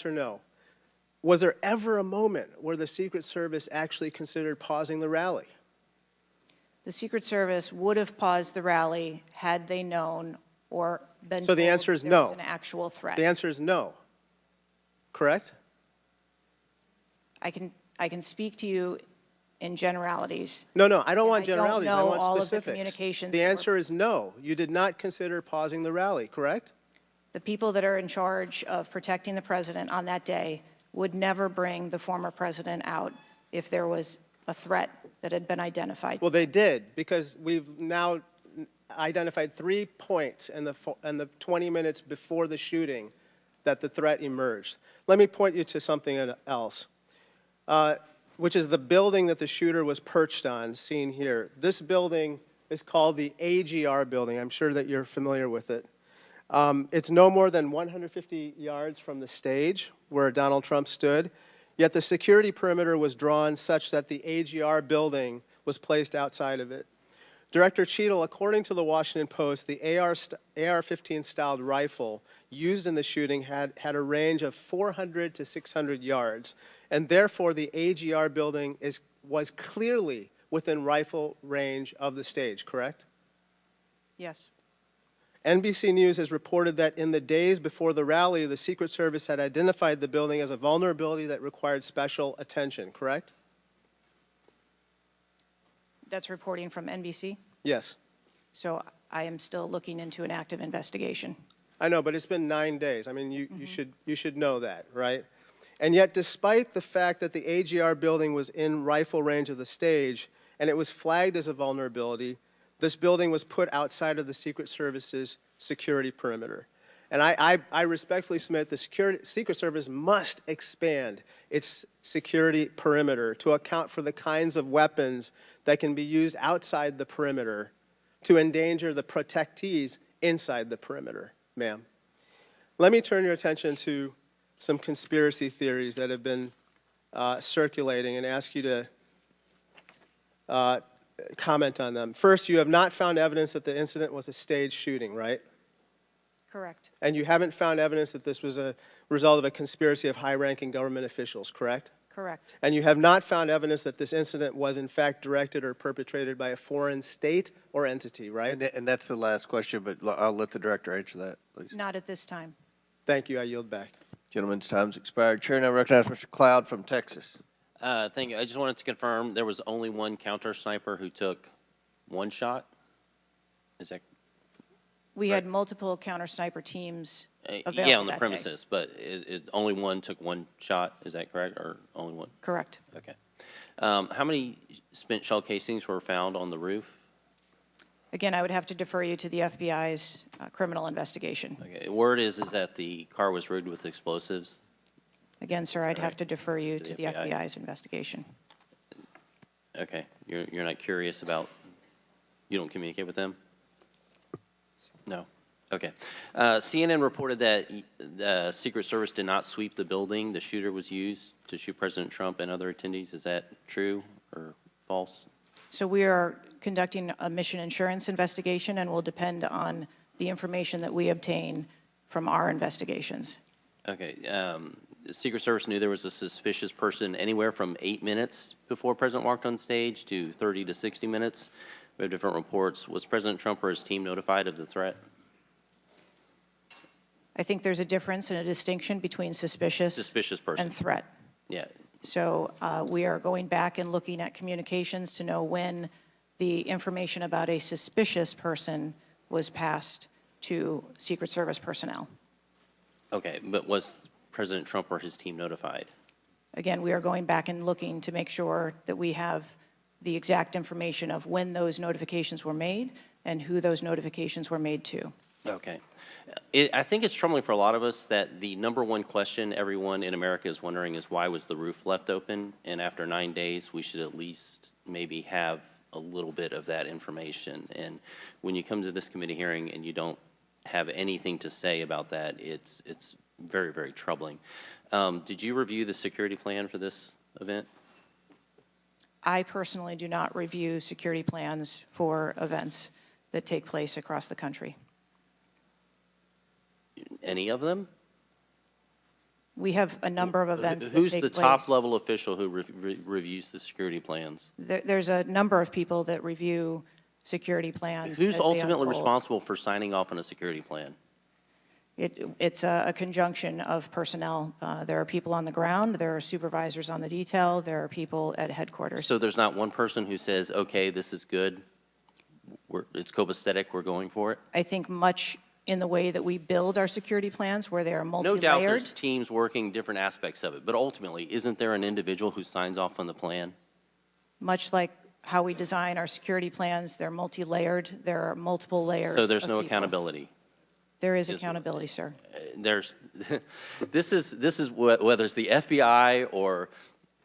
yes or no. Was there ever a moment where the Secret Service actually considered pausing the rally? The Secret Service would have paused the rally had they known or been So the told answer is there no. was an actual threat. The answer is no. Correct? I can speak to you in generalities. No, I don't want generalities. I I want all specifics. of the communications. The answer is no. You did not consider pausing the rally, correct? The people that are in charge of protecting the president on that day would never bring the former president out if there was a threat that had been identified. Well, they did, because we've now identified 3 points in the 20 minutes before the shooting that the threat emerged. Let me point you to something else, which is the building that the shooter was perched on, seen here. This building is called the AGR building. I'm sure that you're familiar with it. It's no more than 150 yards from the stage where Donald Trump stood, yet the security perimeter was drawn such that the AGR building was placed outside of it. Director Cheatle, according to the Washington Post, the AR-15 styled rifle used in the shooting had a range of 400 to 600 yards, and therefore the AGR building was clearly within rifle range of the stage, correct? Yes. NBC News has reported that in the days before the rally, the Secret Service had identified the building as a vulnerability that required special attention, correct? That's reporting from NBC? Yes. So I am still looking into an active investigation. I know, but it's been 9 days. I mean, you should know that, right? And yet, despite the fact that the AGR building was in rifle range of the stage and it was flagged as a vulnerability, this building was put outside of the Secret Service's security perimeter. And I respectfully submit the Secret Service must expand its security perimeter to account for the kinds of weapons that can be used outside the perimeter to endanger the protectees inside the perimeter, ma'am. Let me turn your attention to some conspiracy theories that have been circulating and ask you to comment on them. First, you have not found evidence that the incident was a staged shooting, right? Correct. And you haven't found evidence that this was a result of a conspiracy of high-ranking government officials, correct? Correct. And you have not found evidence that this incident was in fact directed or perpetrated by a foreign state or entity, right? And that's the last question, but I'll let the director answer that, please. Not at this time. Thank you. I yield back. Gentleman's time's expired. Chair now recognizes Mr. Cloud from Texas. Thank you. I just wanted to confirm there was only one counter sniper who took one shot? Is that We had multiple counter sniper teams available yeah, on the that premises, day. but is only one took one shot? Is that correct, or only one? Correct. Okay. How many spent shell casings were found on the roof? Again, I would have to defer you to the FBI's criminal investigation. Okay. Word is that the car was rigged with explosives. Again, sir, I'd have to defer you To to the the FBI. FBI's investigation. Okay. You're not curious about? You don't communicate with them? No. Okay. CNN reported that the Secret Service did not sweep the building the shooter was used to shoot President Trump and other attendees. Is that true or false? So we are conducting a mission insurance investigation and will depend on the information that we obtain from our investigations. Okay. The Secret Service knew there was a suspicious person anywhere from 8 minutes before President walked on stage to 30 to 60 minutes. We have different reports. Was President Trump or his team notified of the threat? I think there's a difference and a distinction between suspicious person and threat. Yeah. So we are going back and looking at communications to know when the information about a suspicious person was passed to Secret Service personnel. Okay, but was President Trump or his team notified? Again, we are going back and looking to make sure that we have the exact information of when those notifications were made and who those notifications were made to. Okay. I think it's troubling for a lot of us that the number one question everyone in America is wondering is why was the roof left open? And after 9 days, we should at least maybe have a little bit of that information. And when you come to this committee hearing and you don't have anything to say about that, it's very, very troubling. Did you review the security plan for this event? I personally do not review security plans for events that take place across the country. Any of them? We have a number of events that take Who's place. the top-level official who reviews the security plans? There's a number of people that review security plans Who's as they ultimately unfold. responsible for signing off on a security plan? It's a conjunction of personnel. There are people on the ground, there are supervisors on the detail, there are people at headquarters. So there's not one person who says, okay, this is good, it's copacetic, we're going for it? I think much in the way that we build our security plans, where they are No multi-layered. doubt there's teams working different aspects of it, but ultimately, isn't there an individual who signs off on the plan? Much like how we design our security plans, they're multi-layered, there are multiple layers. So there's of no people. accountability? There is accountability, sir. There's, this is whether it's the FBI or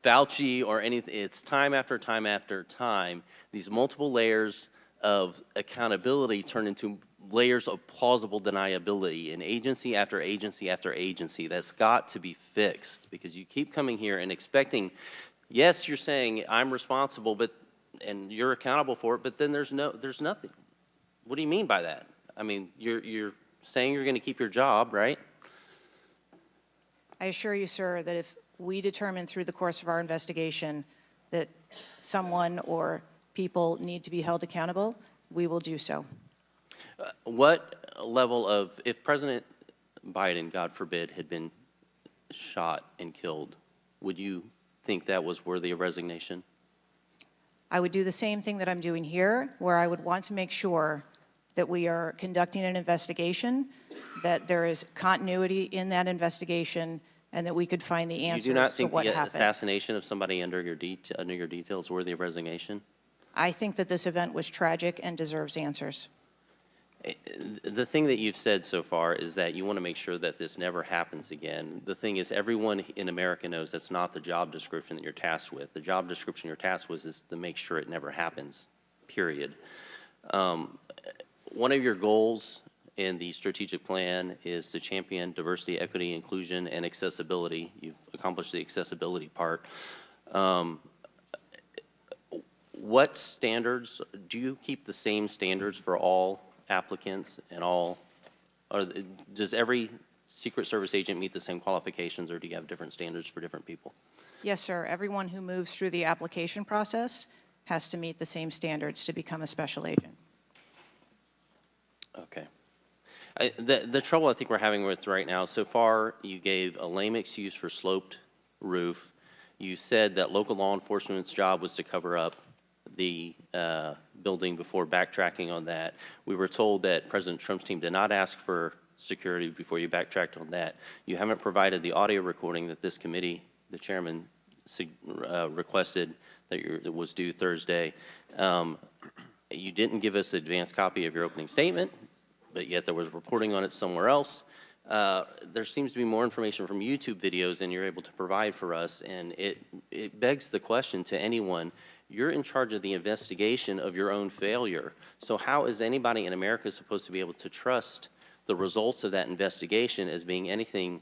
Fauci or anything, it's time after time after time, these multiple layers of accountability turn into layers of plausible deniability in agency after agency after agency. That's got to be fixed, because you keep coming here and expecting, yes, you're saying I'm responsible, but, and you're accountable for it, but then there's nothing. What do you mean by that? I mean, you're saying you're going to keep your job, right? I assure you, sir, that if we determine through the course of our investigation that someone or people need to be held accountable, we will do so. What level of, if President Biden, God forbid, had been shot and killed, would you think that was worthy of resignation? I would do the same thing that I'm doing here, where I would want to make sure that we are conducting an investigation, that there is continuity in that investigation, and that we could find the answers You do not to think what the happened. assassination of somebody under your details worthy of resignation? I think that this event was tragic and deserves answers. The thing that you've said so far is that you want to make sure that this never happens again. The thing is, everyone in America knows that's not the job description that you're tasked with. The job description you're tasked with is to make sure it never happens, period. One of your goals in the strategic plan is to champion diversity, equity, inclusion, and accessibility. You've accomplished the accessibility part. What standards, do you keep the same standards for all applicants and all, or does every Secret Service agent meet the same qualifications, or do you have different standards for different people? Yes, sir. Everyone who moves through the application process has to meet the same standards to become a special agent. Okay. The trouble I think we're having with right now, so far you gave a lame excuse for sloped roof. You said that local law enforcement's job was to cover up the building before backtracking on that. We were told that President Trump's team did not ask for security before you backtracked on that. You haven't provided the audio recording that this committee, the chairman, requested that was due Thursday. You didn't give us an advanced copy of your opening statement, but yet there was reporting on it somewhere else. There seems to be more information from YouTube videos than you're able to provide for us, and it begs the question to anyone, you're in charge of the investigation of your own failure. So how is anybody in America supposed to be able to trust the results of that investigation as being anything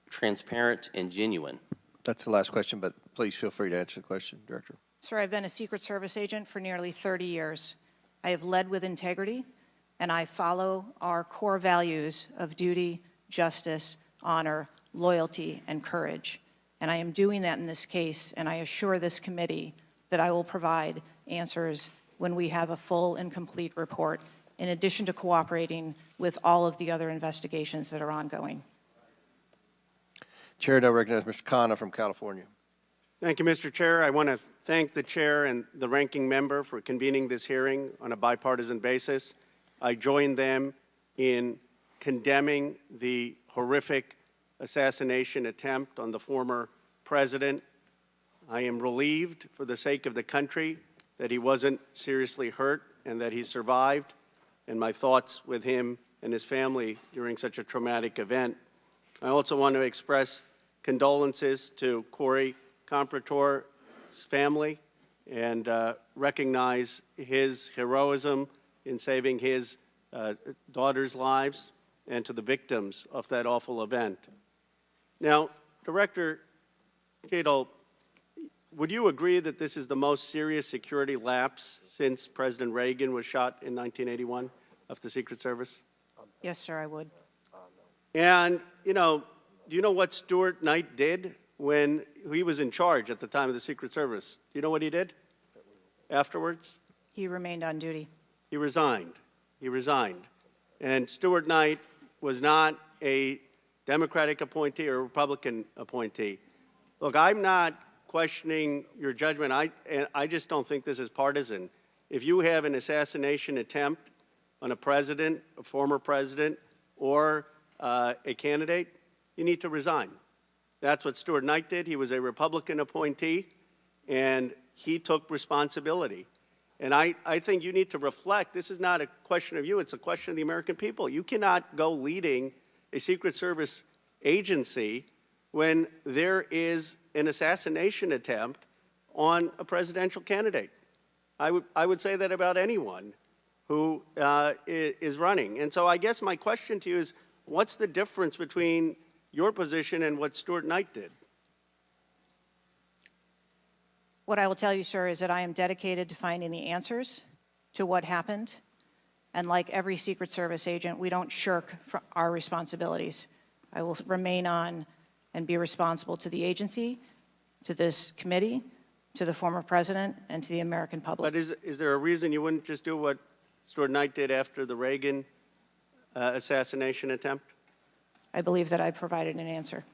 transparent and genuine? That's the last question, but please feel free to answer the question, Director. Sir, I've been a Secret Service agent for nearly 30 years. I have led with integrity, and I follow our core values of duty, justice, honor, loyalty, and courage. And I am doing that in this case, and I assure this committee that I will provide answers when we have a full and complete report, in addition to cooperating with all of the other investigations that are ongoing. Chair now recognizes Mr. Khanna from California. Thank you, Mr. Chair. I want to thank the chair and the ranking member for convening this hearing on a bipartisan basis. I join them in condemning the horrific assassination attempt on the former president. I am relieved for the sake of the country that he wasn't seriously hurt and that he survived, and my thoughts with him and his family during such a traumatic event. I also want to express condolences to Corey Comprator's family and recognize his heroism in saving his daughter's lives, and to the victims of that awful event. Now, Director Cheatle, would you agree that this is the most serious security lapse since President Reagan was shot in 1981 of the Secret Service? Yes, sir, I would. And, you know, do you know what Stuart Knight did when he was in charge at the time of the Secret Service? Do you know what he did afterwards? He remained on duty. He resigned. He resigned. And Stuart Knight was not a Democratic appointee or a Republican appointee. Look, I'm not questioning your judgment. I just don't think this is partisan. If you have an assassination attempt on a president, a former president, or a candidate, you need to resign. That's what Stuart Knight did. He was a Republican appointee, and he took responsibility. And I think you need to reflect. This is not a question of you. It's a question of the American people. You cannot go leading a Secret Service agency when there is an assassination attempt on a presidential candidate. I would say that about anyone who is running. And so I guess my question to you is, what's the difference between your position and what Stuart Knight did? What I will tell you, sir, is that I am dedicated to finding the answers to what happened. And like every Secret Service agent, we don't shirk our responsibilities. I will remain on and be responsible to the agency, to this committee, to the former president, and to the American public. But is there a reason you wouldn't just do what Stuart Knight did after the Reagan assassination attempt? I believe that I provided an answer.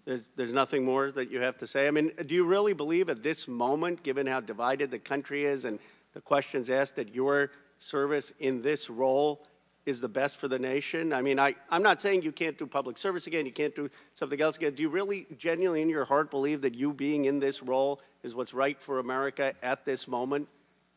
There's nothing more that you have to say? I mean, do you really believe at this moment, given how divided the country is and the questions asked, that your service in this role is the best for the nation? I mean, I'm not saying you can't do public service again, you can't do something else again. Do you really genuinely in your heart believe that you being in this role is what's right for America at this moment?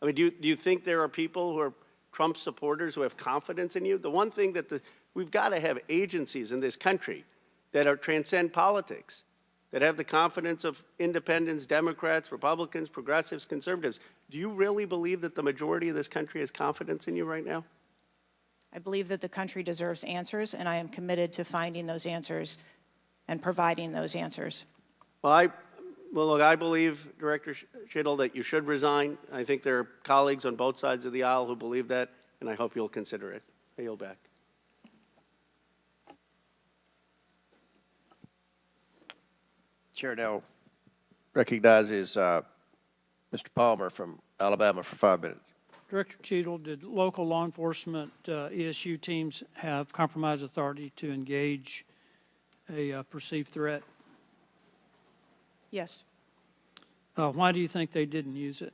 I mean, do you think there are people who are Trump supporters who have confidence in you? The one thing that we've got to have agencies in this country that are transcend politics, that have the confidence of independents, Democrats, Republicans, progressives, conservatives. Do you really believe that the majority of this country has confidence in you right now? I believe that the country deserves answers, and I am committed to finding those answers and providing those answers. Well, look, I believe, Director Cheatle, that you should resign. I think there are colleagues on both sides of the aisle who believe that, and I hope you'll consider it. I yield back. Chair now recognizes Mr. Palmer from Alabama for 5 minutes. Director Cheatle, did local law enforcement ESU teams have compromise authority to engage a perceived threat? Yes. Why do you think they didn't use it?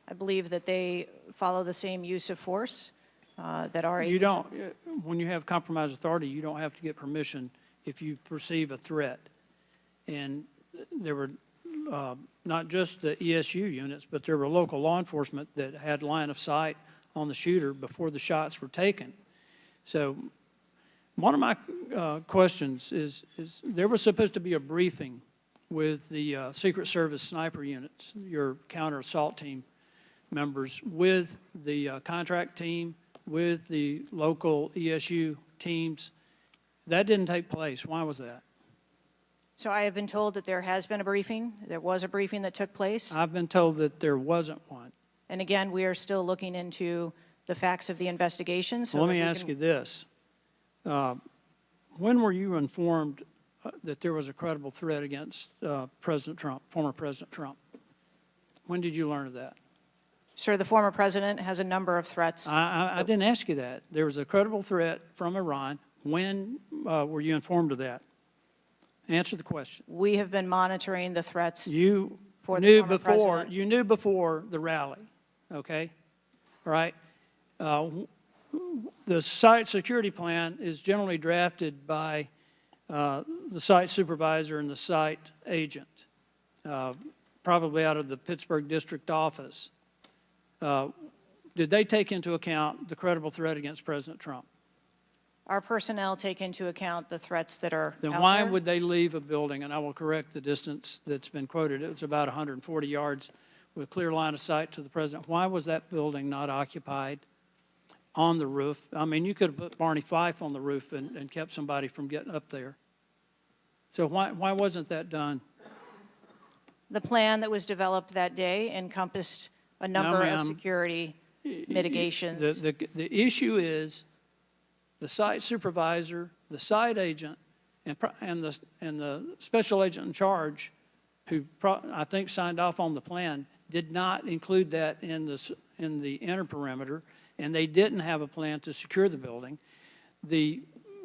I believe that they follow the same use of force that our agency. You don't, when you have compromise authority, you don't have to get permission if you perceive a threat. And there were not just the ESU units, but there were local law enforcement that had line of sight on the shooter before the shots were taken. So one of my questions is there was supposed to be a briefing with the Secret Service sniper units, your counter assault team members, with the contract team, with the local ESU teams. That didn't take place. Why was that? So I have been told that there has been a briefing. There was a briefing that took place. I've been told that there wasn't one. And again, we are still looking into the facts of the investigation. So Let me ask you this. When were you informed that there was a credible threat against President Trump, former President Trump? When did you learn of that? Sir, the former president has a number of threats. I didn't ask you that. There was a credible threat from Iran. When were you informed of that? Answer the question. We have been monitoring the threats. You for knew the former before. president. You knew before the rally, okay? All right. The site security plan is generally drafted by the site supervisor and the site agent, probably out of the Pittsburgh district office. Did they take into account the credible threat against President Trump? Our personnel take into account the threats that are Then out why there. would they leave a building? And I will correct the distance that's been quoted. It was about 140 yards with clear line of sight to the president. Why was that building not occupied on the roof? I mean, you could have put Barney Fife on the roof and kept somebody from getting up there. So why wasn't that done? The plan that was developed that day encompassed a number of security mitigations. The issue is the site supervisor, the site agent, And the special agent in charge, who I think signed off on the plan, did not include that in the inner perimeter, and they didn't have a plan to secure the building.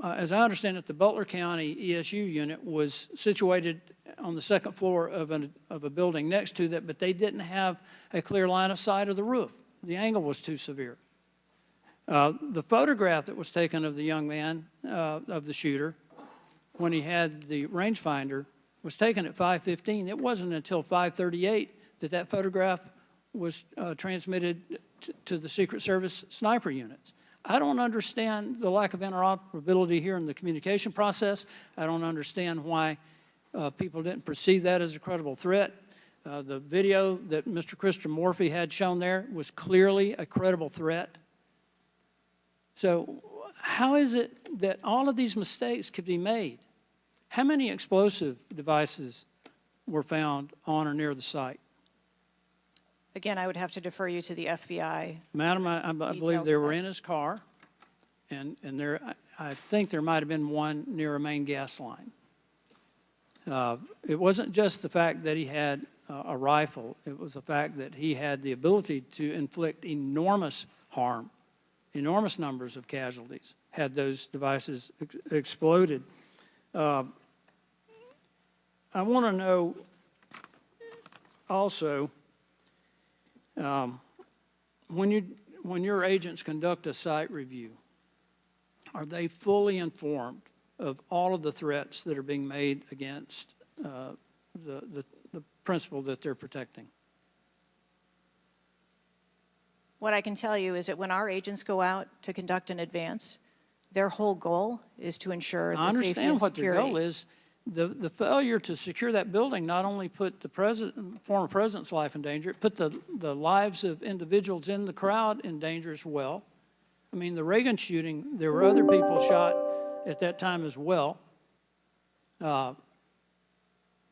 As I understand it, the Butler County ESU unit was situated on the second floor of a building next to that, but they didn't have a clear line of sight of the roof. The angle was too severe. The photograph that was taken of the young man, of the shooter, when he had the rangefinder, was taken at 5:15. It wasn't until 5:38 that photograph was transmitted to the Secret Service sniper units. I don't understand the lack of interoperability here in the communication process. I don't understand why people didn't perceive that as a credible threat. The video that Mr. Christopher Morphy had shown there was clearly a credible threat. So how is it that all of these mistakes could be made? How many explosive devices were found on or near the site? Again, I would have to defer you to the FBI. Madam, I believe Details they of were that. in his car, and I think there might have been one near a main gas line. It wasn't just the fact that he had a rifle. It was the fact that he had the ability to inflict enormous harm, enormous numbers of casualties, had those devices exploded. I want to know also, when your agents conduct a site review, are they fully informed of all of the threats that are being made against the principle that they're protecting? What I can tell you is that when our agents go out to conduct an advance, their whole goal is to ensure I the safety and understand what their security. goal is. The failure to secure that building not only put the former president's life in danger, it put the lives of individuals in the crowd in danger as well. I mean, the Reagan shooting, there were other people shot at that time as well. And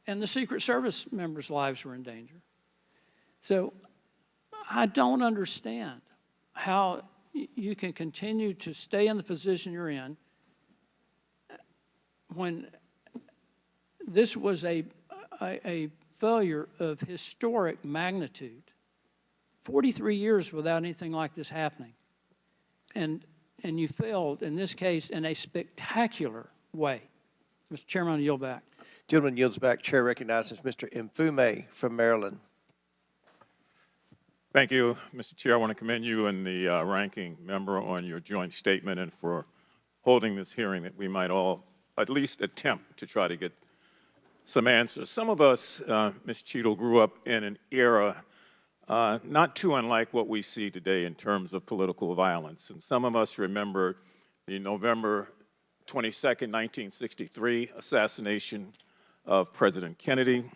the Secret Service members' lives were in danger. So I don't understand how you can continue to stay in the position you're in when this was a failure of historic magnitude. 43 years without anything like this happening. And you failed, in this case, in a spectacular way. Mr. Chairman, I yield back. Gentleman yields back. Chair recognizes Mr. Mfume from Maryland. Thank you, Mr. Chair. I want to commend you and the ranking member on your joint statement and for holding this hearing that we might all at least attempt to try to get some answers. Some of us, Ms. Cheatle, grew up in an era not too unlike what we see today in terms of political violence. And some of us remember the November 22nd, 1963 assassination of President Kennedy.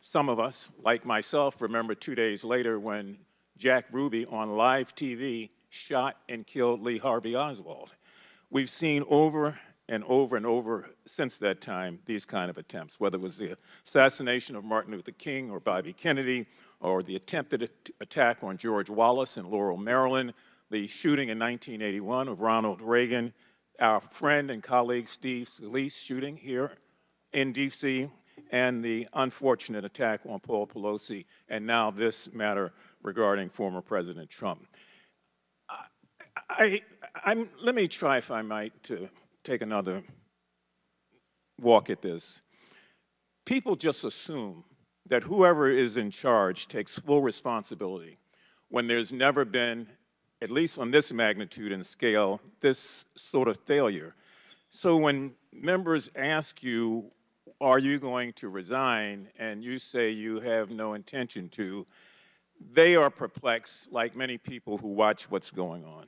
Some of us, like myself, remember 2 days later when Jack Ruby on live TV shot and killed Lee Harvey Oswald. We've seen over and over and over since that time these kind of attempts, whether it was the assassination of Martin Luther King or Bobby Kennedy, or the attempted attack on George Wallace in Laurel, Maryland, the shooting in 1981 of Ronald Reagan, our friend and colleague Steve Scalise shooting here in D.C., and the unfortunate attack on Paul Pelosi, and now this matter regarding former President Trump. Let me try, if I might, to take another walk at this. People just assume that whoever is in charge takes full responsibility when there's never been, at least on this magnitude and scale, this sort of failure. So when members ask you, are you going to resign, and you say you have no intention to, they are perplexed, like many people who watch what's going on.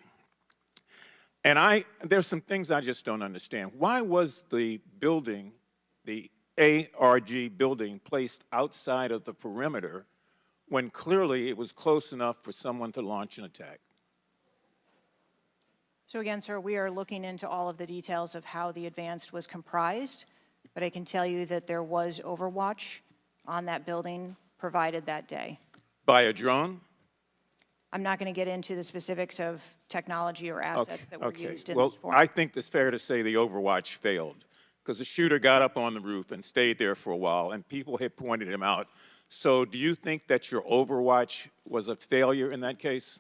And there's some things I just don't understand. Why was the building, the ARG building, placed outside of the perimeter when clearly it was close enough for someone to launch an attack? So again, sir, we are looking into all of the details of how the advance was comprised, but I can tell you that there was overwatch on that building provided that day. By a drone? I'm not going to get into the specifics of technology or assets that were used in well, this forum. I think it's fair to say the overwatch failed. because the shooter got up on the roof and stayed there for a while, and people had pointed him out. So do you think that your overwatch was a failure in that case?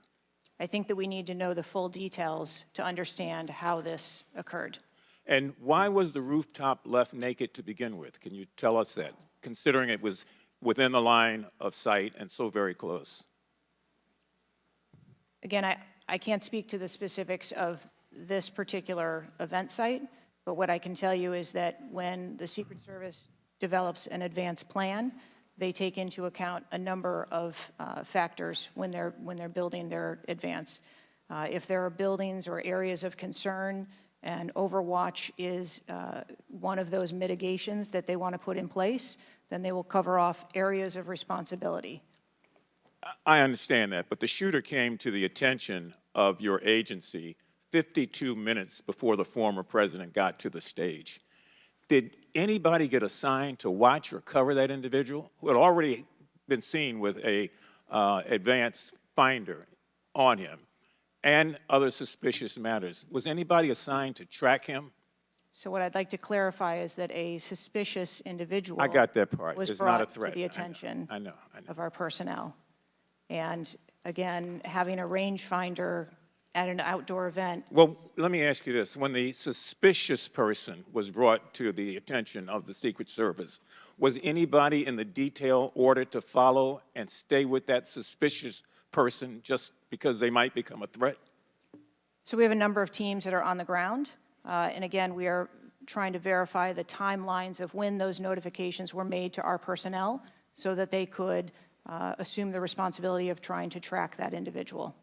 I think that we need to know the full details to understand how this occurred. And why was the rooftop left naked to begin with? Can you tell us that, considering it was within the line of sight and so very close? Again, I can't speak to the specifics of this particular event site, but what I can tell you is that when the Secret Service develops an advanced plan, they take into account a number of factors when they're building their advance. If there are buildings or areas of concern, and overwatch is one of those mitigations that they want to put in place, then they will cover off areas of responsibility. I understand that, but the shooter came to the attention of your agency 52 minutes before the former president got to the stage. Did anybody get assigned to watch or cover that individual who had already been seen with a advanced finder on him and other suspicious matters? Was anybody assigned to track him? So what I'd like to clarify is that a suspicious individual I got that part. was It's brought not a threat. to the attention I know. of our personnel. And again, having a rangefinder at an outdoor event. Well, let me ask you this. When the suspicious person was brought to the attention of the Secret Service, was anybody in the detail ordered to follow and stay with that suspicious person just because they might become a threat? So we have a number of teams that are on the ground. And again, we are trying to verify the timelines of when those notifications were made to our personnel so that they could assume the responsibility of trying to track that individual.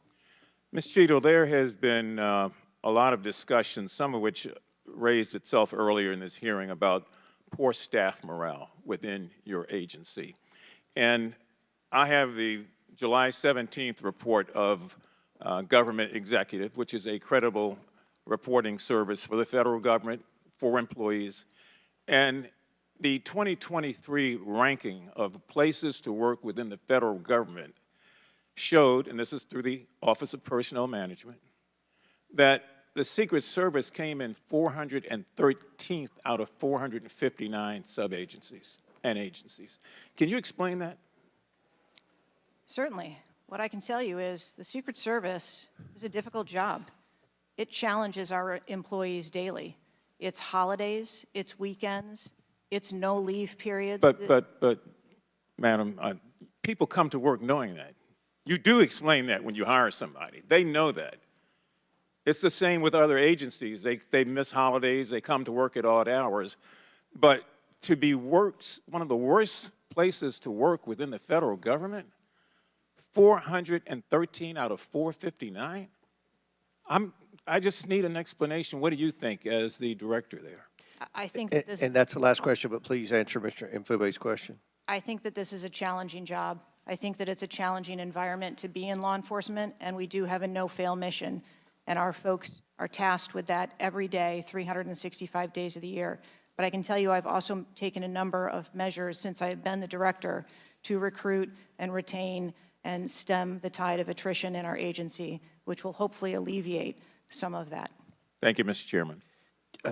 Ms. Cheatle, there has been a lot of discussion, some of which raised itself earlier in this hearing, about poor staff morale within your agency. And I have the July 17th report of Government Executive, which is a credible reporting service for the federal government, for employees. And the 2023 ranking of places to work within the federal government showed, and this is through the Office of Personnel Management, that the Secret Service came in 413th out of 459 sub-agencies and agencies. Can you explain that? Certainly. What I can tell you is the Secret Service is a difficult job. It challenges our employees daily. It's holidays, it's weekends, it's no leave periods. But, Madam, people come to work knowing that. You do explain that when you hire somebody. They know that. It's the same with other agencies. They miss holidays, they come to work at odd hours. But to be one of the worst places to work within the federal government, 413 out of 459? I just need an explanation. What do you think as the director there? I think that this And that's the last question, but please answer Mr. Mfube's question. I think that this is a challenging job. I think that it's a challenging environment to be in law enforcement, and we do have a no-fail mission. And our folks are tasked with that every day, 365 days of the year. But I can tell you I've also taken a number of measures since I have been the director to recruit and retain and stem the tide of attrition in our agency, which will hopefully alleviate some of that. Thank you, Mr. Chairman.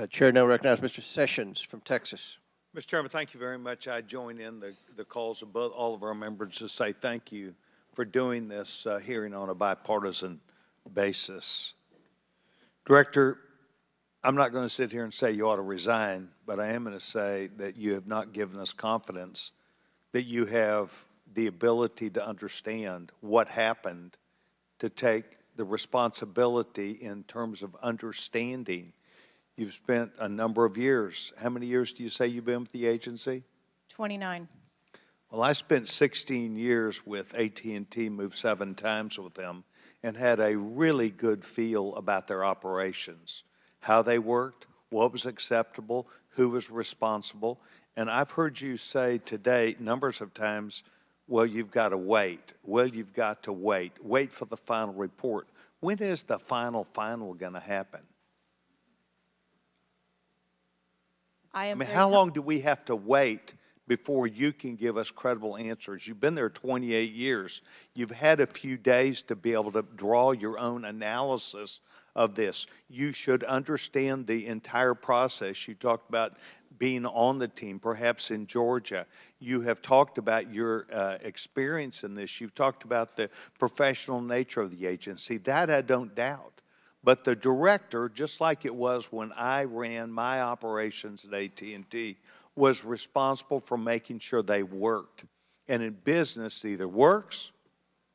Chair now recognizes Mr. Sessions from Texas. Mr. Chairman, thank you very much. I join in the calls of all of our members to say thank you for doing this hearing on a bipartisan basis. Director, I'm not going to sit here and say you ought to resign, but I am going to say that you have not given us confidence that you have the ability to understand what happened, to take the responsibility in terms of understanding. You've spent a number of years. How many years do you say you've been with the agency? 29. Well, I spent 16 years with AT&T, moved 7 times with them, and had a really good feel about their operations, how they worked, what was acceptable, who was responsible. And I've heard you say today numbers of times, well, you've got to wait. Well, you've got to wait. Wait for the final report. When is the final going to happen? I mean, how long do we have to wait before you can give us credible answers? You've been there 28 years. You've had a few days to be able to draw your own analysis of this. You should understand the entire process. You talked about being on the team, perhaps in Georgia. You have talked about your experience in this. You've talked about the professional nature of the agency. That I don't doubt. But the director, just like it was when I ran my operations at AT&T, was responsible for making sure they worked. And in business, it either works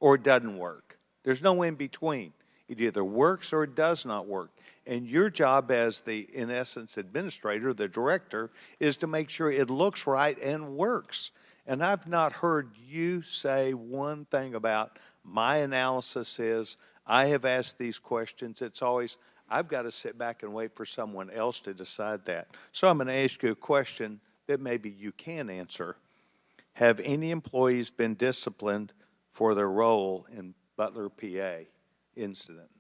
or it doesn't work. There's no in between. It either works or it does not work. And your job as the, in essence, administrator, the director, is to make sure it looks right and works. And I've not heard you say one thing about my analysis is, I have asked these questions. It's always, I've got to sit back and wait for someone else to decide that. So I'm going to ask you a question that maybe you can answer. Have any employees been disciplined for their role in Butler, PA incident?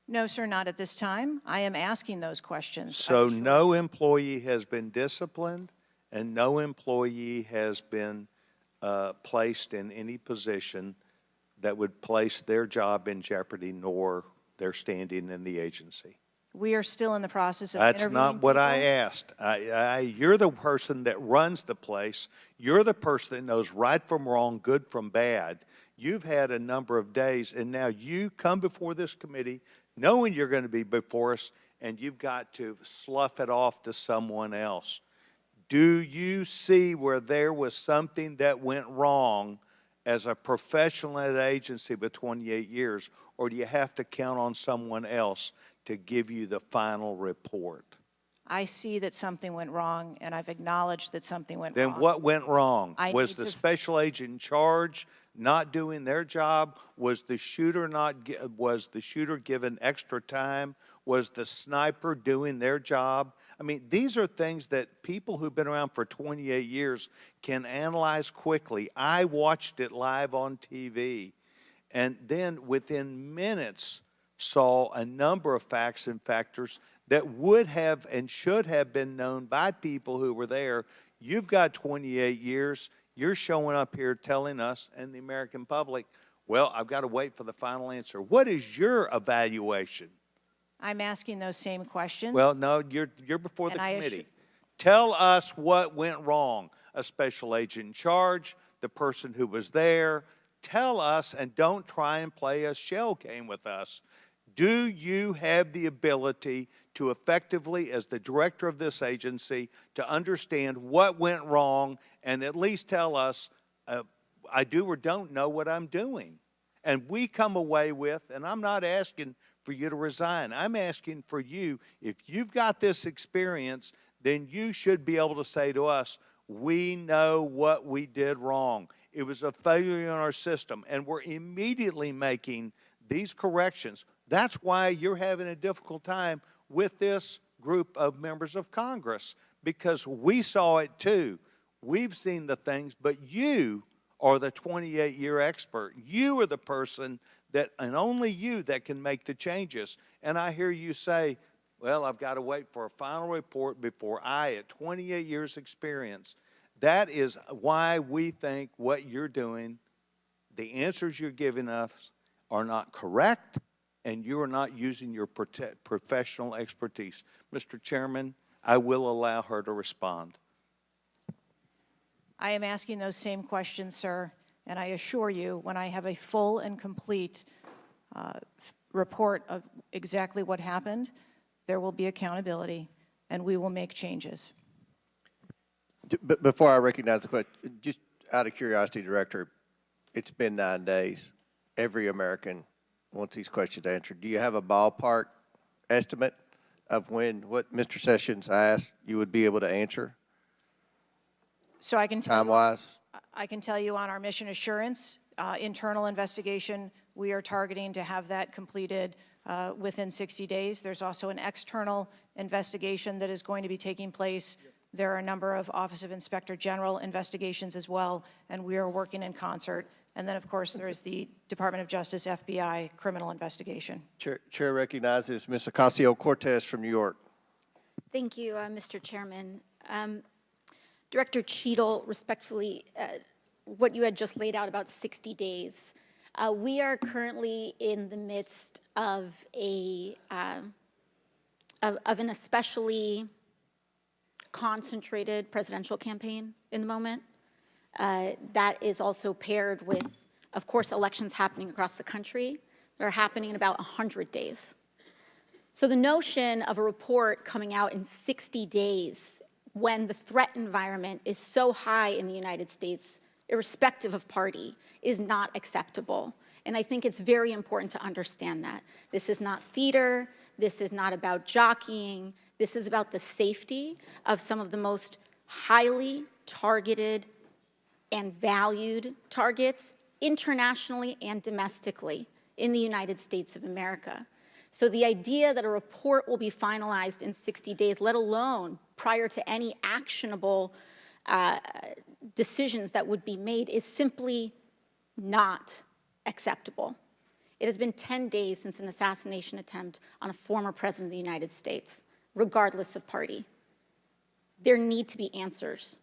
No, sir, not at this time. I am asking those questions. So no employee has been disciplined and no employee has been placed in any position that would place their job in jeopardy nor their standing in the agency. We are still in the process of That's interviewing not what I people. asked. You're the person that runs the place. You're the person that knows right from wrong, good from bad. You've had a number of days, and now you come before this committee knowing you're going to be before us, and you've got to slough it off to someone else. Do you see where there was something that went wrong as a professional at an agency with 28 years, or do you have to count on someone else to give you the final report? I see that something went wrong, and I've acknowledged that something went Then wrong. what went wrong? I Was need the to- special agent in charge not doing their job? Was the shooter was the shooter given extra time? Was the sniper doing their job? I mean, these are things that people who've been around for 28 years can analyze quickly. I watched it live on TV, and then within minutes saw a number of facts and factors that would have and should have been known by people who were there. You've got 28 years. You're showing up here telling us and the American public, well, I've got to wait for the final answer. What is your evaluation? I'm asking those same questions. Well, no, you're before the And I committee. Tell us what went wrong. A special agent in charge, the person who was there. Tell us, and don't try and play a shell game with us. Do you have the ability to effectively, as the director of this agency, to understand what went wrong and at least tell us, I do or don't know what I'm doing? And we come away with, and I'm not asking for you to resign. I'm asking for you, if you've got this experience, then you should be able to say to us, we know what we did wrong. It was a failure in our system, and we're immediately making these corrections. That's why you're having a difficult time with this group of members of Congress, because we saw it too. We've seen the things, but you are the 28-year expert. You are the person that, and only you, that can make the changes. And I hear you say, well, I've got to wait for a final report before I, at 28 years experience. That is why we think what you're doing, the answers you're giving us are not correct, and you are not using your professional expertise. Mr. Chairman, I will allow her to respond. I am asking those same questions, sir, and I assure you, when I have a full and complete report of exactly what happened, there will be accountability, and we will make changes. Before I recognize the question, just out of curiosity, Director, it's been 9 days. Every American wants these questions answered. Do you have a ballpark estimate of when what Mr. Sessions asked you would be able to answer, So I can tell time-wise? I can tell you on our mission assurance, internal investigation, we are targeting to have that completed within 60 days. There's also an external investigation that is going to be taking place. There are a number of Office of Inspector General investigations as well, and we are working in concert. And then, of course, there is the Department of Justice, FBI, criminal investigation. Chair recognizes Ms. Ocasio-Cortez from New York. Thank you, Mr. Chairman. Director Cheatle, respectfully, what you had just laid out about 60 days, We are currently in the midst of an especially concentrated presidential campaign in the moment. That is also paired with, of course, elections happening across the country that are happening in about 100 days. So the notion of a report coming out in 60 days when the threat environment is so high in the United States, irrespective of party, is not acceptable. And I think it's very important to understand that. This is not theater. This is not about jockeying. This is about the safety of some of the most highly targeted and valued targets internationally and domestically in the United States of America. So the idea that a report will be finalized in 60 days, let alone prior to any actionable decisions that would be made, is simply not acceptable. It has been 10 days since an assassination attempt on a former president of the United States, regardless of party. There need to be answers.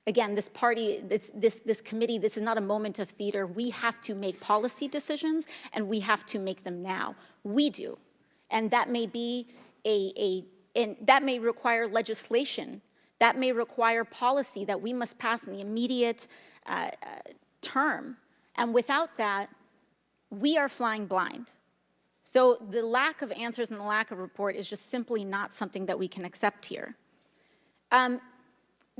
Again, this committee, this is not a moment of theater. We have to make policy decisions, and we have to make them now. We do. And that may be and that may require legislation. That may require policy that we must pass in the immediate term. And without that, we are flying blind. So the lack of answers and the lack of report is just simply not something that we can accept here.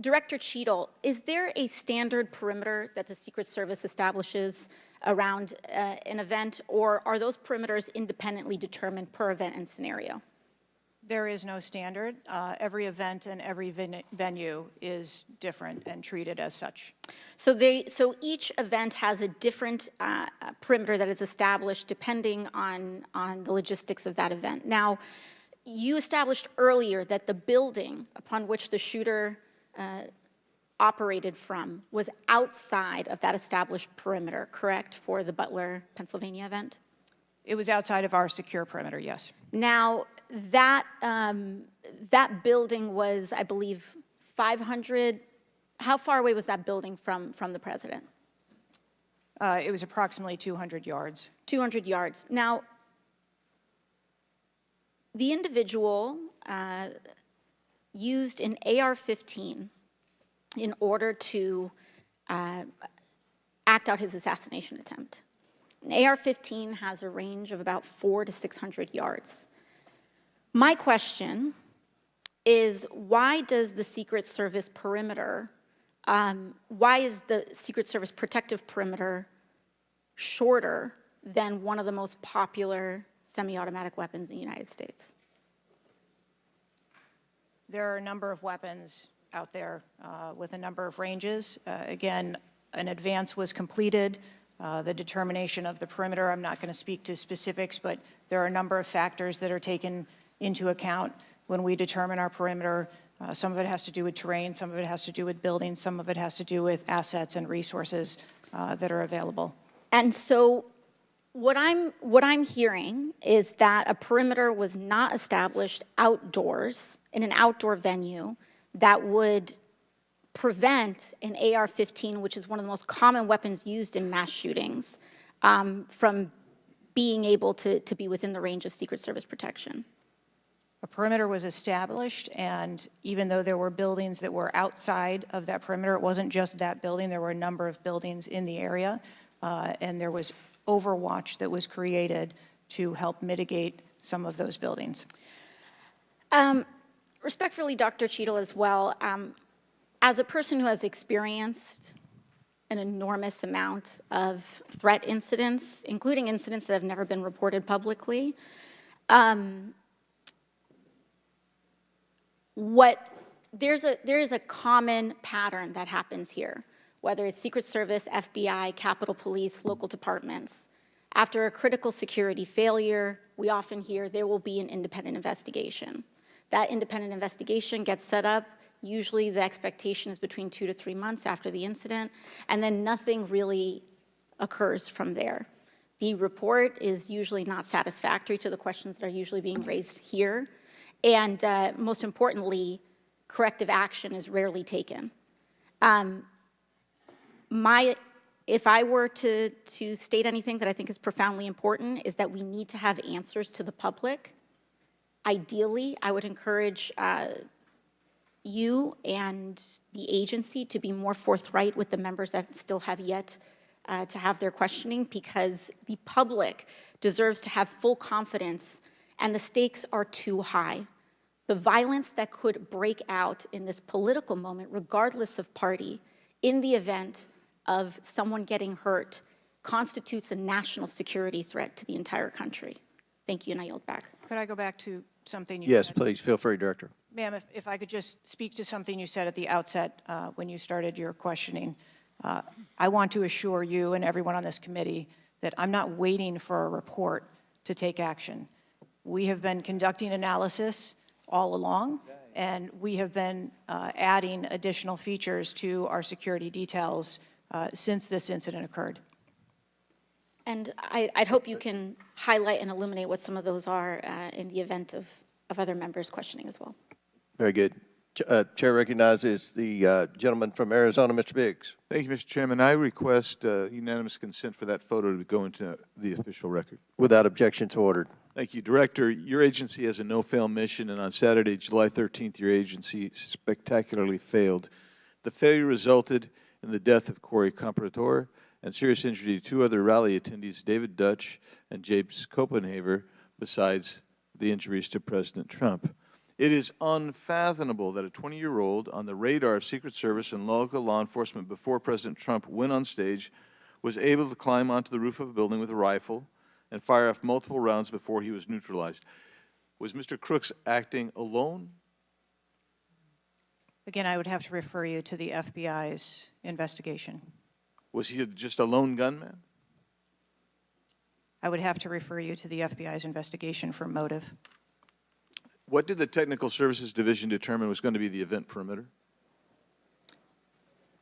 Director Cheatle, is there a standard perimeter that the Secret Service establishes around an event, or are those perimeters independently determined per event and scenario? There is no standard. Every event and every venue is different and treated as such. So each event has a different perimeter that is established depending on the logistics of that event. Now, you established earlier that the building upon which the shooter operated from was outside of that established perimeter, correct, for the Butler, Pennsylvania event? It was outside of our secure perimeter, yes. Now, that building was, I believe, 500. How far away was that building from the president? It was approximately 200 yards. 200 yards. Now, the individual used an AR-15 in order to act out his assassination attempt. An AR-15 has a range of about 400 to 600 yards. My question is, why does the Secret Service perimeter, why is the Secret Service protective perimeter shorter than one of the most popular semi-automatic weapons in the United States? There are a number of weapons out there with a number of ranges. Again, an advance was completed. The determination of the perimeter, I'm not going to speak to specifics, but there are a number of factors that are taken into account when we determine our perimeter. Some of it has to do with terrain, some of it has to do with buildings, some of it has to do with assets and resources that are available. And so what I'm hearing is that a perimeter was not established outdoors in an outdoor venue that would prevent an AR-15, which is one of the most common weapons used in mass shootings, from being able to be within the range of Secret Service protection. A perimeter was established, and even though there were buildings that were outside of that perimeter, it wasn't just that building. There were a number of buildings in the area, and there was overwatch that was created to help mitigate some of those buildings. Respectfully, Dr. Cheatle, as well, as a person who has experienced an enormous amount of threat incidents, including incidents that have never been reported publicly, there is a common pattern that happens here, whether it's Secret Service, FBI, Capitol Police, local departments. After a critical security failure, we often hear there will be an independent investigation. That independent investigation gets set up. Usually the expectation is between 2 to 3 months after the incident, and then nothing really occurs from there. The report is usually not satisfactory to the questions that are usually being raised here, and most importantly, corrective action is rarely taken. My if I were to state anything that I think is profoundly important, is that we need to have answers to the public. Ideally, I would encourage you and the agency to be more forthright with the members that still have yet to have their questioning, because the public deserves to have full confidence, and the stakes are too high. The violence that could break out in this political moment, regardless of party, in the event of someone getting hurt, constitutes a national security threat to the entire country. Thank you, and I yield back. Could I go back to something you Yes, said? please, feel free, Director. Ma'am, if I could just speak to something you said at the outset when you started your questioning. I want to assure you and everyone on this committee that I'm not waiting for a report to take action. We have been conducting analysis all along, and we have been adding additional features to our security details since this incident occurred. And I'd hope you can highlight and illuminate what some of those are in the event of other members questioning as well. Very good. Chair recognizes the gentleman from Arizona, Mr. Biggs. Thank you, Mr. Chairman. I request unanimous consent for that photo to go into the official record. Without objection, to ordered. Thank you. Director, your agency has a no-fail mission, and on Saturday, July 13th, your agency spectacularly failed. The failure resulted in the death of Corey Comprador and serious injury to two other rally attendees, David Dutch and James Copenhaver, besides the injuries to President Trump. It is unfathomable that a 20-year-old on the radar of Secret Service and local law enforcement before President Trump went on stage was able to climb onto the roof of a building with a rifle and fire off multiple rounds before he was neutralized. Was Mr. Crooks acting alone? Again, I would have to refer you to the FBI's investigation. Was he just a lone gunman? I would have to refer you to the FBI's investigation for motive. What did the Technical Services Division determine was going to be the event perimeter?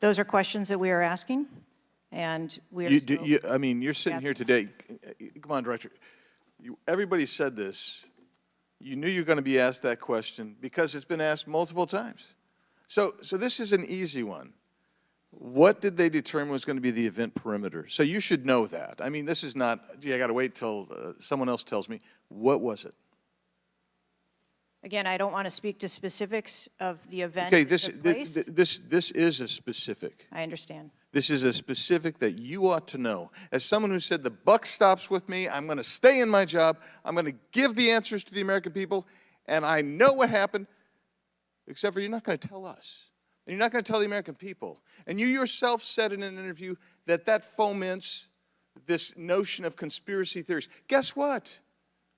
Those are questions that we are asking, and we are still... I mean, you're sitting here today. Come on, Director. Everybody said this. You knew you were going to be asked that question because it's been asked multiple times. So this is an easy one. What did they determine was going to be the event perimeter? So you should know that. I mean, this is not, gee, I got to wait till someone else tells me. What was it? Again, I don't want to speak to specifics of the event Okay, that took place. this is a specific. I understand. This is a specific that you ought to know. As someone who said the buck stops with me, I'm going to stay in my job, I'm going to give the answers to the American people, and I know what happened, except for you're not going to tell us. And you're not going to tell the American people. And you yourself said in an interview that foments this notion of conspiracy theories. Guess what?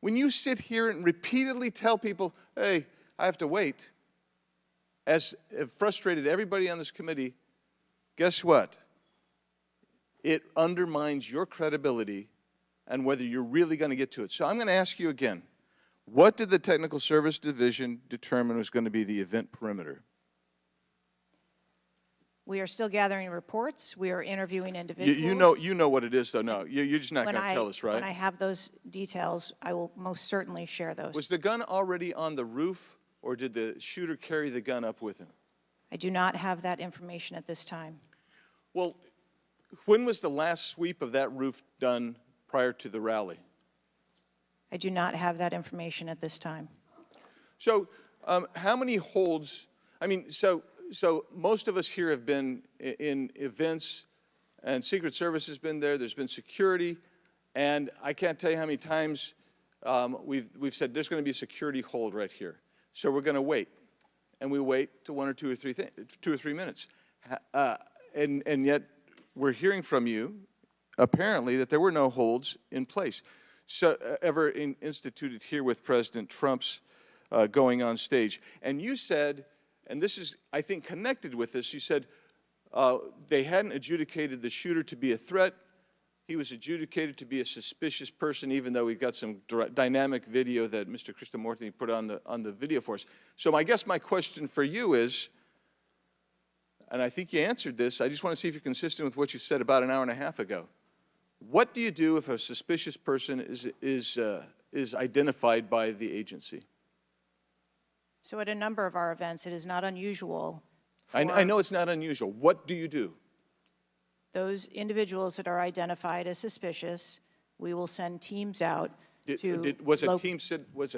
When you sit here and repeatedly tell people, hey, I have to wait, as it frustrated everybody on this committee, guess what? It undermines your credibility and whether you're really going to get to it. So I'm going to ask you again, what did the Technical Service Division determine was going to be the event perimeter? We are still gathering reports. We are interviewing individuals. You know what it is, though. No, you're just not going to tell us, right? When I have those details, I will most certainly share those. Was the gun already on the roof, or did the shooter carry the gun up with him? I do not have that information at this time. Well, when was the last sweep of that roof done prior to the rally? I do not have that information at this time. So how many holds, I mean, so most of us here have been in events, and Secret Service has been there, there's been security, and I can't tell you how many times we've said there's going to be a security hold right here. So we're going to wait, and we wait to 1 or 2 or 3 minutes. And yet we're hearing from you, apparently, that there were no holds in place. So ever instituted here with President Trump's going on stage. And you said, and this is, I think, connected with this, you said they hadn't adjudicated the shooter to be a threat. He was adjudicated to be a suspicious person, even though we've got some dynamic video that Mr. Krishnamurthy put on the video for us. So I guess my question for you is, and I think you answered this, I just want to see if you're consistent with what you said about an hour and a half ago. What do you do if a suspicious person is identified by the agency? So at a number of our events, it is not unusual. I know it's not unusual. What do you do? Those individuals that are identified as suspicious, we will send teams out to. Was a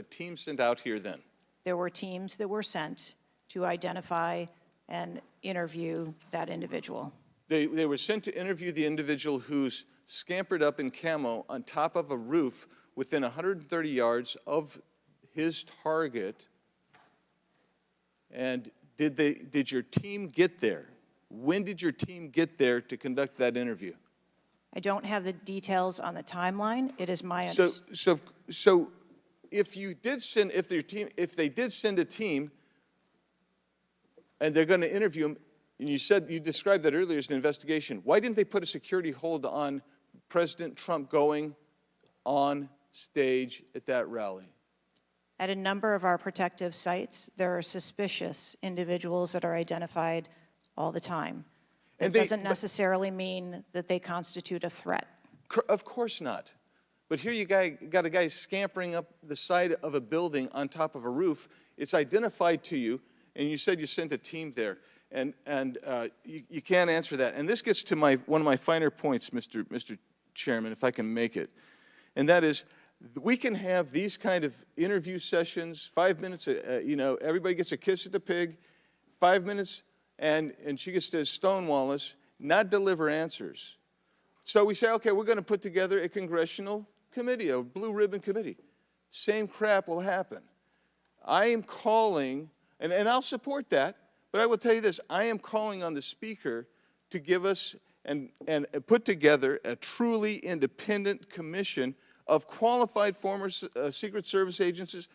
team sent out here then? There were teams that were sent to identify and interview that individual. They were sent to interview the individual who's scampered up in camo on top of a roof within 130 yards of his target. And did your team get there? When did your team get there to conduct that interview? I don't have the details on the timeline. It is my understanding. So if they did send a team and they're going to interview him, and you described that earlier as an investigation, why didn't they put a security hold on President Trump going on stage at that rally? At a number of our protective sites, there are suspicious individuals that are identified all the time. It doesn't necessarily mean that they constitute a threat. Of course not. But here you got a guy scampering up the side of a building on top of a roof. It's identified to you, and you said you sent a team there. And you can't answer that. And this gets to one of my finer points, Mr. Chairman, if I can make it. And that is, we can have these kind of interview sessions, 5 minutes, everybody gets a kiss at the pig, 5 minutes, and she gets to stonewall us, not deliver answers. So we say, okay, we're going to put together a congressional committee, a blue ribbon committee. Same crap will happen. I am calling, and I'll support that, but I will tell you this, I am calling on the Speaker to give us and put together a truly independent commission of qualified former Secret Service agents,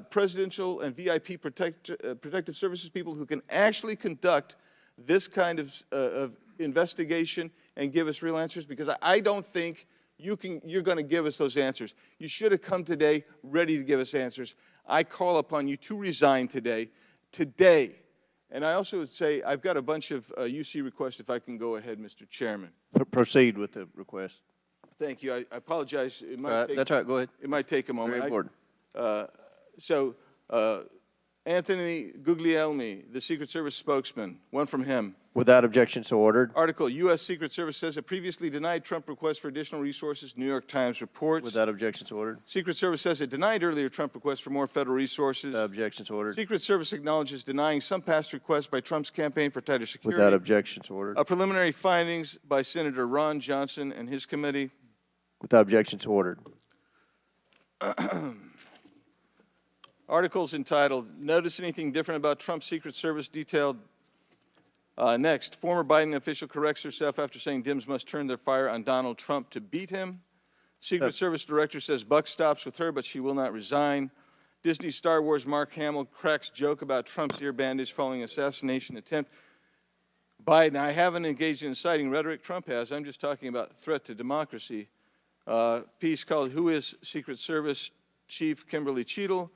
presidential and VIP protective services people who can actually conduct this kind of investigation and give us real answers, because I don't think you're going to give us those answers. You should have come today ready to give us answers. I call upon you to resign today. And I also would say I've got a bunch of UC requests, if I can go ahead, Mr. Chairman. Proceed with the request. Thank you. I apologize. It might take, that's all right. Go ahead. It might take a moment. Very important. Anthony Guglielmi, the Secret Service spokesman, one from him. Without objection, so ordered. Article, U.S. Secret Service says it previously denied Trump requests for additional resources, New York Times reports. Without objection, so ordered. Secret Service says it denied earlier Trump requests for more federal resources. Without objection, so ordered. Secret Service acknowledges denying some past requests by Trump's campaign for tighter security. Without objection, so ordered. Preliminary findings by Senator Ron Johnson and his committee. Without objection, so ordered. Articles entitled, Notice Anything Different About Trump's Secret Service detailed. Next, former Biden official corrects herself after saying Dems must turn their fire on Donald Trump to beat him. Secret Service director says buck stops with her, but she will not resign. Disney Star Wars Mark Hamill cracks joke about Trump's ear bandage following assassination attempt. Biden, I haven't engaged in inciting rhetoric. Trump has. I'm just talking about threat to democracy. Piece called Who is Secret Service Chief Kimberly Cheatle?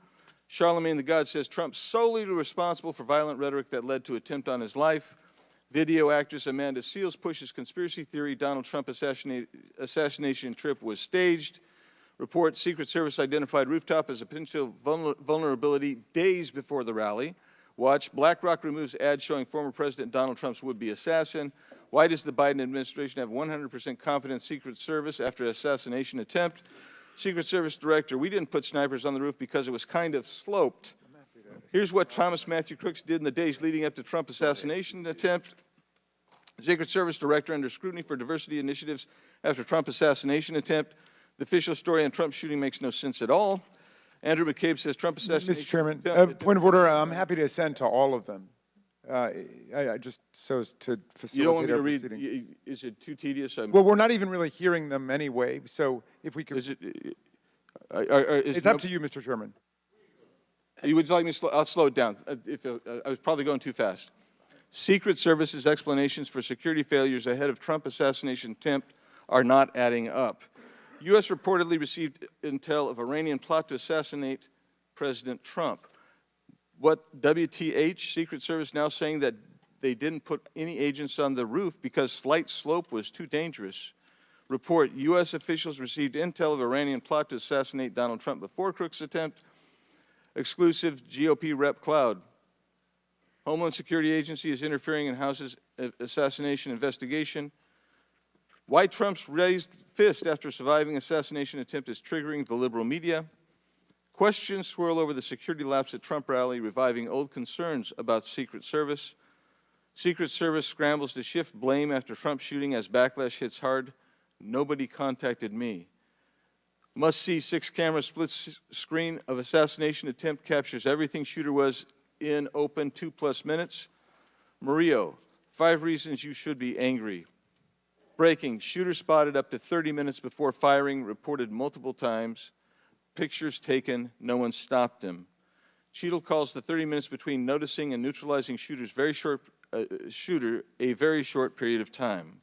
Charlemagne the God says Trump's solely responsible for violent rhetoric that led to attempt on his life. Video actress Amanda Seales pushes conspiracy theory Donald Trump assassination trip was staged. Report, Secret Service identified rooftop as a potential vulnerability days before the rally. Watch, BlackRock removes ad showing former President Donald Trump's would-be assassin. Why does the Biden administration have 100% confidence Secret Service after assassination attempt? Secret Service director, we didn't put snipers on the roof because it was kind of sloped. Here's what Thomas Matthew Crooks did in the days leading up to Trump assassination attempt. Secret Service director under scrutiny for diversity initiatives after Trump assassination attempt. The official story on Trump's shooting makes no sense at all. Andrew McCabe says Trump assassination. Mr. Chairman, point of order. I'm happy to assent to all of them. I just so as to facilitate you don't want me our to read? proceedings. Is it too tedious? Well, we're not even really hearing them anyway. So if we could, it's up to you, Mr. Chairman. You would like me to slow? I'll slow it down. I was probably going too fast. Secret Service's explanations for security failures ahead of Trump assassination attempt are not adding up. U.S. reportedly received intel of Iranian plot to assassinate President Trump. What WTH, Secret Service now saying that they didn't put any agents on the roof because slight slope was too dangerous. Report, U.S. officials received intel of Iranian plot to assassinate Donald Trump before Crooks' attempt. Exclusive GOP rep cloud. Homeland Security Agency is interfering in House's assassination investigation. Why Trump's raised fist after surviving assassination attempt is triggering the liberal media. Questions swirl over the security lapse at Trump rally, reviving old concerns about Secret Service. Secret Service scrambles to shift blame after Trump shooting as backlash hits hard. Nobody contacted me. Must-see 6-camera split screen of assassination attempt captures everything shooter was in open 2+ minutes. Murillo, 5 reasons you should be angry. Breaking, shooter spotted up to 30 minutes before firing, reported multiple times. Pictures taken, no one stopped him. Cheatle calls the 30 minutes between noticing and neutralizing shooter a very short period of time.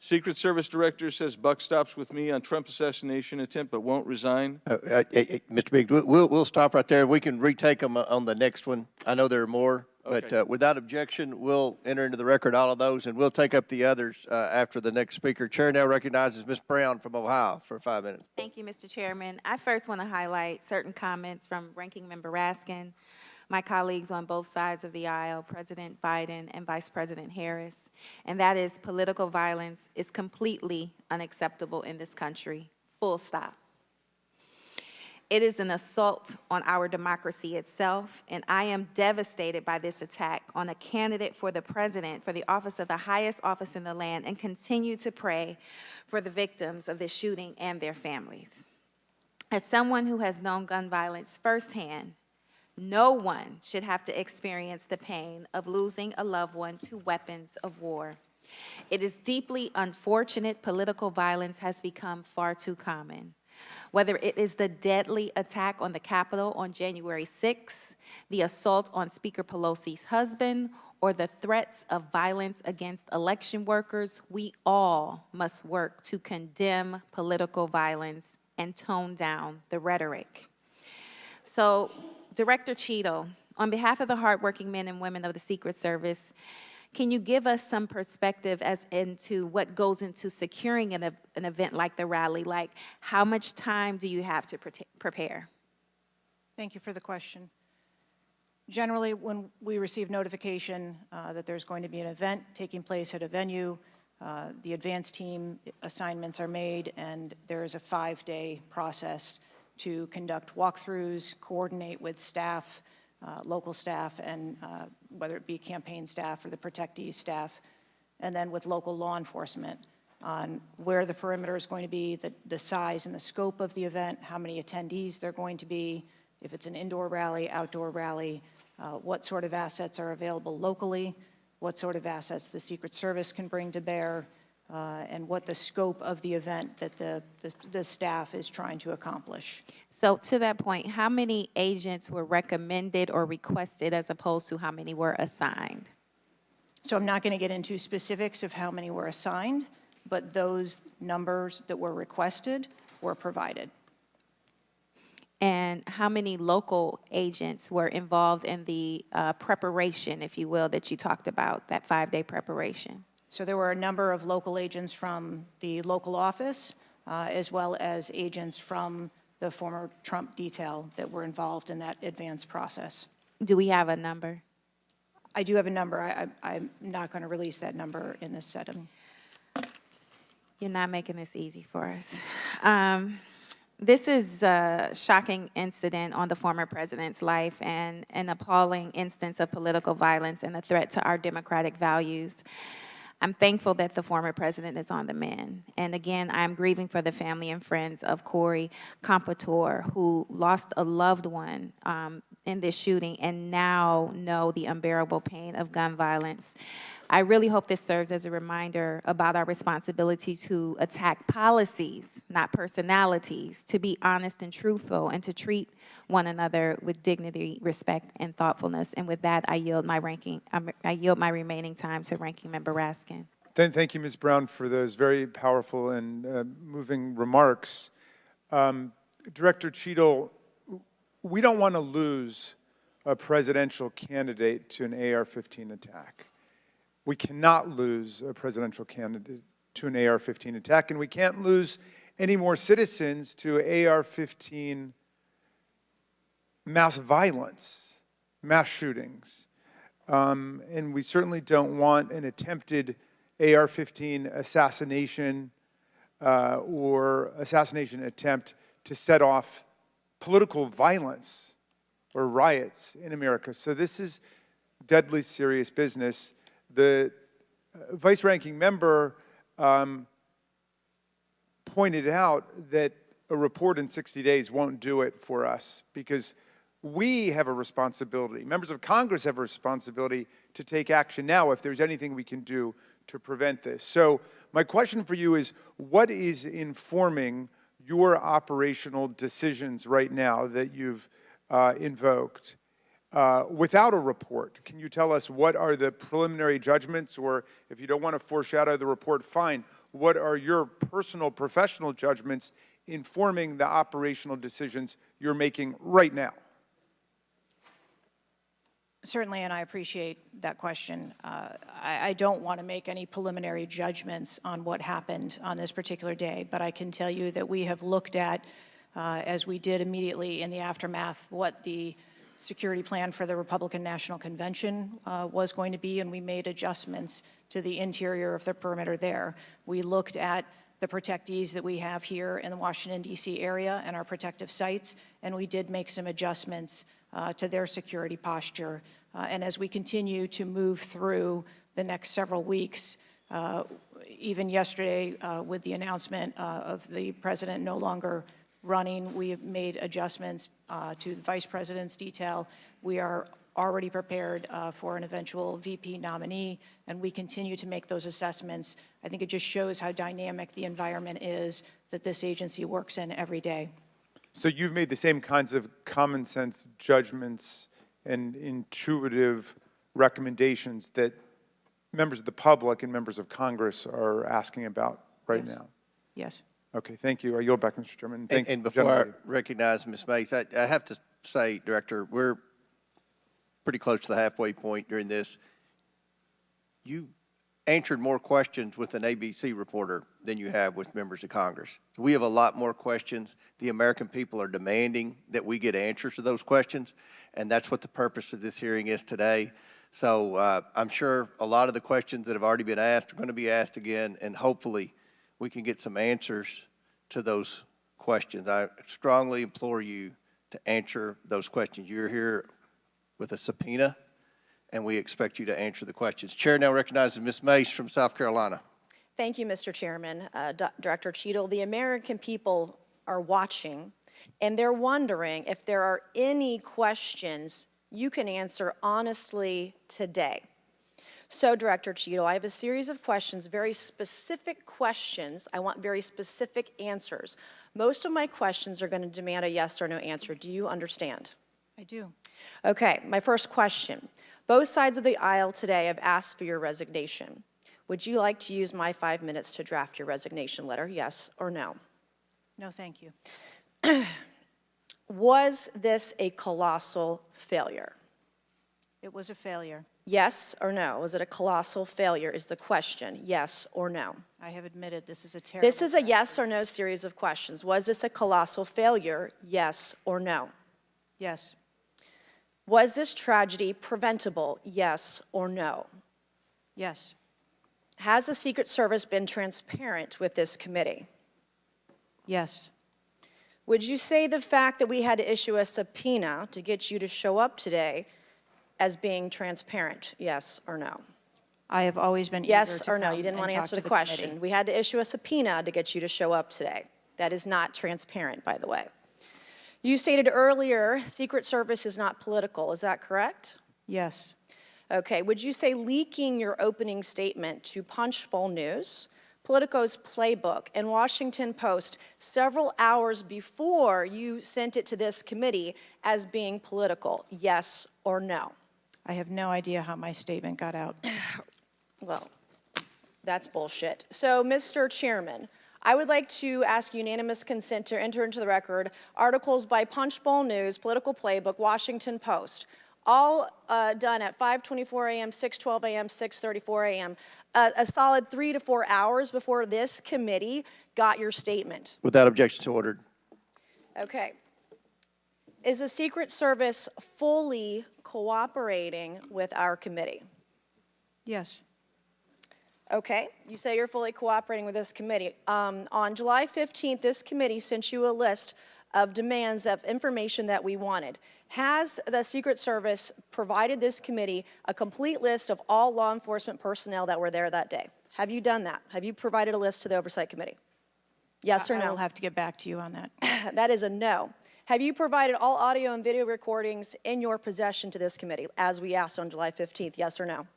Secret Service director says buck stops with me on Trump assassination attempt, but won't resign. Mr. Biggs, we'll stop right there. We can retake them on the next one. I know there are more, Okay. but without objection, we'll enter into the record all of those, and we'll take up the others after the next speaker. Chair now recognizes Ms. Brown from Ohio for 5 minutes. Thank you, Mr. Chairman. I first want to highlight certain comments from Ranking Member Raskin, my colleagues on both sides of the aisle, President Biden and Vice President Harris, and that is political violence is completely unacceptable in this country, full stop. It is an assault on our democracy itself, and I am devastated by this attack on a candidate for the president, for the office of the highest office in the land, and continue to pray for the victims of this shooting and their families. As someone who has known gun violence firsthand, no one should have to experience the pain of losing a loved one to weapons of war. It is deeply unfortunate political violence has become far too common. Whether it is the deadly attack on the Capitol on January 6th, the assault on Speaker Pelosi's husband, or the threats of violence against election workers, we all must work to condemn political violence and tone down the rhetoric. So, Director Cheatle, on behalf of the hardworking men and women of the Secret Service, can you give us some perspective as into what goes into securing an event like the rally? Like, how much time do you have to prepare? Thank you for the question. Generally, when we receive notification that there's going to be an event taking place at a venue, the advance team assignments are made, and there is a 5-day process to conduct walkthroughs, coordinate with staff, local staff, and whether it be campaign staff or the protectee staff, and then with local law enforcement on where the perimeter is going to be, the size and the scope of the event, how many attendees there are going to be, if it's an indoor rally, outdoor rally, what sort of assets are available locally, what sort of assets the Secret Service can bring to bear, and what the scope of the event that the staff is trying to accomplish. So to that point, how many agents were recommended or requested as opposed to how many were assigned? So I'm not going to get into specifics of how many were assigned, but those numbers that were requested were provided. And how many local agents were involved in the preparation, if you will, that you talked about, that 5-day preparation? So there were a number of local agents from the local office, as well as agents from the former Trump detail that were involved in that advance process. Do we have a number? I do have a number. I'm not going to release that number in this setting. You're not making this easy for us. This is a shocking incident on the former president's life and an appalling instance of political violence and a threat to our democratic values. I'm thankful that the former president is on the mend. And again, I'm grieving for the family and friends of Corey Compatore, who lost a loved one in this shooting and now know the unbearable pain of gun violence. I really hope this serves as a reminder about our responsibility to attack policies, not personalities, to be honest and truthful, and to treat one another with dignity, respect, and thoughtfulness. And with that, I yield my remaining time to Ranking Member Raskin. Thank you, Ms. Brown, for those very powerful and moving remarks. Director Cheatle, we don't want to lose a presidential candidate to an AR-15 attack. We cannot lose a presidential candidate to an AR-15 attack, and we can't lose any more citizens to AR-15 mass violence, mass shootings. And we certainly don't want an attempted AR-15 assassination or assassination attempt to set off political violence or riots in America. So this is deadly serious business. The vice-ranking member pointed out that a report in 60 days won't do it for us because we have a responsibility. Members of Congress have a responsibility to take action now if there's anything we can do to prevent this. So my question for you is, what is informing your operational decisions right now that you've invoked without a report? Can you tell us what are the preliminary judgments, or if you don't want to foreshadow the report, fine. What are your personal professional judgments informing the operational decisions you're making right now? Certainly, and I appreciate that question. I don't want to make any preliminary judgments on what happened on this particular day, but I can tell you that we have looked at, as we did immediately in the aftermath, what the security plan for the Republican National Convention was going to be, and we made adjustments to the interior of the perimeter there. We looked at the protectees that we have here in the Washington, D.C. area and our protective sites, and we did make some adjustments to their security posture. And as we continue to move through the next several weeks, even yesterday with the announcement of the president no longer running, we have made adjustments to the vice president's detail. We are already prepared for an eventual VP nominee, and we continue to make those assessments. I think it just shows how dynamic the environment is that this agency works in every day. So you've made the same kinds of common sense judgments and intuitive recommendations that members of the public and members of Congress are asking about right now? Yes. Okay, thank you. I yield back, Mr. Chairman. And before I recognize Ms. Mace, I have to say, Director, we're pretty close to the halfway point during this. You answered more questions with an ABC reporter than you have with members of Congress. So we have a lot more questions. The American people are demanding that we get answers to those questions, and that's what the purpose of this hearing is today. So I'm sure a lot of the questions that have already been asked are going to be asked again, and hopefully we can get some answers to those questions. I strongly implore you to answer those questions. You're here with a subpoena, and we expect you to answer the questions. Chair now recognizes Ms. Mace from South Carolina. Thank you, Mr. Chairman. Director Cheatle, the American people are watching, and they're wondering if there are any questions you can answer honestly today. So, Director Cheatle, I have a series of questions, very specific questions. I want very specific answers. Most of my questions are going to demand a yes or no answer. Do you understand? I do. Okay, my first question. Both sides of the aisle today have asked for your resignation. Would you like to use my 5 minutes to draft your resignation letter, yes or no? No, thank you. Was this a colossal failure? It was a failure. Yes or no? Was it a colossal failure is the question, yes or no? I have admitted this is a terrible This is a yes or no series of questions. Was this a colossal failure, yes or no? Yes. Was this tragedy preventable, yes or no? Yes. Has the Secret Service been transparent with this committee? Yes. Would you say the fact that we had to issue a subpoena to get you to show up today as being transparent, yes or no? I have always been yes eager to or no? come You didn't and want to talk answer to the question. committee. We had to issue a subpoena to get you to show up today. That is not transparent, by the way. You stated earlier, Secret Service is not political. Is that correct? Yes. Okay. Would you say leaking your opening statement to Punchbowl News, Politico's Playbook, and Washington Post several hours before you sent it to this committee as being political, yes or no? I have no idea how my statement got out. Well, that's bullshit. So, Mr. Chairman, I would like to ask unanimous consent to enter into the record articles by Punchbowl News, Political Playbook, Washington Post, all done at 5:24 a.m., 6:12 a.m., 6:34 a.m., a solid 3 to 4 hours before this committee got your statement. Without objection to ordered. Okay. Is the Secret Service fully cooperating with our committee? Yes. Okay, you say you're fully cooperating with this committee. On July 15th, this committee sent you a list of demands of information that we wanted. Has the Secret Service provided this committee a complete list of all law enforcement personnel that were there that day? Have you done that? Have you provided a list to the Oversight Committee? Yes or no? I will have to get back to you on that. That is a no. Have you provided all audio and video recordings in your possession to this committee, as we asked on July 15th, yes or no?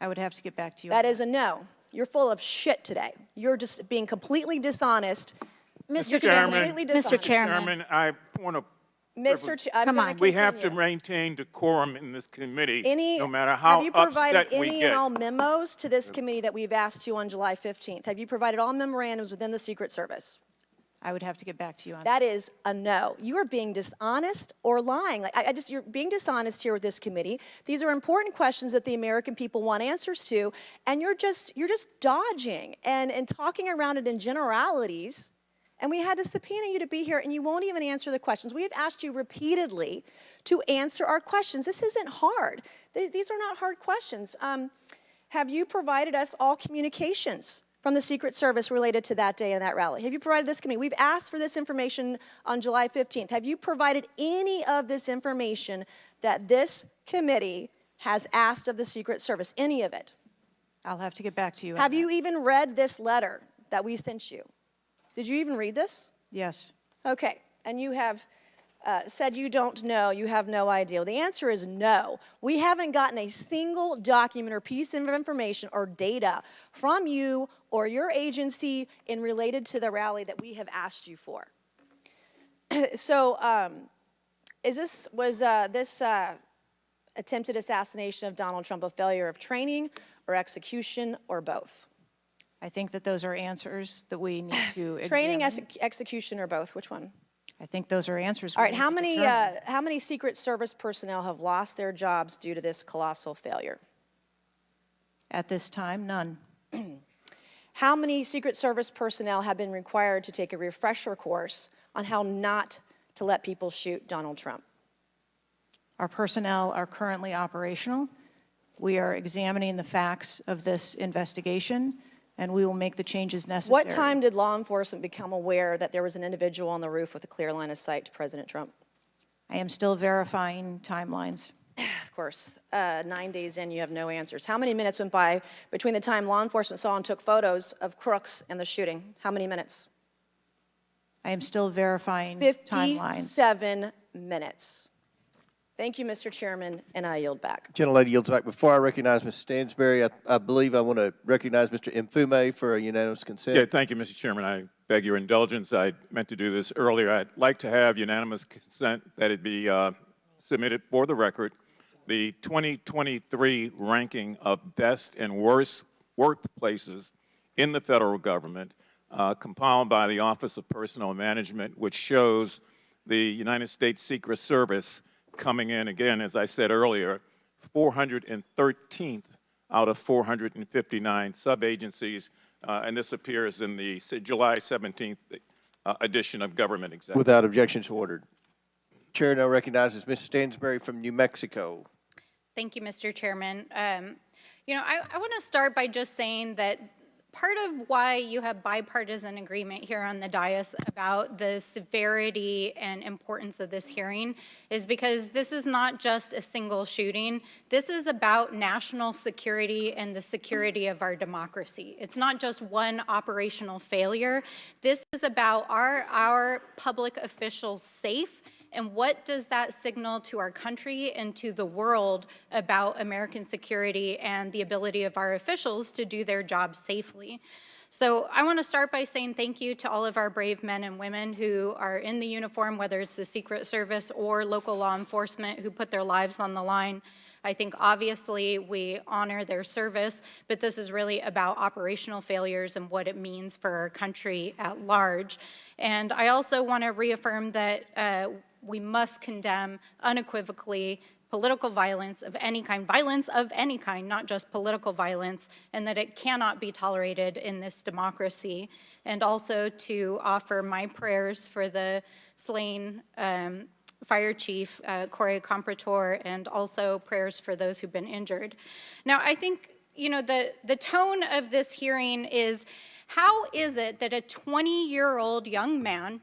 I would have to get back to you. That is a no. You're full of shit today. You're just being completely dishonest. Mr. Chairman, Mr. Chairman, I want to. Come on. We have to maintain decorum in this committee, no matter how have you provided upset we any get. and all memos to this committee that we've asked you on July 15th? Have you provided all memorandums within the Secret Service? I would have to get back to you on that. That is a no. You are being dishonest or lying. Like, you're being dishonest here with this committee. These are important questions that the American people want answers to, and you're just dodging and talking around it in generalities. And we had to subpoena you to be here, and you won't even answer the questions. We have asked you repeatedly to answer our questions. This isn't hard. These are not hard questions. Have you provided us all communications from the Secret Service related to that day and that rally? Have you provided this committee? We've asked for this information on July 15th. Have you provided any of this information that this committee has asked of the Secret Service? Any of it? I'll have to get back to you. Have you even read this letter that we sent you? Did you even read this? Yes. Okay, and you have said you don't know, you have no idea. Well, the answer is no. We haven't gotten a single document or piece of information or data from you or your agency in related to the rally that we have asked you for. So, was this attempted assassination of Donald Trump a failure of training or execution or both? I think that those are answers that we need to examine. Training, execution, or both? Which one? I think those are answers. All right. How many Secret Service personnel have lost their jobs due to this colossal failure? At this time, none. How many Secret Service personnel have been required to take a refresher course on how not to let people shoot Donald Trump? Our personnel are currently operational. We are examining the facts of this investigation, and we will make the changes necessary. What time did law enforcement become aware that there was an individual on the roof with a clear line of sight to President Trump? I am still verifying timelines. Of course, 9 days in, you have no answers. How many minutes went by between the time law enforcement saw and took photos of crooks and the shooting? How many minutes? I am still verifying timelines. 57 minutes. Thank you, Mr. Chairman, and I yield back. Gentlelady yields back. Before I recognize Ms. Stansberry, I believe I want to recognize Mr. Mfume for a unanimous consent. Yeah, thank you, Mr. Chairman. I beg your indulgence. I meant to do this earlier. I'd like to have unanimous consent that it be submitted for the record. The 2023 ranking of best and worst workplaces in the federal government, compiled by the Office of Personnel Management, which shows the United States Secret Service coming in, again, as I said earlier, 413th out of 459 sub-agencies, and this appears in the July 17th edition of Government Executive. Without objections ordered. Chair now recognizes Ms. Stansberry from New Mexico. Thank you, Mr. Chairman. You know, I want to start by just saying that part of why you have bipartisan agreement here on the dais about the severity and importance of this hearing is because this is not just a single shooting. This is about national security and the security of our democracy. It's not just one operational failure. This is about our public officials safe, and what does that signal to our country and to the world about American security and the ability of our officials to do their job safely? So I want to start by saying thank you to all of our brave men and women who are in the uniform, whether it's the Secret Service or local law enforcement, who put their lives on the line. I think obviously we honor their service, but this is really about operational failures and what it means for our country at large. And I also want to reaffirm that we must condemn unequivocally political violence of any kind, not just political violence, and that it cannot be tolerated in this democracy. And also to offer my prayers for the slain Fire Chief Corey Comprador, and also prayers for those who've been injured. Now, I think you know, the tone of this hearing is, how is it that a 20-year-old young man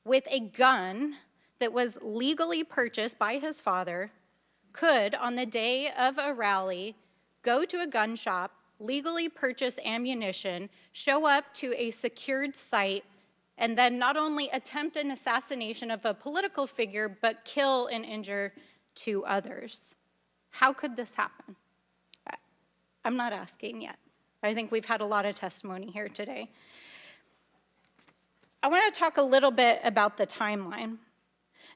with a gun that was legally purchased by his father could, on the day of a rally, go to a gun shop, legally purchase ammunition, show up to a secured site, and then not only attempt an assassination of a political figure, but kill and injure 2 others? How could this happen? I'm not asking yet. I think we've had a lot of testimony here today. I want to talk a little bit about the timeline.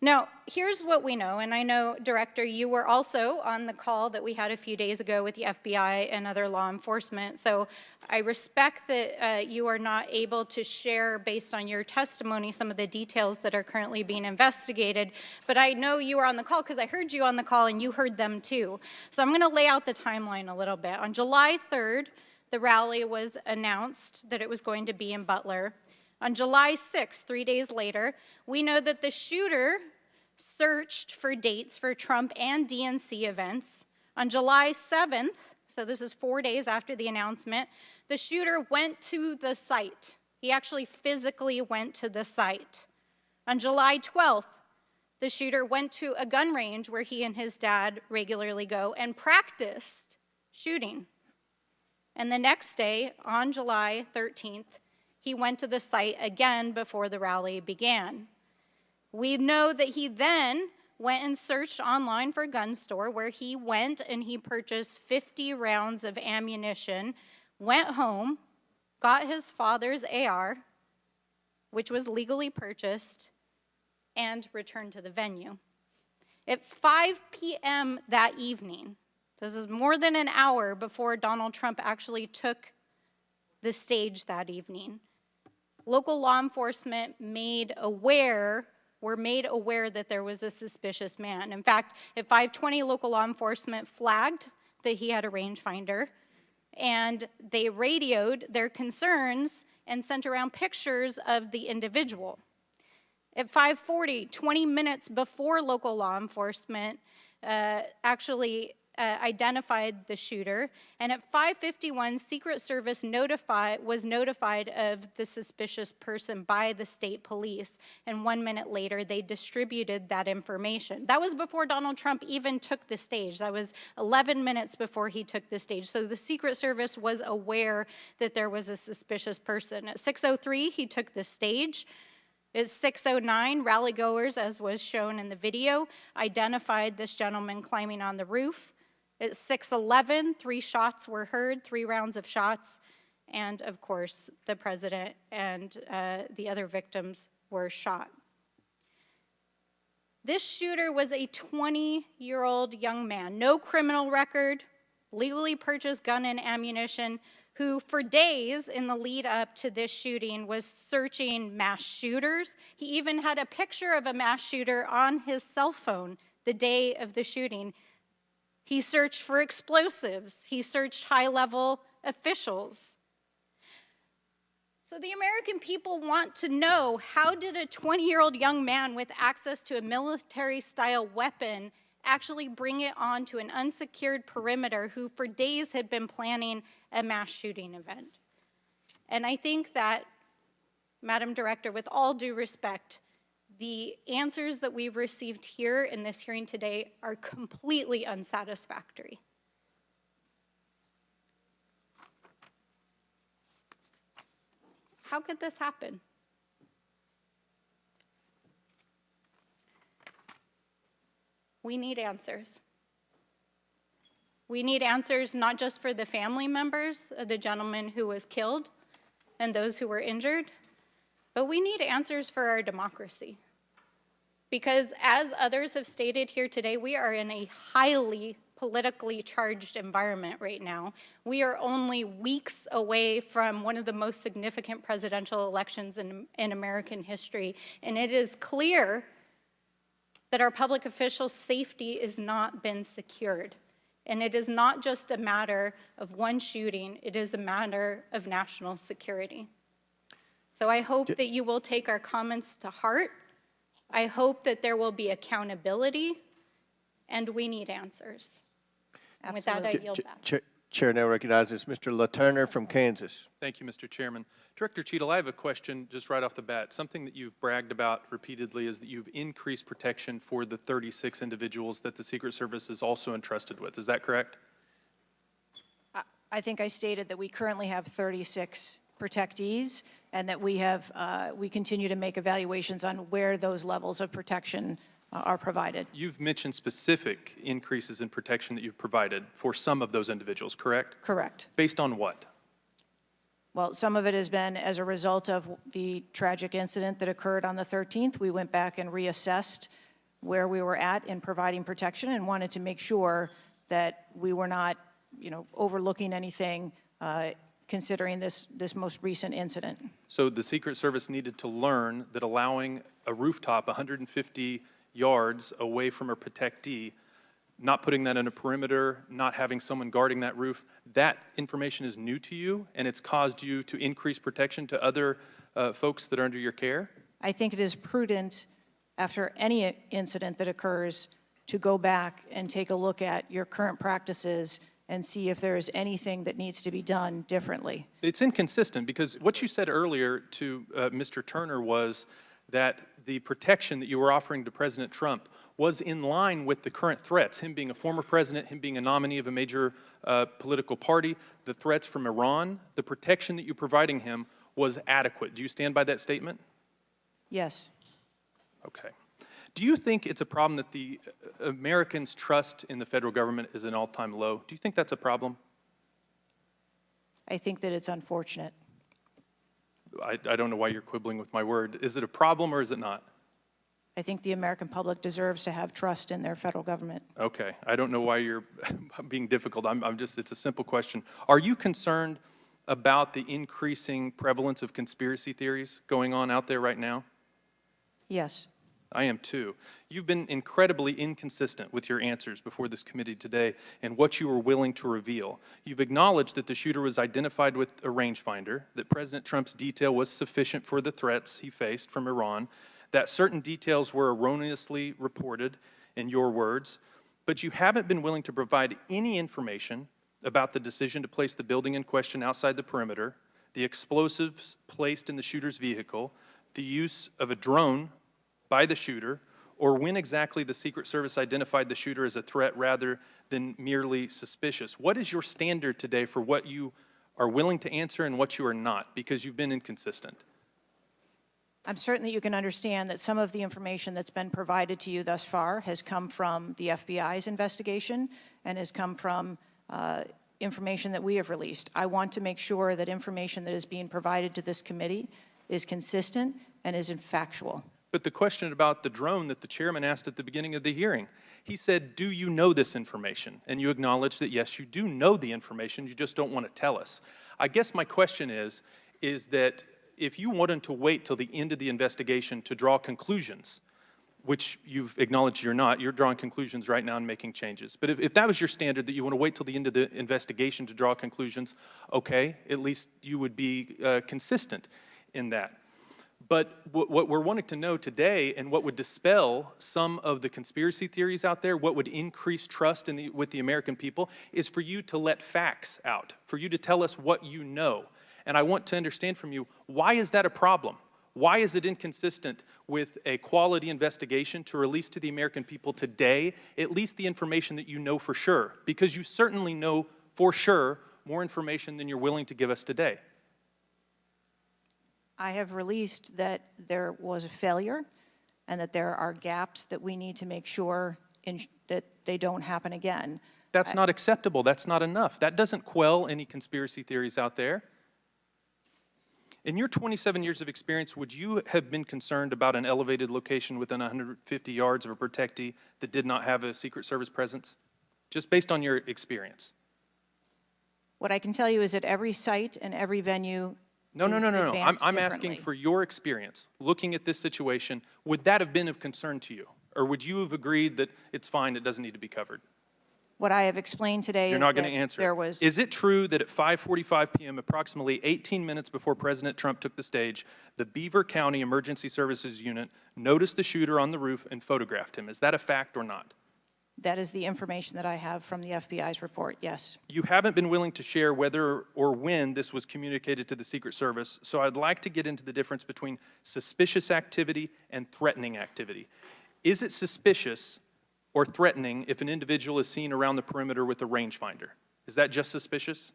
Now, here's what we know, and I know, Director, you were also on the call that we had a few days ago with the FBI and other law enforcement, so I respect that you are not able to share, based on your testimony, some of the details that are currently being investigated, but I know you were on the call because I heard you on the call and you heard them too. So I'm going to lay out the timeline a little bit. On July 3rd, the rally was announced that it was going to be in Butler. On July 6th, 3 days later, we know that the shooter searched for dates for Trump and DNC events. On July 7th, so this is 4 days after the announcement, the shooter went to the site. He actually physically went to the site. On July 12th, the shooter went to a gun range where he and his dad regularly go and practiced shooting. And the next day, on July 13th, he went to the site again before the rally began. We know that he then went and searched online for a gun store, where he went and he purchased 50 rounds of ammunition, went home, got his father's AR, which was legally purchased, and returned to the venue. At 5 p.m. that evening, this is more than an hour before Donald Trump actually took the stage that evening, local law enforcement were made aware that there was a suspicious man. In fact, at 5:20, local law enforcement flagged that he had a rangefinder, and they radioed their concerns and sent around pictures of the individual. At 5:40, 20 minutes before local law enforcement actually identified the shooter, and at 5:51, Secret Service was notified of the suspicious person by the state police, and 1 minute later, they distributed that information. That was before Donald Trump even took the stage. That was 11 minutes before he took the stage. So the Secret Service was aware that there was a suspicious person. At 6:03, he took the stage. At 6:09, rallygoers, as was shown in the video, identified this gentleman climbing on the roof. At 6:11, 3 shots were heard, 3 rounds of shots, and of course, the president and the other victims were shot. This shooter was a 20-year-old young man, no criminal record, legally purchased gun and ammunition, who for days in the lead up to this shooting was searching mass shooters. He even had a picture of a mass shooter on his cell phone the day of the shooting. He searched for explosives. He searched high-level officials. So the American people want to know, how did a 20-year-old young man with access to a military-style weapon actually bring it onto an unsecured perimeter, who for days had been planning a mass shooting event? And I think that, Madam Director, with all due respect, the answers that we've received here in this hearing today are completely unsatisfactory. How could this happen? We need answers. We need answers not just for the family members of the gentleman who was killed and those who were injured, but we need answers for our democracy. Because as others have stated here today, we are in a highly politically charged environment right now. We are only weeks away from one of the most significant presidential elections in American history, and it is clear that our public officials' safety has not been secured. And it is not just a matter of one shooting, it is a matter of national security. So I hope that you will take our comments to heart. I hope that there will be accountability, and we need answers. And with that, I yield back. Chair now recognizes Mr. LaTurner from Kansas. Thank you, Mr. Chairman. Director Cheatle, I have a question just right off the bat. Something that you've bragged about repeatedly is that you've increased protection for the 36 individuals that the Secret Service is also entrusted with. Is that correct? I think I stated that we currently have 36 protectees and that we continue to make evaluations on where those levels of protection are provided. You've mentioned specific increases in protection that you've provided for some of those individuals, correct? Correct. Based on what? Well, some of it has been as a result of the tragic incident that occurred on the 13th. We went back and reassessed where we were at in providing protection and wanted to make sure that we were not, overlooking anything considering this most recent incident. So the Secret Service needed to learn that allowing a rooftop 150 yards away from a protectee, not putting that in a perimeter, not having someone guarding that roof, that information is new to you and it's caused you to increase protection to other folks that are under your care? I think it is prudent after any incident that occurs to go back and take a look at your current practices and see if there is anything that needs to be done differently. It's inconsistent because what you said earlier to Mr. Turner was that the protection that you were offering to President Trump was in line with the current threats, him being a former president, him being a nominee of a major political party, the threats from Iran, the protection that you're providing him was adequate. Do you stand by that statement? Yes. Okay. Do you think it's a problem that the Americans' trust in the federal government is an all-time low? Do you think that's a problem? I think that it's unfortunate. I don't know why you're quibbling with my word. Is it a problem or is it not? I think the American public deserves to have trust in their federal government. Okay. I don't know why you're being difficult. It's a simple question. Are you concerned about the increasing prevalence of conspiracy theories going on out there right now? Yes. I am too. You've been incredibly inconsistent with your answers before this committee today and what you were willing to reveal. You've acknowledged that the shooter was identified with a rangefinder, that President Trump's detail was sufficient for the threats he faced from Iran, that certain details were erroneously reported, in your words, but you haven't been willing to provide any information about the decision to place the building in question outside the perimeter, the explosives placed in the shooter's vehicle, the use of a drone by the shooter, or when exactly the Secret Service identified the shooter as a threat rather than merely suspicious. What is your standard today for what you are willing to answer and what you are not, because you've been inconsistent? I'm certain that you can understand that some of the information that's been provided to you thus far has come from the FBI's investigation and has come from information that we have released. I want to make sure that information that is being provided to this committee is consistent and is factual. But the question about the drone that the chairman asked at the beginning of the hearing, he said, do you know this information? And you acknowledge that, yes, you do know the information, you just don't want to tell us. I guess my question is that if you wanted to wait till the end of the investigation to draw conclusions, which you've acknowledged you're not, you're drawing conclusions right now and making changes. But if that was your standard, that you want to wait till the end of the investigation to draw conclusions, okay, at least you would be consistent in that. But what we're wanting to know today and what would dispel some of the conspiracy theories out there, what would increase trust with the American people, is for you to let facts out, for you to tell us what you know. And I want to understand from you, why is that a problem? Why is it inconsistent with a quality investigation to release to the American people today at least the information that you know for sure? Because you certainly know for sure more information than you're willing to give us today. I have released that there was a failure and that there are gaps that we need to make sure that they don't happen again. That's not acceptable. That's not enough. That doesn't quell any conspiracy theories out there. In your 27 years of experience, would you have been concerned about an elevated location within 150 yards of a protectee that did not have a Secret Service presence? Just based on your experience. What I can tell you is that every site and every venue No. I'm asking for your experience. Looking at this situation, would that have been of concern to you? Or would you have agreed that it's fine, it doesn't need to be covered? What I have explained today You're is not that going to answer. there was... Is it true that at 5:45 p.m., approximately 18 minutes before President Trump took the stage, the Beaver County Emergency Services Unit noticed the shooter on the roof and photographed him? Is that a fact or not? That is the information that I have from the FBI's report, yes. You haven't been willing to share whether or when this was communicated to the Secret Service, so I'd like to get into the difference between suspicious activity and threatening activity. Is it suspicious or threatening if an individual is seen around the perimeter with a rangefinder? Is that just suspicious?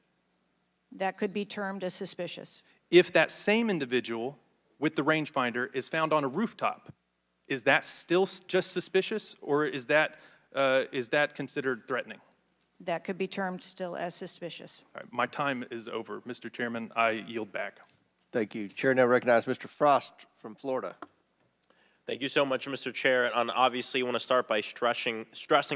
That could be termed as suspicious. If that same individual with the rangefinder is found on a rooftop, is that still just suspicious, or is that considered threatening? That could be termed still as suspicious. All right, my time is over. Mr. Chairman, I yield back. Thank you. Chair now recognizes Mr. Frost from Florida. Thank you so much, Mr. Chair. And obviously, I want to start by stressing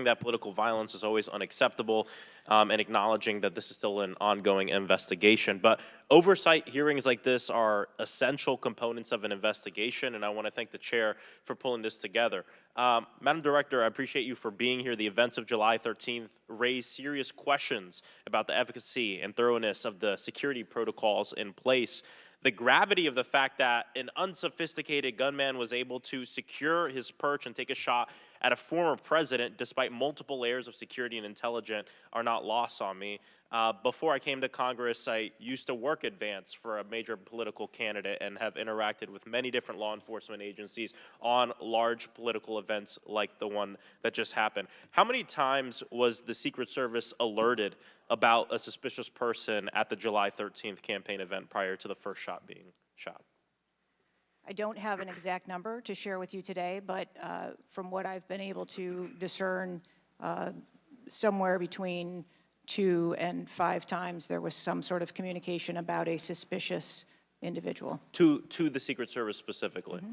that political violence is always unacceptable and acknowledging that this is still an ongoing investigation. But oversight hearings like this are essential components of an investigation, and I want to thank the Chair for pulling this together. Madam Director, I appreciate you for being here. The events of July 13th raised serious questions about the efficacy and thoroughness of the security protocols in place. The gravity of the fact that an unsophisticated gunman was able to secure his perch and take a shot at a former president despite multiple layers of security and intelligence are not lost on me. Before I came to Congress, I used to work advance for a major political candidate and have interacted with many different law enforcement agencies on large political events like the one that just happened. How many times was the Secret Service alerted about a suspicious person at the July 13th campaign event prior to the first shot being shot? I don't have an exact number to share with you today, but from what I've been able to discern, somewhere between 2 and 5 times there was some sort of communication about a suspicious individual. To the Secret Service specifically? Mm-hmm.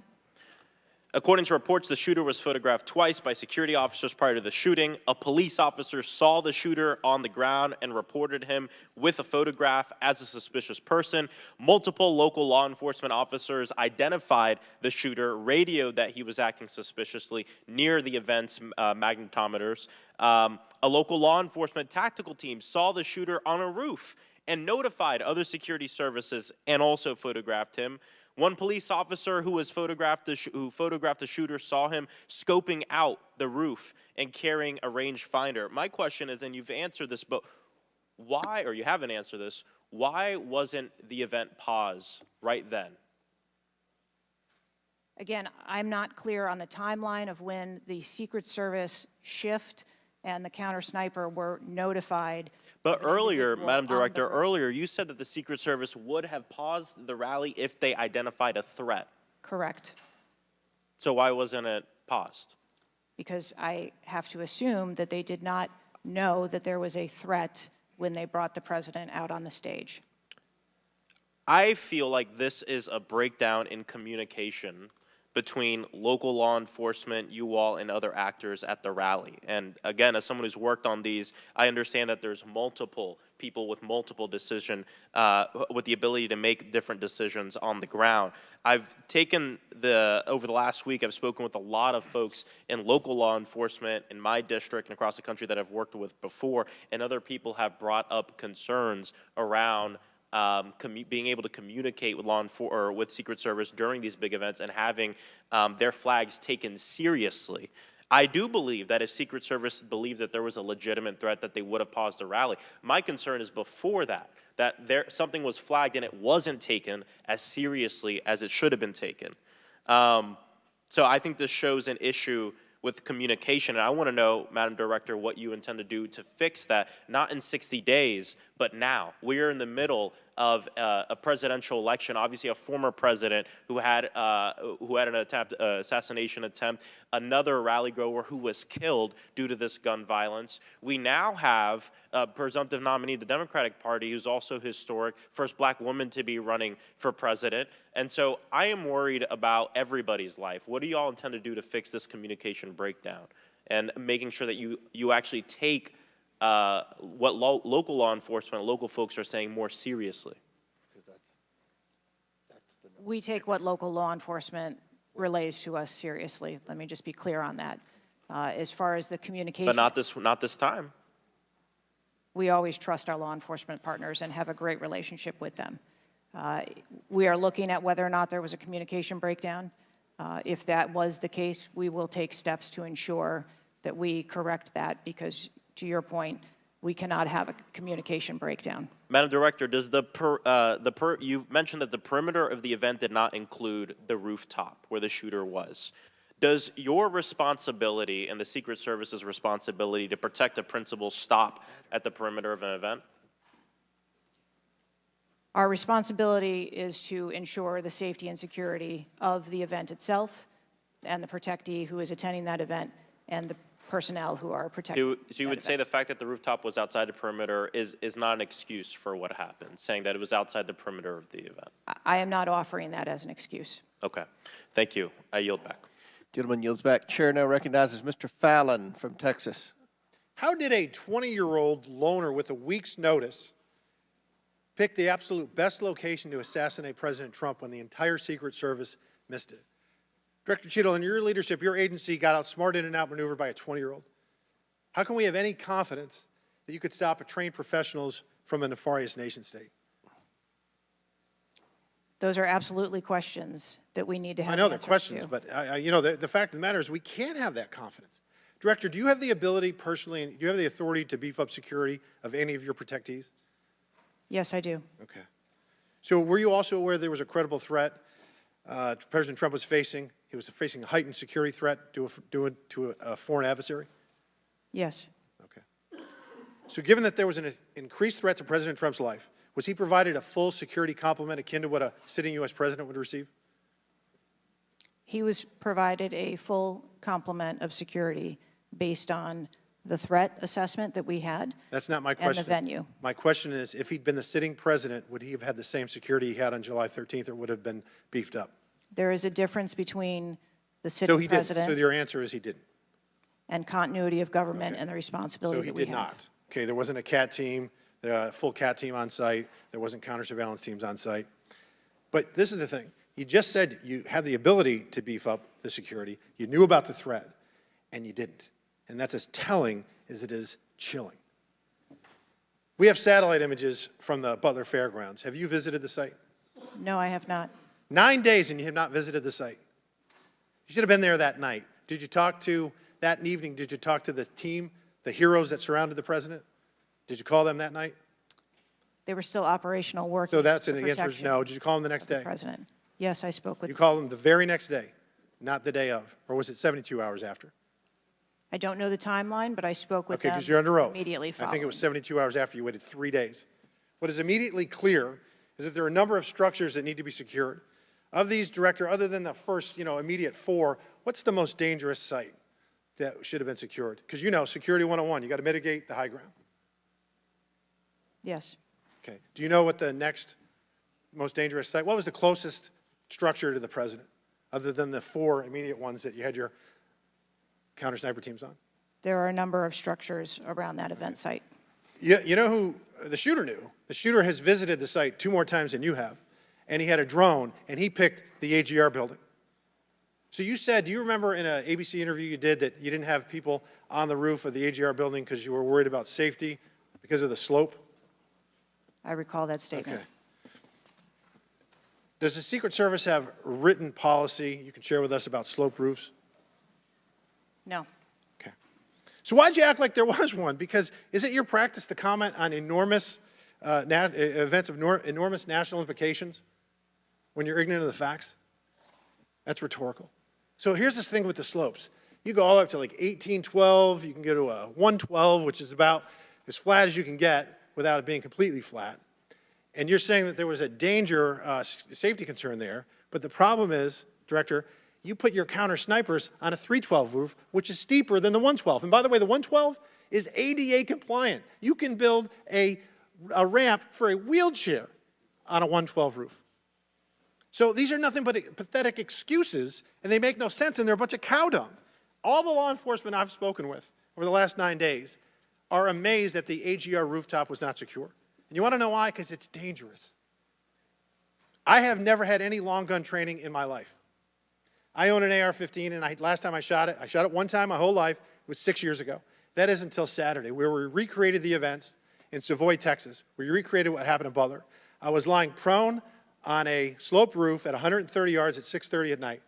According to reports, the shooter was photographed twice by security officers prior to the shooting. A police officer saw the shooter on the ground and reported him with a photograph as a suspicious person. Multiple local law enforcement officers identified the shooter, radioed that he was acting suspiciously near the event's magnetometers. A local law enforcement tactical team saw the shooter on a roof and notified other security services and also photographed him. One police officer who photographed the shooter saw him scoping out the roof and carrying a rangefinder. My question is, and you've answered this, but why, or you haven't answered this, why wasn't the event paused right then? Again, I'm not clear on the timeline of when the Secret Service shift and the counter sniper were notified. But earlier, Madam Director, earlier you said that the Secret Service would have paused the rally if they identified a threat. Correct. So why wasn't it paused? Because I have to assume that they did not know that there was a threat when they brought the president out on the stage. I feel like this is a breakdown in communication between local law enforcement, you all, and other actors at the rally. And again, as someone who's worked on these, I understand that there's multiple people with multiple decision, with the ability to make different decisions on the ground. I've taken over the last week, I've spoken with a lot of folks in local law enforcement in my district and across the country that I've worked with before, and other people have brought up concerns around being able to communicate with with Secret Service during these big events and having their flags taken seriously. I do believe that if Secret Service believed that there was a legitimate threat, that they would have paused the rally. My concern is before that something was flagged and it wasn't taken as seriously as it should have been taken. So I think this shows an issue with communication, and I want to know, Madam Director, what you intend to do to fix that, not in 60 days, but now. We are in the middle of a presidential election, obviously a former president who had an assassination attempt, another rally goer who was killed due to this gun violence. We now have a presumptive nominee of the Democratic Party who's also historic, first black woman to be running for president. And so I am worried about everybody's life. What do you all intend to do to fix this communication breakdown and making sure that you actually take what local law enforcement, local folks are saying more seriously? We take what local law enforcement relays to us seriously. Let me just be clear on that. As far as the communication. But not this time. We always trust our law enforcement partners and have a great relationship with them. We are looking at whether or not there was a communication breakdown. If that was the case, we will take steps to ensure that we correct that because, to your point, we cannot have a communication breakdown. Madam Director, does you mentioned that the perimeter of the event did not include the rooftop where the shooter was. Does your responsibility and the Secret Service's responsibility to protect a principal stop at the perimeter of an event? Our responsibility is to ensure the safety and security of the event itself and the protectee who is attending that event and the personnel who are protecting. So you would say the fact that the rooftop was outside the perimeter is not an excuse for what happened, saying that it was outside the perimeter of the event? I am not offering that as an excuse. Okay. Thank you. I yield back. Gentleman yields back. Chair now recognizes Mr. Fallon from Texas. How did a 20-year-old loner with a week's notice pick the absolute best location to assassinate President Trump when the entire Secret Service missed it? Director Cheatle, in your leadership, your agency got outsmarted and outmaneuvered by a 20-year-old. How can we have any confidence that you could stop a trained professionals from a nefarious nation state? Those are absolutely questions that we need to have. I know they're answers questions, to. but you know, the fact of the matter is we can't have that confidence. Director, do you have the ability personally, and do you have the authority to beef up security of any of your protectees? Yes, I do. Okay. So were you also aware there was a credible threat President Trump was facing? He was facing a heightened security threat to a foreign adversary? Yes. Okay. So given that there was an increased threat to President Trump's life, was he provided a full security complement akin to what a sitting U.S. president would receive? He was provided a full complement of security based on the threat assessment that we had. That's not my question. And the venue. My question is, if he'd been the sitting president, would he have had the same security he had on July 13th, or would have been beefed up? There is a difference between the sitting president So your answer is he didn't? and continuity of government and the responsibility So he that we did have. not. Okay, there wasn't a CAT team, a full CAT team on site. There wasn't counter-surveillance teams on site. But this is the thing. You just said you had the ability to beef up the security. You knew about the threat, and you didn't. And that's as telling as it is chilling. We have satellite images from the Butler Fairgrounds. Have you visited the site? No, I have not. 9 days and you have not visited the site. You should have been there that night. Did you talk to, that evening, did you talk to the team, the heroes that surrounded the president? Did you call them that night? They were still operational working. So that's for an answer is protection no. Did you call them the next of the day? president. Yes, I spoke with You called them the very next day, not the day of, or was it 72 hours after? I don't know the timeline, but I spoke with Okay, them because you're under oath. immediately I following. think it was 72 hours after. You waited 3 days. What is immediately clear is that there are a number of structures that need to be secured. Of these, Director, other than the first, immediate 4, what's the most dangerous site that should have been secured? Because Security 101, you got to mitigate the high ground. Yes. Okay. Do you know what the next most dangerous site, what was the closest structure to the president, other than the 4 immediate ones that you had your counter-sniper teams on? There are a number of structures around that event site. You know who the shooter knew? The shooter has visited the site 2 more times than you have, and he had a drone, and he picked the AGR building. So you said, do you remember in an ABC interview you did that you didn't have people on the roof of the AGR building because you were worried about safety because of the slope? I recall that statement. Okay. Does the Secret Service have written policy you can share with us about slope roofs? No. Okay. So why'd you act like there was one? Because is it your practice to comment on enormous events of enormous national implications when you're ignorant of the facts? That's rhetorical. So here's this thing with the slopes. You go all up to like 1812. You can go to a 112, which is about as flat as you can get without it being completely flat. And you're saying that there was a danger, safety concern there. But the problem is, Director, you put your counter snipers on a 312 roof, which is steeper than the 112. And by the way, the 112 is ADA compliant. You can build a ramp for a wheelchair on a 112 roof. So these are nothing but pathetic excuses, and they make no sense, and they're a bunch of cow dung. All the law enforcement I've spoken with over the last 9 days are amazed that the AGR rooftop was not secure. And you want to know why? Because it's dangerous. I have never had any long gun training in my life. I own an AR-15, and last time I shot it one time my whole life. It was 6 years ago. That is until Saturday, where we recreated the events in Savoy, Texas. We recreated what happened in Butler. I was lying prone on a sloped roof at 130 yards at 6:30 at night.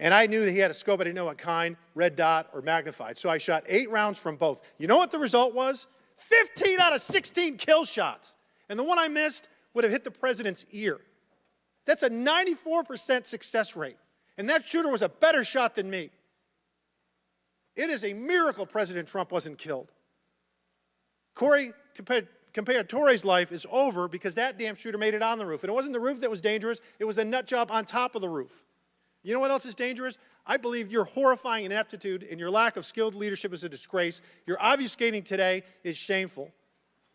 And I knew that he had a scope, I didn't know what kind, red dot or magnified. So I shot 8 rounds from both. You know what the result was? 15 out of 16 kill shots. And the one I missed would have hit the president's ear. That's a 94% success rate. And that shooter was a better shot than me. It is a miracle President Trump wasn't killed. Corey Compatore's life is over because that damn shooter made it on the roof. And it wasn't the roof that was dangerous, it was the nut job on top of the roof. You know what else is dangerous? I believe your horrifying ineptitude and your lack of skilled leadership is a disgrace. Your obfuscating today is shameful.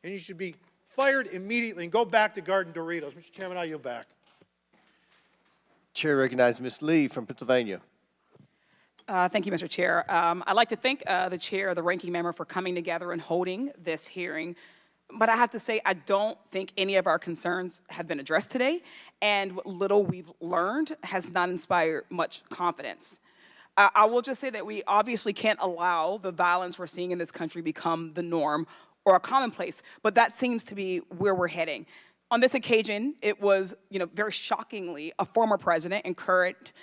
And you should be fired immediately and go back to Garden Doritos. Mr. Chairman, I yield back. Chair recognizes Ms. Lee from Pennsylvania. Thank you, Mr. Chair. I'd like to thank the chair, the ranking member, for coming together and holding this hearing. But I have to say, I don't think any of our concerns have been addressed today, and what little we've learned has not inspired much confidence. I will just say that we obviously can't allow the violence we're seeing in this country become the norm or a commonplace, but that seems to be where we're heading. On this occasion, it was, very shockingly, a former president and current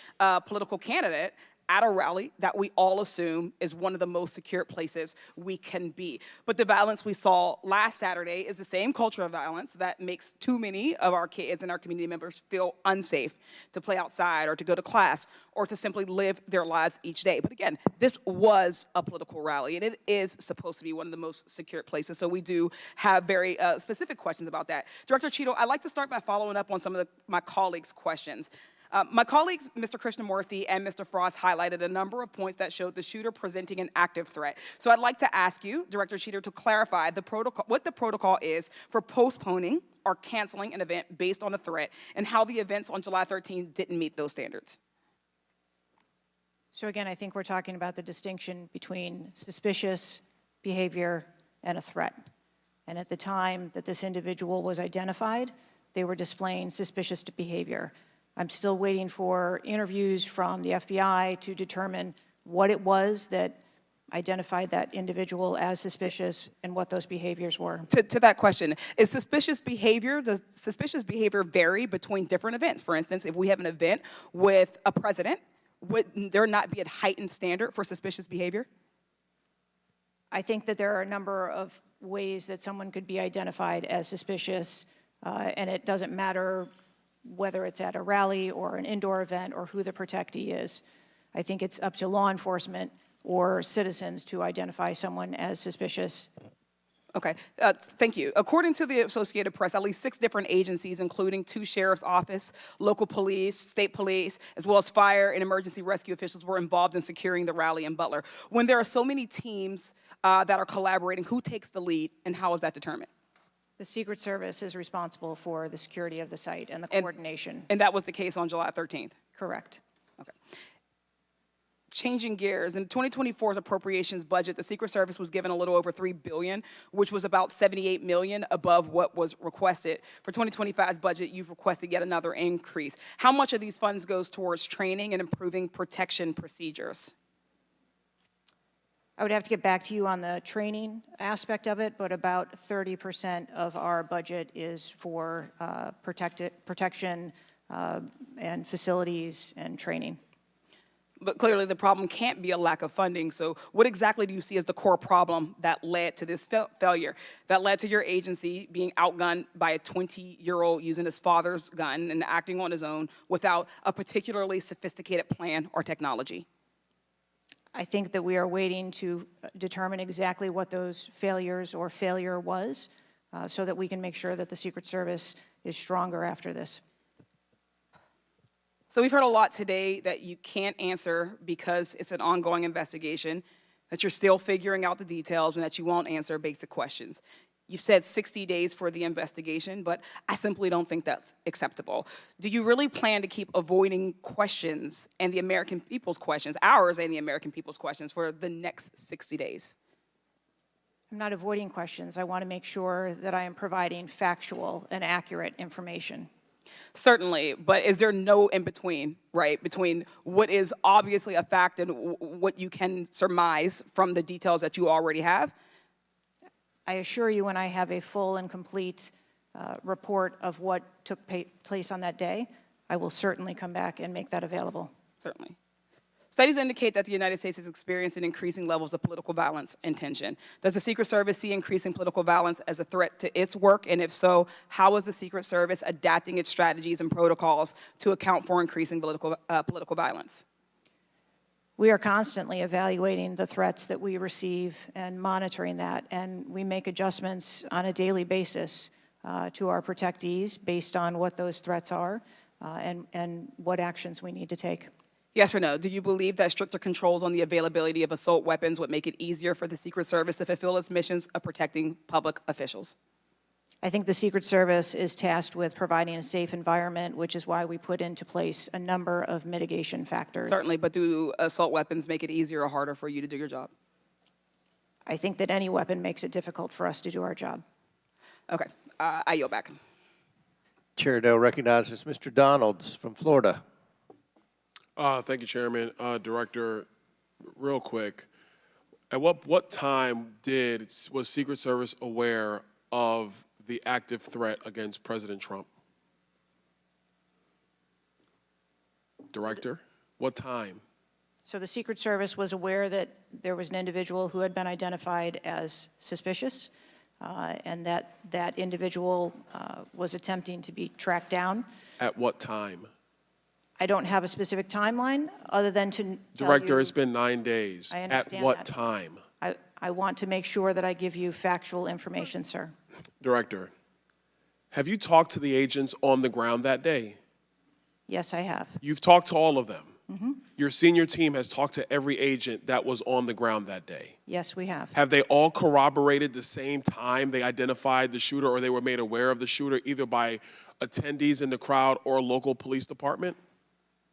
political candidate at a rally that we all assume is one of the most secure places we can be. But the violence we saw last Saturday is the same culture of violence that makes too many of our kids and our community members feel unsafe to play outside or to go to class or to simply live their lives each day. But again, this was a political rally, and it is supposed to be one of the most secure places, so we do have very specific questions about that. Director Cheatle, I'd like to start by following up on some of my colleagues' questions. My colleagues, Mr. Krishnamurthy and Mr. Frost, highlighted a number of points that showed the shooter presenting an active threat. So I'd like to ask you, Director Cheatle, to clarify what the protocol is for postponing or canceling an event based on a threat and how the events on July 13th didn't meet those standards. So again, I think we're talking about the distinction between suspicious behavior and a threat. And at the time that this individual was identified, they were displaying suspicious behavior. I'm still waiting for interviews from the FBI to determine what it was that identified that individual as suspicious and what those behaviors were. To that question, does suspicious behavior vary between different events? For instance, if we have an event with a president, would there not be a heightened standard for suspicious behavior? I think that there are a number of ways that someone could be identified as suspicious, and it doesn't matter whether it's at a rally or an indoor event or who the protectee is. I think it's up to law enforcement or citizens to identify someone as suspicious. Okay, thank you. According to the Associated Press, at least 6 different agencies, including 2 sheriff's office, local police, state police, as well as fire and emergency rescue officials were involved in securing the rally in Butler. When there are so many teams that are collaborating, who takes the lead and how is that determined? The Secret Service is responsible for the security of the site and the coordination. And that was the case on July 13th? Correct. Okay. Changing gears, in 2024's appropriations budget, the Secret Service was given a little over $3 billion, which was about $78 million above what was requested. For 2025's budget, you've requested yet another increase. How much of these funds goes towards training and improving protection procedures? I would have to get back to you on the training aspect of it, but about 30% of our budget is for protection and facilities and training. But clearly the problem can't be a lack of funding, so what exactly do you see as the core problem that led to this failure, that led to your agency being outgunned by a 20-year-old using his father's gun and acting on his own without a particularly sophisticated plan or technology? I think that we are waiting to determine exactly what those failures or failure was so that we can make sure that the Secret Service is stronger after this. So we've heard a lot today that you can't answer because it's an ongoing investigation, that you're still figuring out the details, and that you won't answer basic questions. You've said 60 days for the investigation, but I simply don't think that's acceptable. Do you really plan to keep avoiding questions and the American people's questions, ours and the American people's questions, for the next 60 days? I'm not avoiding questions. I want to make sure that I am providing factual and accurate information. Certainly, but is there no in-between, right, between what is obviously a fact and what you can surmise from the details that you already have? I assure you, when I have a full and complete report of what took place on that day, I will certainly come back and make that available. Certainly. Studies indicate that the United States is experiencing increasing levels of political violence and tension. Does the Secret Service see increasing political violence as a threat to its work? And if so, how is the Secret Service adapting its strategies and protocols to account for increasing political violence? We are constantly evaluating the threats that we receive and monitoring that, and we make adjustments on a daily basis to our protectees based on what those threats are and what actions we need to take. Yes or no? Do you believe that stricter controls on the availability of assault weapons would make it easier for the Secret Service to fulfill its missions of protecting public officials? I think the Secret Service is tasked with providing a safe environment, which is why we put into place a number of mitigation factors. Certainly, but do assault weapons make it easier or harder for you to do your job? I think that any weapon makes it difficult for us to do our job. Okay, I yield back. Chair Dale recognizes Mr. Donalds from Florida. Thank you, Chairman. Director, real quick, at what time was Secret Service aware of the active threat against President Trump? Director, what time? So the Secret Service was aware that there was an individual who had been identified as suspicious and that that individual was attempting to be tracked down. At what time? I don't have a specific timeline other than to tell Director, you, it's been 9 days. I understand At what that. time? I want to make sure that I give you factual information, sir. Director, have you talked to the agents on the ground that day? Yes, I have. You've talked to all of them. Mm-hmm. Your senior team has talked to every agent that was on the ground that day. Yes, we have. Have they all corroborated the same time they identified the shooter or they were made aware of the shooter either by attendees in the crowd or local police department?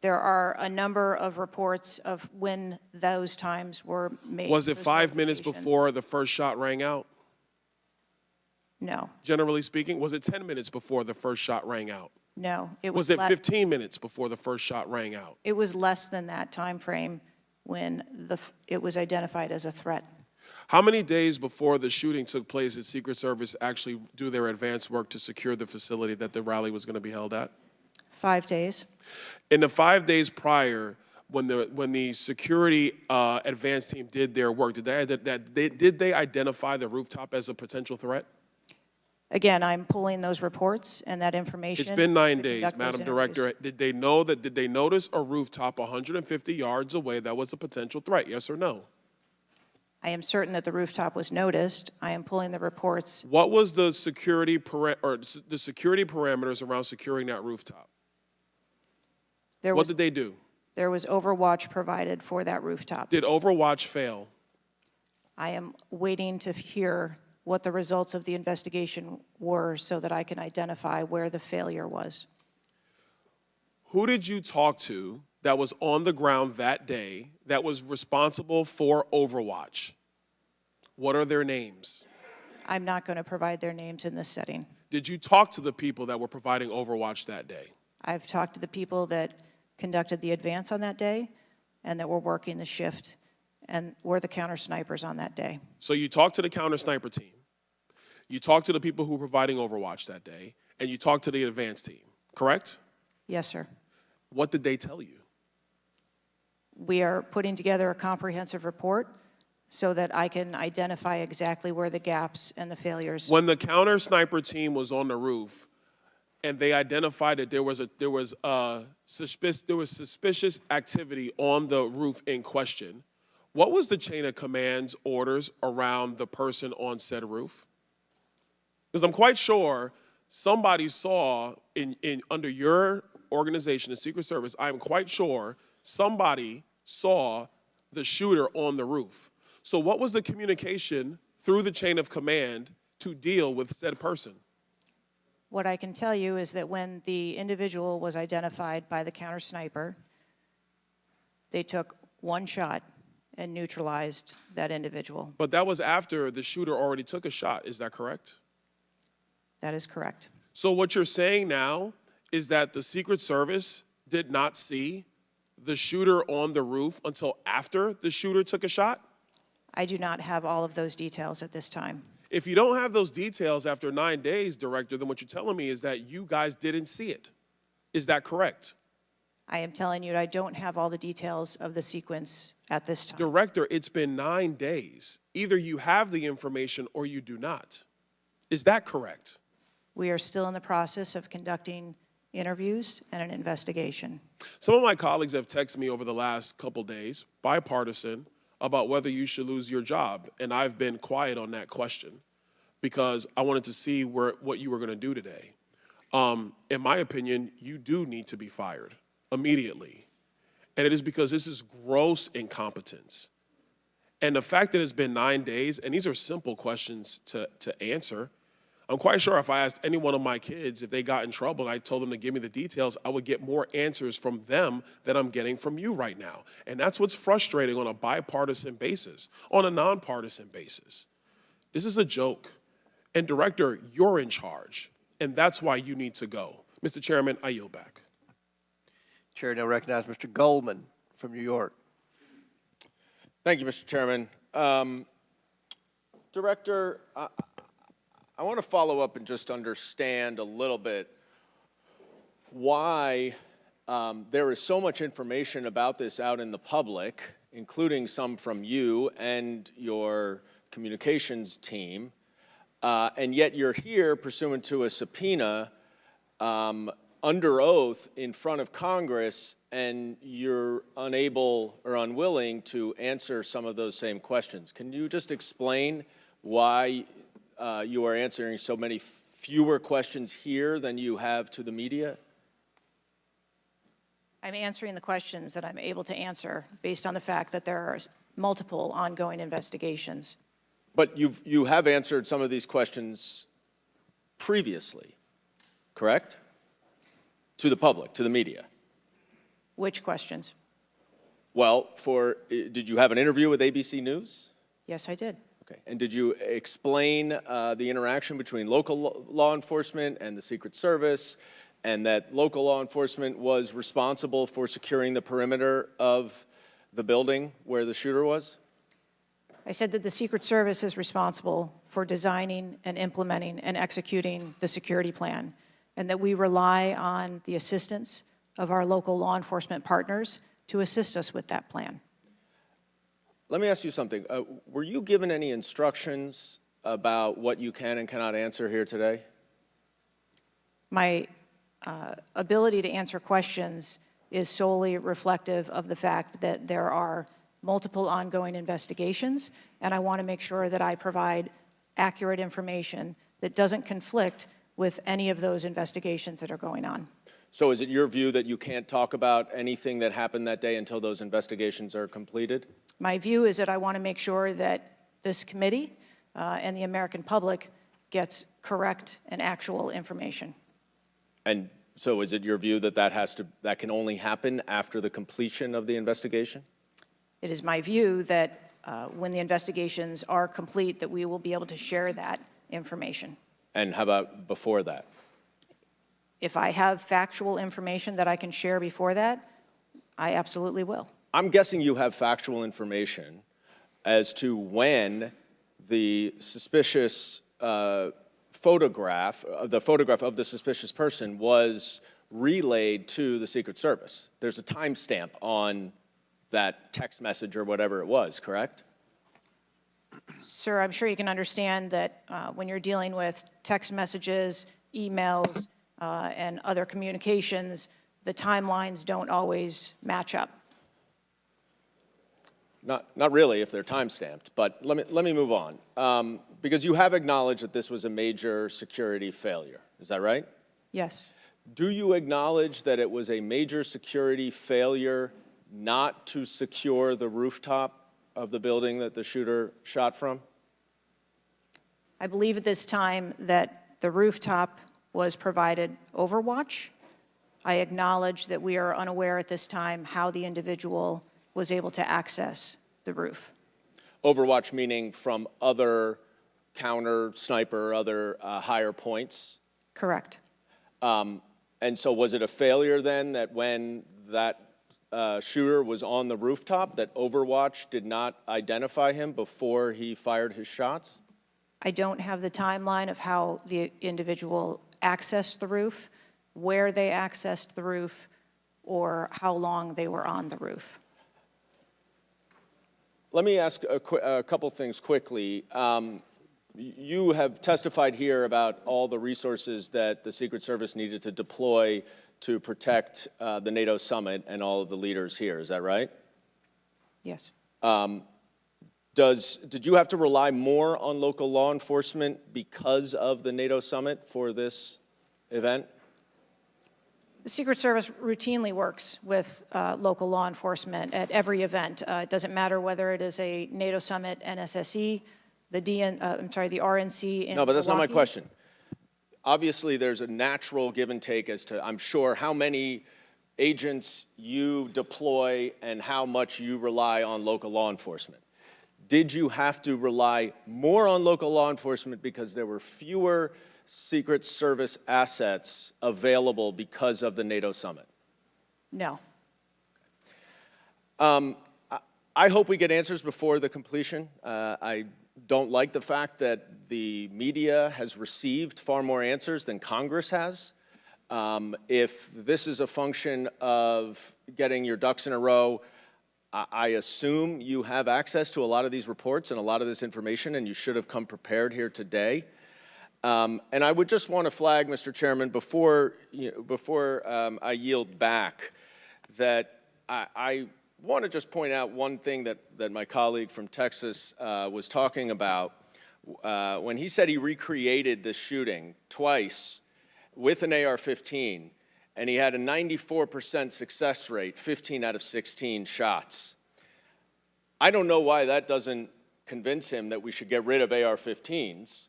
There are a number of reports of when those times were made. Was it those 5 minutes notifications. before the first shot rang out? No, Generally speaking, was it 10 minutes before the first shot rang out? no. It Was it 15 minutes before the first shot rang out? It was less than that time frame when it was identified as a threat. How many days before the shooting took place did Secret Service actually do their advance work to secure the facility that the rally was going to be held at? 5 days. In the 5 days prior, when the security advance team did their work, did they identify the rooftop as a potential threat? Again, I'm pulling those reports and that information. It's been 9 to days, conduct those Madam interviews. Director. Did they notice a rooftop 150 yards away that was a potential threat? Yes or no? I am certain that the rooftop was noticed. I am pulling the reports. What was the security parameters around securing that rooftop? What did they do? There was overwatch provided for that rooftop. Did Overwatch fail? I am waiting to hear what the results of the investigation were so that I can identify where the failure was. Who did you talk to that was on the ground that day that was responsible for Overwatch? What are their names? I'm not going to provide their names in this setting. Did you talk to the people that were providing Overwatch that day? I've talked to the people that conducted the advance on that day and that were working the shift and were the counter snipers on that day. So you talked to the counter sniper team, you talked to the people who were providing Overwatch that day, and you talked to the advance team, correct? Yes, sir. What did they tell you? We are putting together a comprehensive report so that I can identify exactly where the gaps and the failures. When the counter sniper team was on the roof and they identified that there was suspicious activity on the roof in question, what was the chain of command's orders around the person on said roof? Because I'm quite sure somebody saw under your organization, the Secret Service, I am quite sure somebody saw the shooter on the roof. So what was the communication through the chain of command to deal with said person? What I can tell you is that when the individual was identified by the counter sniper, they took one shot and neutralized that individual. But that was after the shooter already took a shot, is that correct? That is correct. So what you're saying now is that the Secret Service did not see the shooter on the roof until after the shooter took a shot? I do not have all of those details at this time. If you don't have those details after 9 days, Director, then what you're telling me is that you guys didn't see it. Is that correct? I am telling you, I don't have all the details of the sequence at this time. Director, it's been 9 days. Either you have the information or you do not. Is that correct? We are still in the process of conducting interviews and an investigation. Some of my colleagues have texted me over the last couple days, bipartisan, about whether you should lose your job. And I've been quiet on that question because I wanted to see what you were going to do today. In my opinion, you do need to be fired immediately. And it is because this is gross incompetence. And the fact that it's been 9 days, and these are simple questions to answer, I'm quite sure if I asked any one of my kids if they got in trouble and I told them to give me the details, I would get more answers from them than I'm getting from you right now. And that's what's frustrating on a bipartisan basis, on a nonpartisan basis. This is a joke. And Director, you're in charge. And that's why you need to go. Mr. Chairman, I yield back. Chair now recognize Mr. Goldman from New York. Thank you, Mr. Chairman. Director, I want to follow up and just understand a little bit why there is so much information about this out in the public, including some from you and your communications team, and yet you're here pursuant to a subpoena under oath in front of Congress, and you're unable or unwilling to answer some of those same questions. Can you just explain why you are answering so many fewer questions here than you have to the media? I'm answering the questions that I'm able to answer based on the fact that there are multiple ongoing investigations. But you have answered some of these questions previously, correct? To the public, to the media. Which questions? Well, did you have an interview with ABC News? Yes, I did. Okay. And did you explain the interaction between local law enforcement and the Secret Service, and that local law enforcement was responsible for securing the perimeter of the building where the shooter was? I said that the Secret Service is responsible for designing and implementing and executing the security plan, and that we rely on the assistance of our local law enforcement partners to assist us with that plan. Let me ask you something. Were you given any instructions about what you can and cannot answer here today? My ability to answer questions is solely reflective of the fact that there are multiple ongoing investigations, and I want to make sure that I provide accurate information that doesn't conflict with any of those investigations that are going on. So is it your view that you can't talk about anything that happened that day until those investigations are completed? My view is that I want to make sure that this committee and the American public gets correct and actual information. And so is it your view that that can only happen after the completion of the investigation? It is my view that when the investigations are complete, that we will be able to share that information. And how about before that? If I have factual information that I can share before that, I absolutely will. I'm guessing you have factual information as to when the suspicious photograph of the suspicious person was relayed to the Secret Service. There's a timestamp on that text message or whatever it was, correct? Sir, I'm sure you can understand that when you're dealing with text messages, emails, and other communications, the timelines don't always match up. Not really if they're time-stamped, but let me move on. Because you have acknowledged that this was a major security failure. Is that right? Yes. Do you acknowledge that it was a major security failure not to secure the rooftop of the building that the shooter shot from? I believe at this time that the rooftop was provided overwatch. I acknowledge that we are unaware at this time how the individual was able to access the roof. Overwatch meaning from other counter, sniper, other higher points? Correct. And so was it a failure then that when that shooter was on the rooftop, that Overwatch did not identify him before he fired his shots? I don't have the timeline of how the individual accessed the roof, where they accessed the roof, or how long they were on the roof. Let me ask a couple things quickly. You have testified here about all the resources that the Secret Service needed to deploy to protect the NATO summit and all of the leaders here. Is that right? Yes. Did you have to rely more on local law enforcement because of the NATO summit for this event? The Secret Service routinely works with local law enforcement at every event. It doesn't matter whether it is a NATO summit, NSSE, the RNC in No, but that's not my Milwaukee. question. Obviously, there's a natural give and take as to, I'm sure, how many agents you deploy and how much you rely on local law enforcement. Did you have to rely more on local law enforcement because there were fewer Secret Service assets available because of the NATO summit? No. I hope we get answers before the completion. I don't like the fact that the media has received far more answers than Congress has. If this is a function of getting your ducks in a row, I assume you have access to a lot of these reports and a lot of this information, and you should have come prepared here today. And I would just want to flag, Mr. Chairman, before I yield back, that I want to just point out one thing that my colleague from Texas was talking about. When he said he recreated this shooting twice with an AR-15, and he had a 94% success rate, 15 out of 16 shots. I don't know why that doesn't convince him that we should get rid of AR-15s,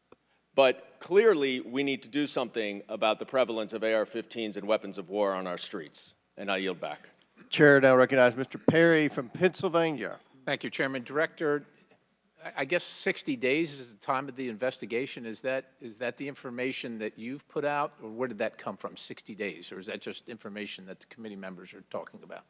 but clearly we need to do something about the prevalence of AR-15s and weapons of war on our streets. And I yield back. Chair now recognize Mr. Perry from Pennsylvania. Thank you, Chairman. Director, I guess 60 days is the time of the investigation. Is that the information that you've put out, or where did that come from, 60 days? Or is that just information that the committee members are talking about?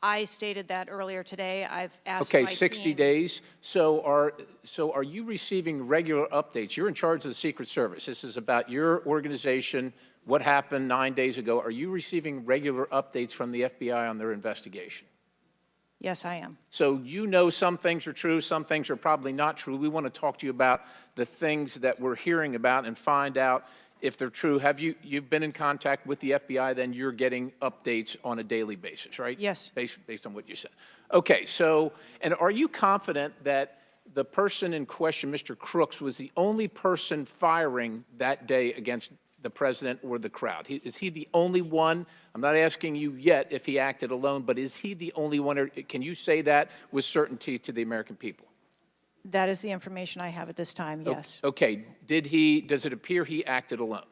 I stated that earlier today. I've asked Okay, my 60 team. days. So are you receiving regular updates? You're in charge of the Secret Service. This is about your organization, what happened 9 days ago. Are you receiving regular updates from the FBI on their investigation? Yes, I am. So you know some things are true, some things are probably not true. We want to talk to you about the things that we're hearing about and find out if they're true. You've been in contact with the FBI, then you're getting updates on a daily basis, right? Yes. Based on what you said. Okay, so, and are you confident that the person in question, Mr. Crooks, was the only person firing that day against the president or the crowd? Is he the only one? I'm not asking you yet if he acted alone, but is he the only one, or can you say that with certainty to the American people? That is the information I have at this time, yes. Okay, does it appear he acted alone?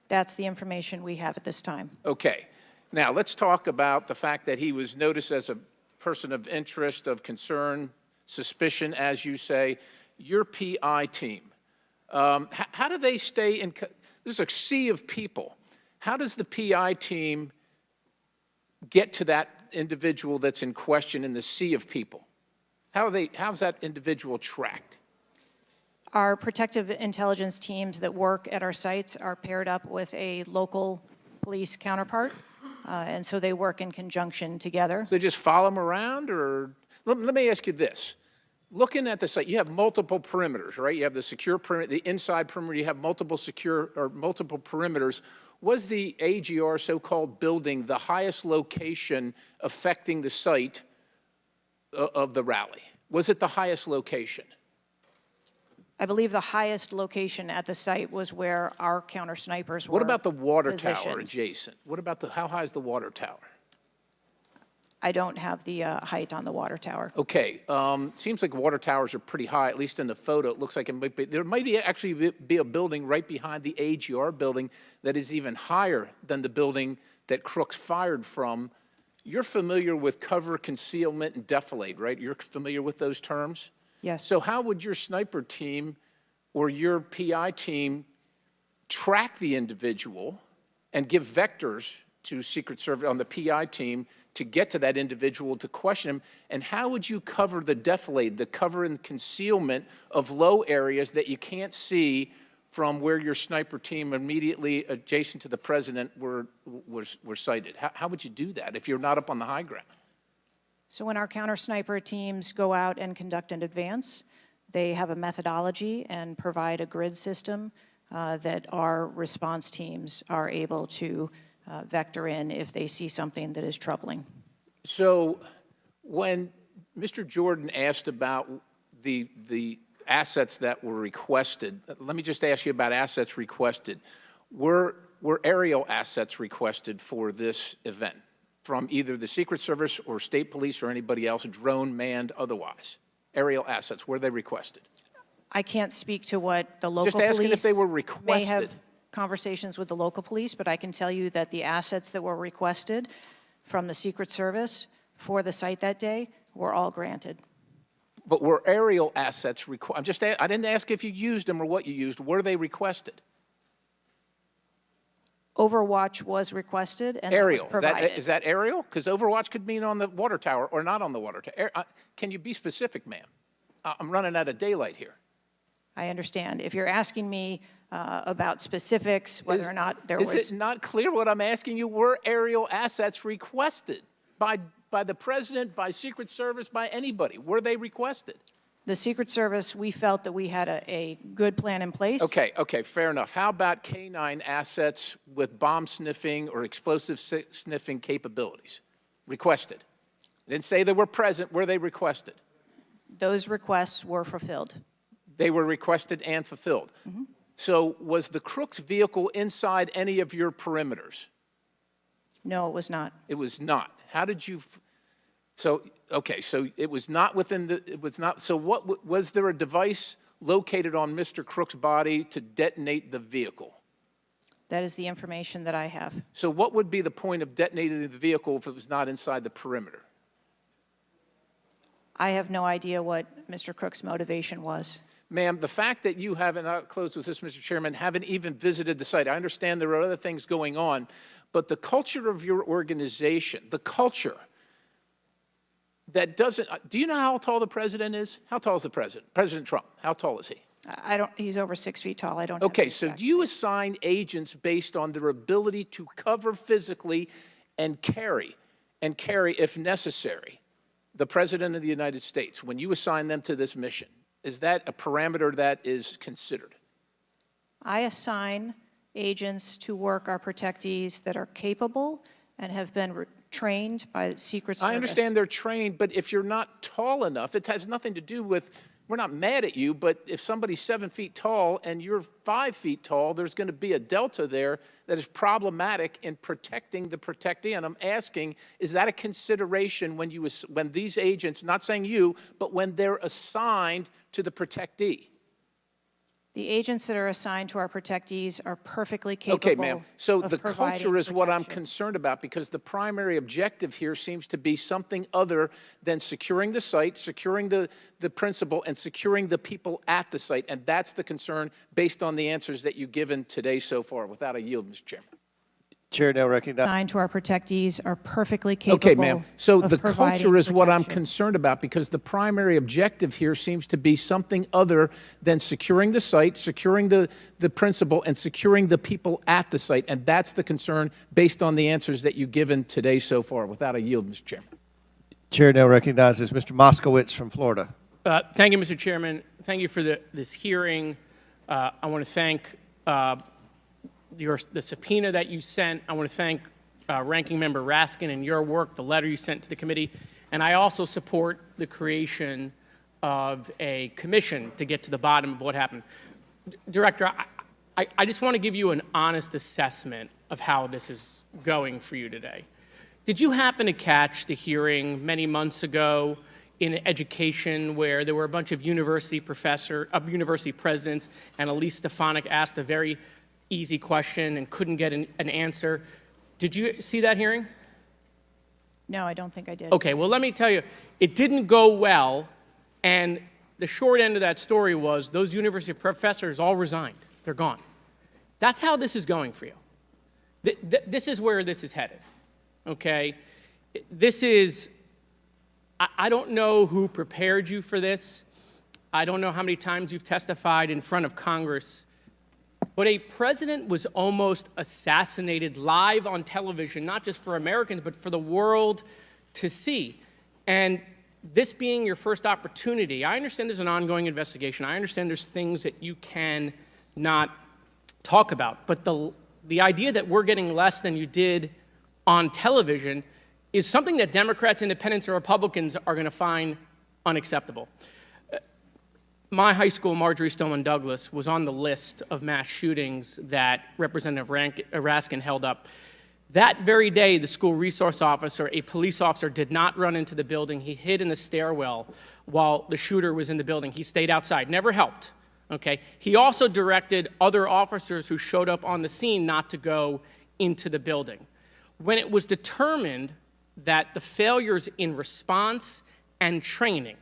That's the information we have at this time. Okay, now let's talk about the fact that he was noticed as a person of interest, of concern, suspicion, as you say. Your PI team, how do they stay in, there's a sea of people. How does the PI team get to that individual that's in question in the sea of people? How's that individual tracked? Our protective intelligence teams that work at our sites are paired up with a local police counterpart, and so they work in conjunction together. So they just follow them around, or let me ask you this. Looking at the site, you have multiple perimeters, right? You have the secure perimeter, the inside perimeter, you have multiple perimeters. Was the AGR so-called building the highest location affecting the site of the rally? Was it the highest location? I believe the highest location at the site was where our counter snipers were. What about the water tower positioned. adjacent? What about how high is the water tower? I don't have the height on the water tower. Okay, seems like water towers are pretty high, at least in the photo. It looks like there might actually be a building right behind the AGR building that is even higher than the building that Crooks fired from. You're familiar with cover, concealment, and defilade, right? You're familiar with those terms? Yes. So how would your sniper team or your PI team track the individual and give vectors to Secret Service on the PI team to get to that individual to question him? And how would you cover the defilade, the cover and concealment of low areas that you can't see from where your sniper team immediately adjacent to the president were sighted? How would you do that if you're not up on the high ground? So when our counter sniper teams go out and conduct an advance, they have a methodology and provide a grid system that our response teams are able to vector in if they see something that is troubling. So when Mr. Jordan asked about the assets that were requested, let me just ask you about assets requested. Were aerial assets requested for this event from either the Secret Service or state police or anybody else, drone, manned, otherwise? Aerial assets, were they requested? I can't speak to what the local just asking police if they were may requested. have conversations with the local police, but I can tell you that the assets that were requested from the Secret Service for the site that day were all granted. But were aerial assets requested? I didn't ask if you used them or what you used. Were they requested? Overwatch was requested and Aerial. that was provided. Is that aerial? Because Overwatch could mean on the water tower or not on the water tower. Can you be specific, ma'am? I'm running out of daylight here. I understand. If you're asking me about specifics, whether or not there was... Is it not clear what I'm asking you? Were aerial assets requested by the president, by Secret Service, by anybody? Were they requested? The Secret Service, we felt that we had a good plan in place. Okay, fair enough. How about K-9 assets with bomb sniffing or explosive sniffing capabilities? Requested. I didn't say they were present. Were they requested? Those requests were fulfilled. They were requested and fulfilled. Mm-hmm. So was the Crooks vehicle inside any of your perimeters? No, it was not. It was not. How did you... So it was not within the... It was not... So was there a device located on Mr. Crook's body to detonate the vehicle? That is the information that I have. So what would be the point of detonating the vehicle if it was not inside the perimeter? I have no idea what Mr. Crook's motivation was. Ma'am, the fact that you haven't, I'll close with this, Mr. Chairman, haven't even visited the site. I understand there are other things going on, but the culture of your organization, the culture that doesn't, do you know how tall the president is? How tall is the president? President Trump, how tall is he? I don't, he's over 6 feet tall. I don't Okay, so do you assign agents based on their ability to cover physically and carry, if necessary, the President of the United States when you assign them to this mission? Is that a parameter that is considered? I assign agents to work our protectees that are capable and have been trained by the Secret Service. I understand they're trained, but if you're not tall enough, it has nothing to do with, we're not mad at you, but if somebody's 7 feet tall and you're 5 feet tall, there's going to be a delta there that is problematic in protecting the protectee. And I'm asking, is that a consideration when these agents, not saying you, but when they're assigned to the protectee? The agents that are assigned to our protectees are perfectly capable. Okay, ma'am. So of the providing culture is what I'm protection. concerned about, because the primary objective here seems to be something other than securing the site, securing the principal, and securing the people at the site. And that's the concern based on the answers that you've given today so far. Without a yield, Mr. Chairman. Chair now recognizes. Assigned to our protectees are perfectly capable. Okay, ma'am. So of the providing culture is what I'm protection. concerned about, because the primary objective here seems to be something other than securing the site, securing the principal, and securing the people at the site. And that's the concern based on the answers that you've given today so far. Without a yield, Mr. Chairman. Chair now recognizes Mr. Moskowitz from Florida. Thank you, Mr. Chairman. Thank you for this hearing. I want to thank the subpoena that you sent. I want to thank Ranking Member Raskin and your work, the letter you sent to the committee. And I also support the creation of a commission to get to the bottom of what happened. Director, I just want to give you an honest assessment of how this is going for you today. Did you happen to catch the hearing many months ago in education where there were a bunch of university presidents and Elise Stefanik asked a very easy question and couldn't get an answer? Did you see that hearing? No, I don't think I did. Okay, well, let me tell you, it didn't go well, and the short end of that story was those university professors all resigned. They're gone. That's how this is going for you. This is where this is headed, okay? This is, I don't know who prepared you for this. I don't know how many times you've testified in front of Congress. But a president was almost assassinated live on television, not just for Americans, but for the world to see. And this being your first opportunity, I understand there's an ongoing investigation. I understand there's things that you can not talk about. But the idea that we're getting less than you did on television is something that Democrats, Independents, or Republicans are going to find unacceptable. My high school, Marjorie Stoneman Douglas, was on the list of mass shootings that Representative Raskin held up. That very day, the school resource officer, a police officer, did not run into the building. He hid in the stairwell while the shooter was in the building. He stayed outside, never helped. Okay? He also directed other officers who showed up on the scene not to go into the building. When it was determined that the failures in response and training,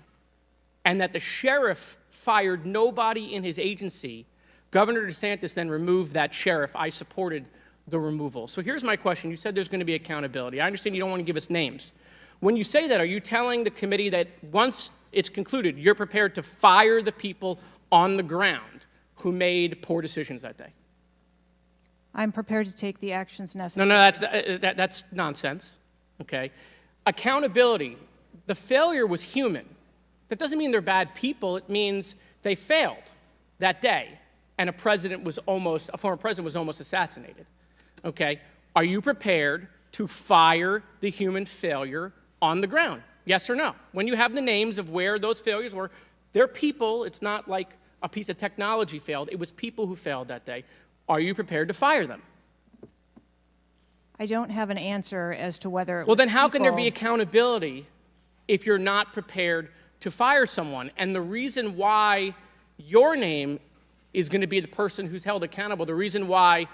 and that the sheriff fired nobody in his agency, Governor DeSantis then removed that sheriff. I supported the removal. So here's my question. You said there's going to be accountability. I understand you don't want to give us names. When you say that, are you telling the committee that once it's concluded, you're prepared to fire the people on the ground who made poor decisions that day? I'm prepared to take the actions necessary. No, that's nonsense. Okay? Accountability. The failure was human. That doesn't mean they're bad people. It means they failed that day, and a former president was almost assassinated. Okay? Are you prepared to fire the human failure on the ground? Yes or no? When you have the names of where those failures were, they're people. It's not like a piece of technology failed. It was people who failed that day. Are you prepared to fire them? I don't have an answer as to whether it Well, was then how can there be people- accountability if you're not prepared to fire someone? And the reason why your name is going to be the person who's held accountable, the reason why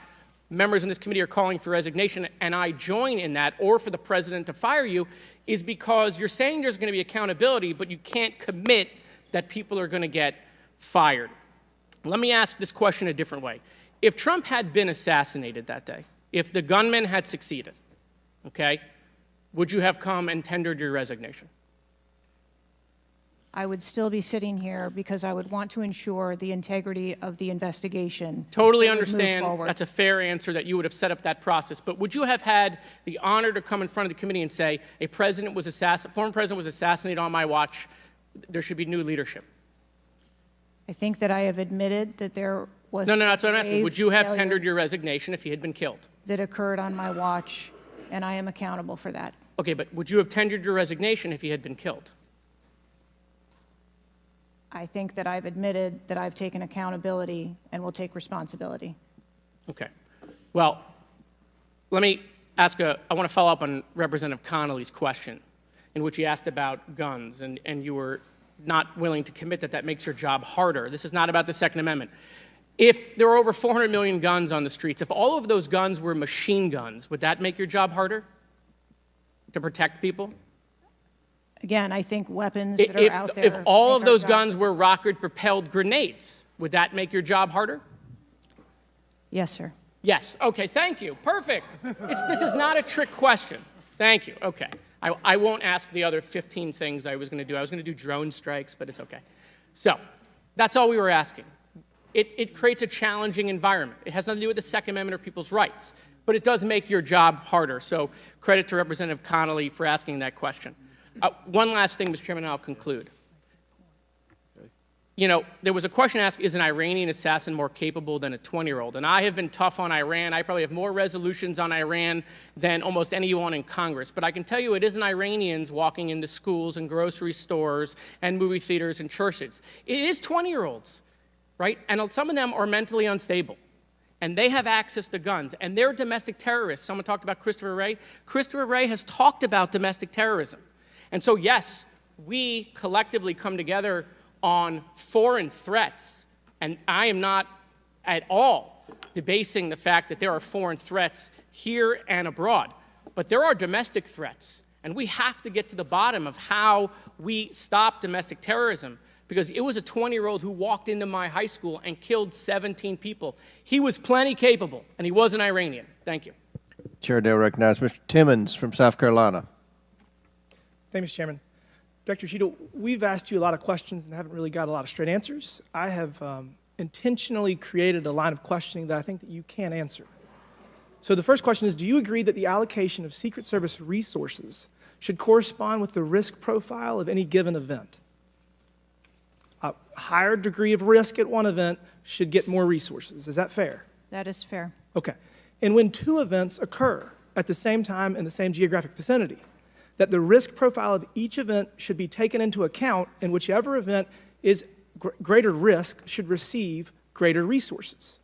members in this committee are calling for resignation, and I join in that, or for the president to fire you, is because you're saying there's going to be accountability, but you can't commit that people are going to get fired. Let me ask this question a different way. If Trump had been assassinated that day, if the gunman had succeeded, okay, would you have come and tendered your resignation? I would still be sitting here because I would want to ensure the integrity of the investigation. Totally that would move understand. forward. That's a fair answer that you would have set up that process. But would you have had the honor to come in front of the committee and say, a former president was assassinated on my watch, there should be new leadership? I think that I have admitted that there was No, that's what I'm asking. grave Would you have failure tendered your resignation if he had been killed? that occurred on my watch, and I am accountable for that. Okay, but would you have tendered your resignation if he had been killed? I think that I've admitted that I've taken accountability and will take responsibility. Okay. Well, let me ask I want to follow up on Representative Connolly's question, in which he asked about guns, and you were not willing to commit that makes your job harder. This is not about the Second Amendment. If there were over 400 million guns on the streets, if all of those guns were machine guns, would that make your job harder to protect people? Again, I think weapons that are out there. If all of make our those job- guns were rocket-propelled grenades, would that make your job harder? Yes, sir. Yes. Okay, thank you. Perfect. This is not a trick question. Thank you. Okay. I won't ask the other 15 things I was going to do. I was going to do drone strikes, but it's okay. So that's all we were asking. It creates a challenging environment. It has nothing to do with the Second Amendment or people's rights, but it does make your job harder. So credit to Representative Connolly for asking that question. One last thing, Mr. Chairman, and I'll conclude. You know, there was a question asked, is an Iranian assassin more capable than a 20-year-old? And I have been tough on Iran. I probably have more resolutions on Iran than almost anyone in Congress. But I can tell you it isn't Iranians walking into schools and grocery stores and movie theaters and churches. It is 20-year-olds, right? And some of them are mentally unstable. And they have access to guns. And they're domestic terrorists. Someone talked about Christopher Wray. Christopher Wray has talked about domestic terrorism. And so, yes, we collectively come together on foreign threats, and I am not at all debasing the fact that there are foreign threats here and abroad, but there are domestic threats, and we have to get to the bottom of how we stop domestic terrorism, because it was a 20-year-old who walked into my high school and killed 17 people. He was plenty capable, and he was an Iranian. Thank you. Chair now recognizes Mr. Timmons from South Carolina. Thank you, Mr. Chairman. Director Cheatle, we've asked you a lot of questions and haven't really got a lot of straight answers. I have intentionally created a line of questioning that I think that you can't answer. So the first question is, do you agree that the allocation of Secret Service resources should correspond with the risk profile of any given event? A higher degree of risk at one event should get more resources. Is that fair? That is fair. Okay. And when two events occur at the same time in the same geographic vicinity, that the risk profile of each event should be taken into account, and whichever event is greater risk should receive greater resources.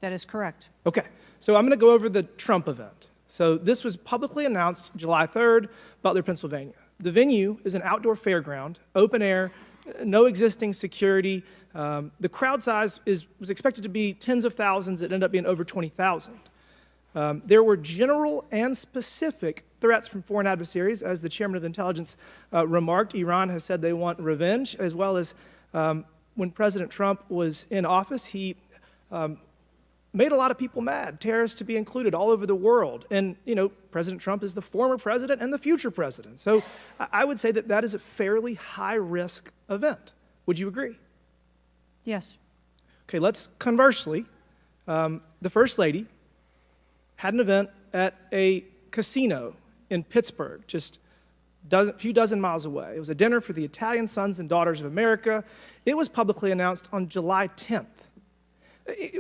That is correct. Okay. So I'm going to go over the Trump event. So this was publicly announced July 3rd, Butler, Pennsylvania. The venue is an outdoor fairground, open air, no existing security. The crowd size was expected to be tens of thousands. It ended up being over 20,000. There were general and specific threats from foreign adversaries. As the chairman of intelligence remarked, Iran has said they want revenge, as well as when President Trump was in office, he made a lot of people mad, terrorists to be included all over the world. And, you know, President Trump is the former president and the future president. So I would say that that is a fairly high-risk event. Would you agree? Yes. Okay, let's conversely, the First Lady had an event at a casino in Pittsburgh, just a few dozen miles away. It was a dinner for the Italian Sons and Daughters of America. It was publicly announced on July 10th.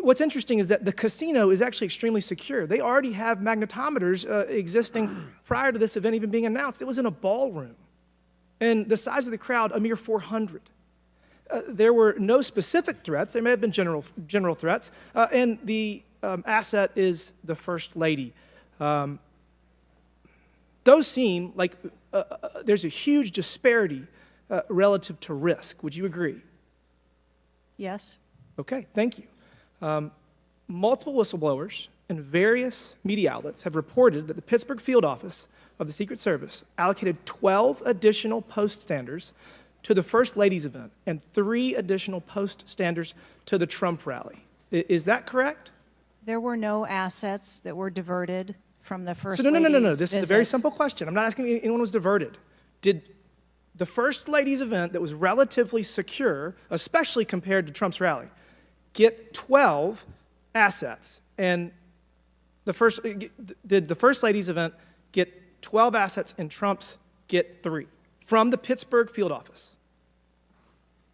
What's interesting is that the casino is actually extremely secure. They already have magnetometers existing prior to this event even being announced. It was in a ballroom. And the size of the crowd, a mere 400. There were no specific threats. There may have been general threats. And the asset is the First Lady. Those seem like there's a huge disparity relative to risk. Would you agree? Yes. Okay, thank you. Multiple whistleblowers and various media outlets have reported that the Pittsburgh field office of the Secret Service allocated 12 additional post standers to the First Lady's event and 3 additional post standers to the Trump rally. Is that correct? There were no assets that were diverted from the First No. Lady's This is a very simple question. I'm not asking if anyone was diverted. Did the First Lady's event that was relatively secure, especially compared to Trump's rally, get 12 assets? And did the First Lady's event get 12 assets and Trump's get 3 from the Pittsburgh field office?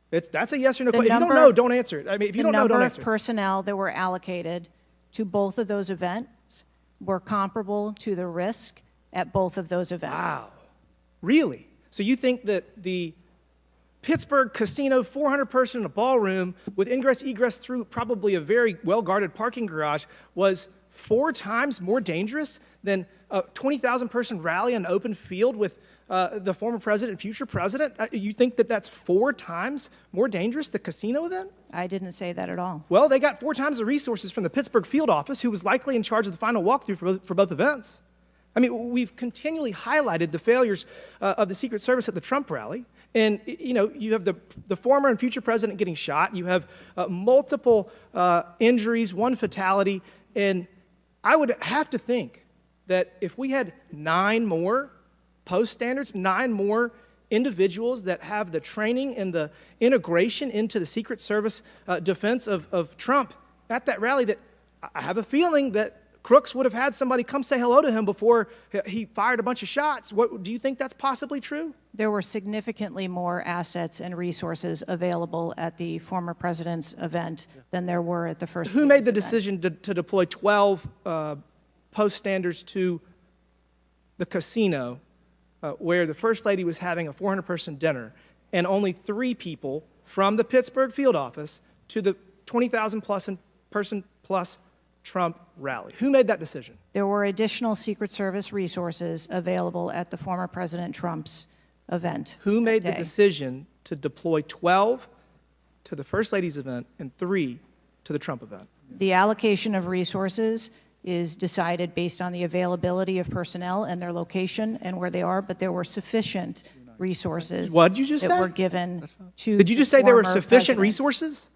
That's a yes or no question. If you don't know, don't answer it. I mean, if you don't know, don't The answer number of personnel that were allocated to both of those events were comparable to the risk at both of those events. Wow. Really? So you think that the Pittsburgh casino, 400-person in a ballroom with ingress, egress through probably a very well-guarded parking garage was 4 times more dangerous than a 20,000-person rally on an open field with the former president and future president? You think that that's 4 times more dangerous, the casino event? I didn't say that at all. Well, they got 4 times the resources from the Pittsburgh field office, who was likely in charge of the final walkthrough for both events. I mean, we've continually highlighted the failures of the Secret Service at the Trump rally. And, you know, you have the former and future president getting shot. You have multiple injuries, 1 fatality. And I would have to think that if we had 9 more post standards, 9 more individuals that have the training and the integration into the Secret Service defense of Trump at that rally, that I have a feeling that Crooks would have had somebody come say hello to him before he fired a bunch of shots. Do you think that's possibly true? There were significantly more assets and resources available at the former president's event than there were at the First Lady's Who made the event. decision to deploy 12 post standards to the casino where the First Lady was having a 400-person dinner and only 3 people from the Pittsburgh field office to the 20,000-person plus Trump rally? Who made that decision? There were additional Secret Service resources available at the former President Trump's event. Who made the decision to deploy 12 to the First Lady's event and 3 to the Trump event? The allocation of resources is decided based on the availability of personnel and their location and where they are, but there were sufficient resources What did you just that say? were given to Did you just the say there were former sufficient president's resources?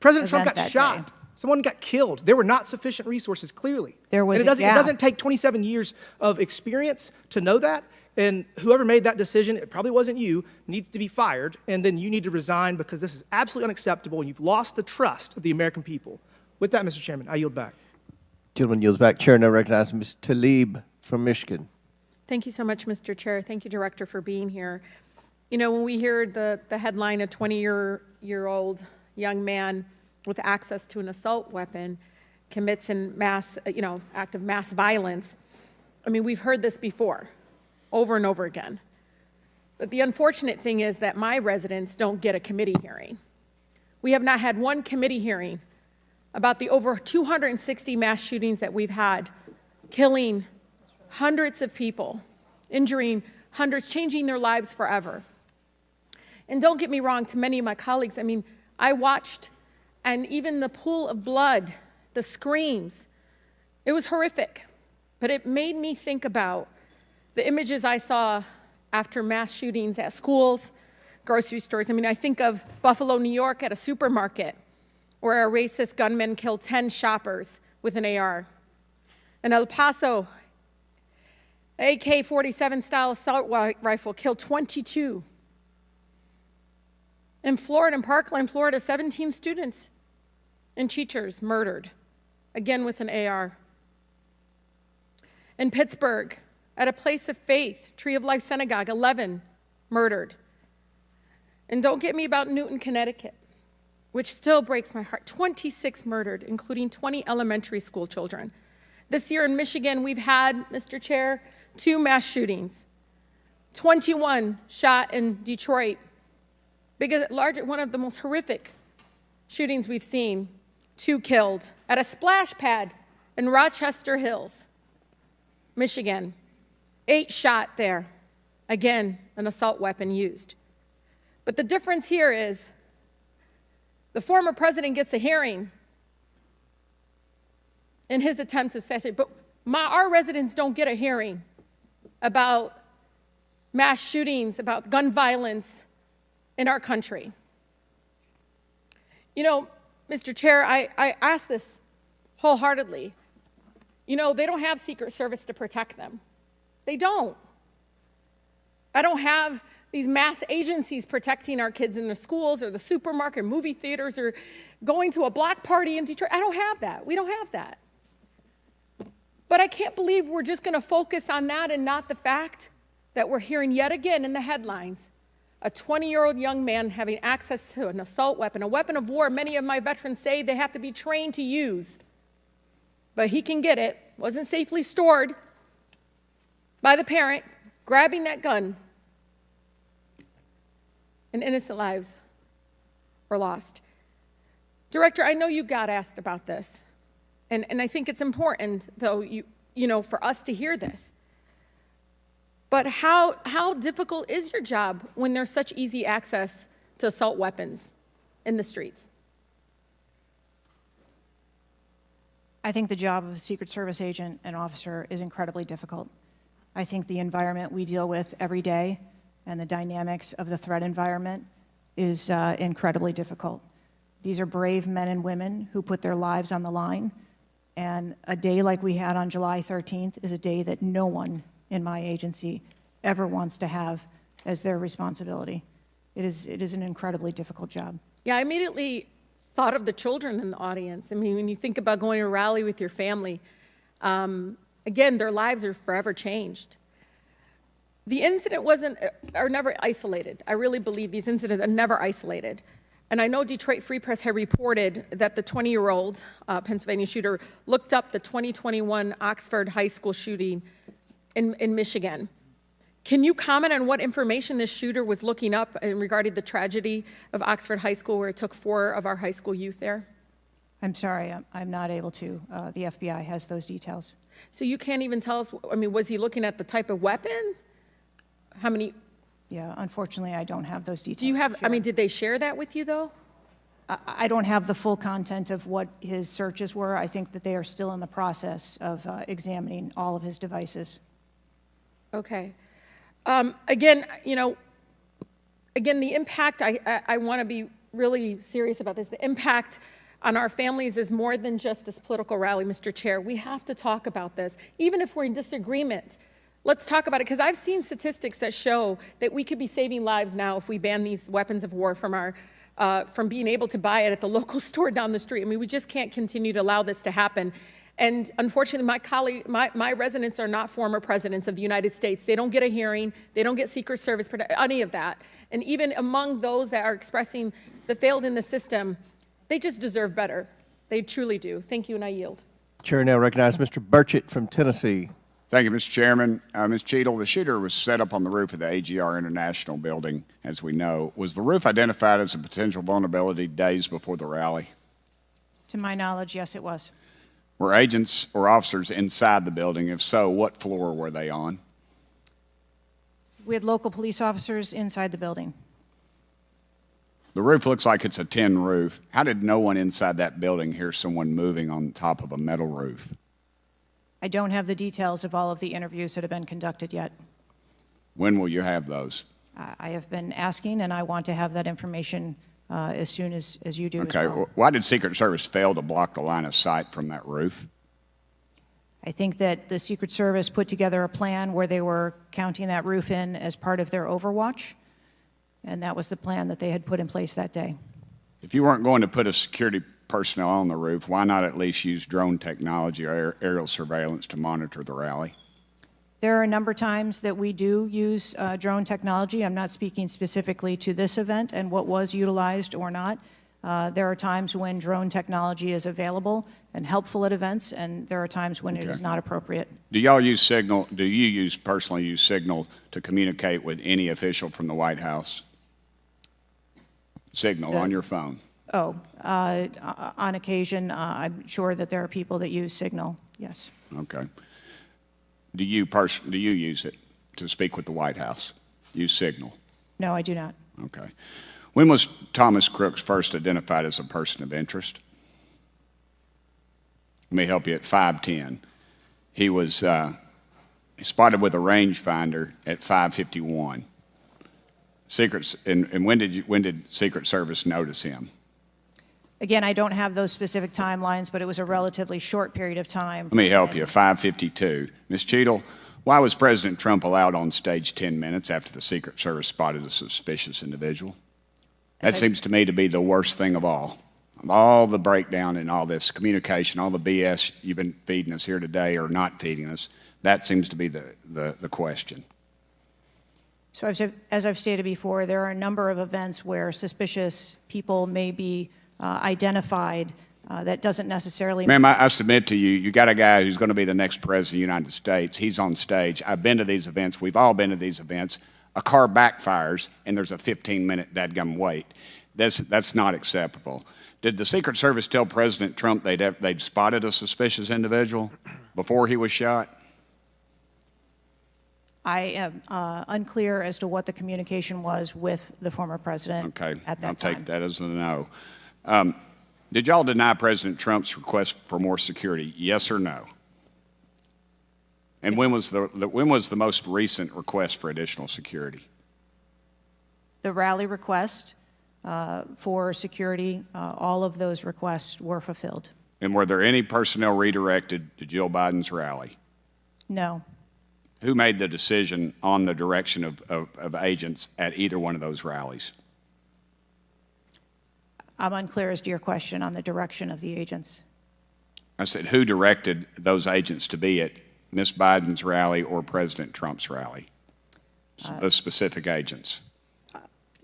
President Trump event got that shot. day. Someone got killed. There were not sufficient resources, clearly. There was And it a gap. doesn't take 27 years of experience to know that. And whoever made that decision, it probably wasn't you, needs to be fired, and then you need to resign because this is absolutely unacceptable and you've lost the trust of the American people. With that, Mr. Chairman, I yield back. Gentleman yields back. Chair now recognizes Ms. Tlaib from Michigan. Thank you so much, Mr. Chair. Thank you, Director, for being here. You know, when we hear the headline, a 20-year-old young man with access to an assault weapon commits an act of mass violence, I mean, we've heard this before, over and over again. But the unfortunate thing is that my residents don't get a committee hearing. We have not had one committee hearing about the over 260 mass shootings that we've had, killing hundreds of people, injuring hundreds, changing their lives forever. And don't get me wrong, to many of my colleagues, I mean, I watched, and even the pool of blood, the screams, it was horrific. But it made me think about the images I saw after mass shootings at schools, grocery stores. I mean, I think of Buffalo, New York at a supermarket where a racist gunman killed 10 shoppers with an AR. In El Paso, AK-47 style assault rifle killed 22. In Florida, in Parkland, Florida, 17 students and teachers murdered, again with an AR. In Pittsburgh, at a place of faith, Tree of Life Synagogue, 11 murdered. And don't get me about Newton, Connecticut, which still breaks my heart. 26 murdered, including 20 elementary school children. This year in Michigan, we've had, Mr. Chair, 2 mass shootings. 21 shot in Detroit. One of the most horrific shootings we've seen. 2 killed at a splash pad in Rochester Hills, Michigan. 8 shot there. Again, an assault weapon used. But the difference here is the former president gets a hearing in his attempt to assassinate, but our residents don't get a hearing about mass shootings, about gun violence in our country. You know, Mr. Chair, I ask this wholeheartedly. You know, they don't have Secret Service to protect them. They don't. I don't have these mass agencies protecting our kids in the schools or the supermarket, movie theaters, or going to a block party in Detroit. I don't have that. We don't have that. But I can't believe we're just going to focus on that and not the fact that we're hearing yet again in the headlines a 20-year-old young man having access to an assault weapon, a weapon of war many of my veterans say they have to be trained to use. But he can get it, wasn't safely stored by the parent, grabbing that gun, and innocent lives were lost. Director, I know you got asked about this, and I think it's important, though, you know, for us to hear this. But how difficult is your job when there's such easy access to assault weapons in the streets? I think the job of a Secret Service agent and officer is incredibly difficult. I think the environment we deal with every day and the dynamics of the threat environment is incredibly difficult. These are brave men and women who put their lives on the line, and a day like we had on July 13th is a day that no one in my agency ever wants to have as their responsibility. It is an incredibly difficult job. Yeah, I immediately thought of the children in the audience. I mean, when you think about going to a rally with your family, again, their lives are forever changed. The incident are never isolated. I really believe these incidents are never isolated. And I know Detroit Free Press had reported that the 20-year-old Pennsylvania shooter looked up the 2021 Oxford High School shooting in Michigan. Can you comment on what information this shooter was looking up in regarding the tragedy of Oxford High School, where it took 4 of our high school youth there? I'm sorry, I'm not able to. The FBI has those details. So you can't even tell us, I mean, was he looking at the type of weapon? How many? Yeah, unfortunately, I don't have those details. Do you have, I mean, did they share that with you, though? I don't have the full content of what his searches were. I think that they are still in the process of examining all of his devices. Okay. Again, you know, the impact, I want to be really serious about this. The impact on our families is more than just this political rally, Mr. Chair. We have to talk about this. Even if we're in disagreement Let's talk about it, because I've seen statistics that show that we could be saving lives now if we ban these weapons of war from being able to buy it at the local store down the street. I mean, we just can't continue to allow this to happen. And unfortunately, my residents are not former presidents of the United States. They don't get a hearing. They don't get Secret Service, any of that. And even among those that are expressing the failed in the system, they just deserve better. They truly do. Thank you, and I yield. Chair now recognizes Mr. Burchett from Tennessee. Thank you, Mr. Chairman. Ms. Cheatle, the shooter was set up on the roof of the AGR International building, as we know. Was the roof identified as a potential vulnerability days before the rally? To my knowledge, yes, it was. Were agents or officers inside the building? If so, what floor were they on? We had local police officers inside the building. The roof looks like it's a tin roof. How did no one inside that building hear someone moving on top of a metal roof? I don't have the details of all of the interviews that have been conducted yet. When will you have those? I have been asking, and I want to have that information as soon as you do as Okay. well. Why did Secret Service fail to block the line of sight from that roof? I think that the Secret Service put together a plan where they were counting that roof in as part of their overwatch, and that was the plan that they had put in place that day. If you weren't going to put a security personnel on the roof, why not at least use drone technology or aerial surveillance to monitor the rally? There are a number of times that we do use drone technology. I'm not speaking specifically to this event and what was utilized or not. There are times when drone technology is available and helpful at events, and there are times when it is not appropriate. Do y'all use Signal? Do you personally use Signal to communicate with any official from the White House? Signal on your phone? Oh, on occasion, I'm sure that there are people that use Signal, yes. Okay. Do you use it to speak with the White House? Use Signal? No, I do not. Okay. When was Thomas Crooks first identified as a person of interest? Let me help you. At 5:10, he was spotted with a rangefinder at 5:51. And when did Secret Service notice him? Again, I don't have those specific timelines, but it was a relatively short period of time. Let me help you. 5:52. Ms. Cheatle, why was President Trump allowed on stage 10 minutes after the Secret Service spotted a suspicious individual? That seems to me to be the worst thing of all. All the breakdown and all this communication, all the BS you've been feeding us here today or not feeding us, that seems to be the question. So as I've stated before, there are a number of events where suspicious people may be identified. That doesn't necessarily... Ma'am, I submit to you, you got a guy who's going to be the next president of the United States. He's on stage. I've been to these events. We've all been to these events. A car backfires, and there's a 15-minute dadgum wait. That's not acceptable. Did the Secret Service tell President Trump they'd spotted a suspicious individual before he was shot? I am unclear as to what the communication was with the former president at that time. I'll take that as a no. Did y'all deny President Trump's request for more security, yes or no? And when was the most recent request for additional security? The rally request for security, all of those requests were fulfilled. And were there any personnel redirected to Jill Biden's rally? No. Who made the decision on the direction of agents at either one of those rallies? I'm unclear as to your question on the direction of the agents. I said, who directed those agents to be at Ms. Biden's rally or President Trump's rally? The specific agents.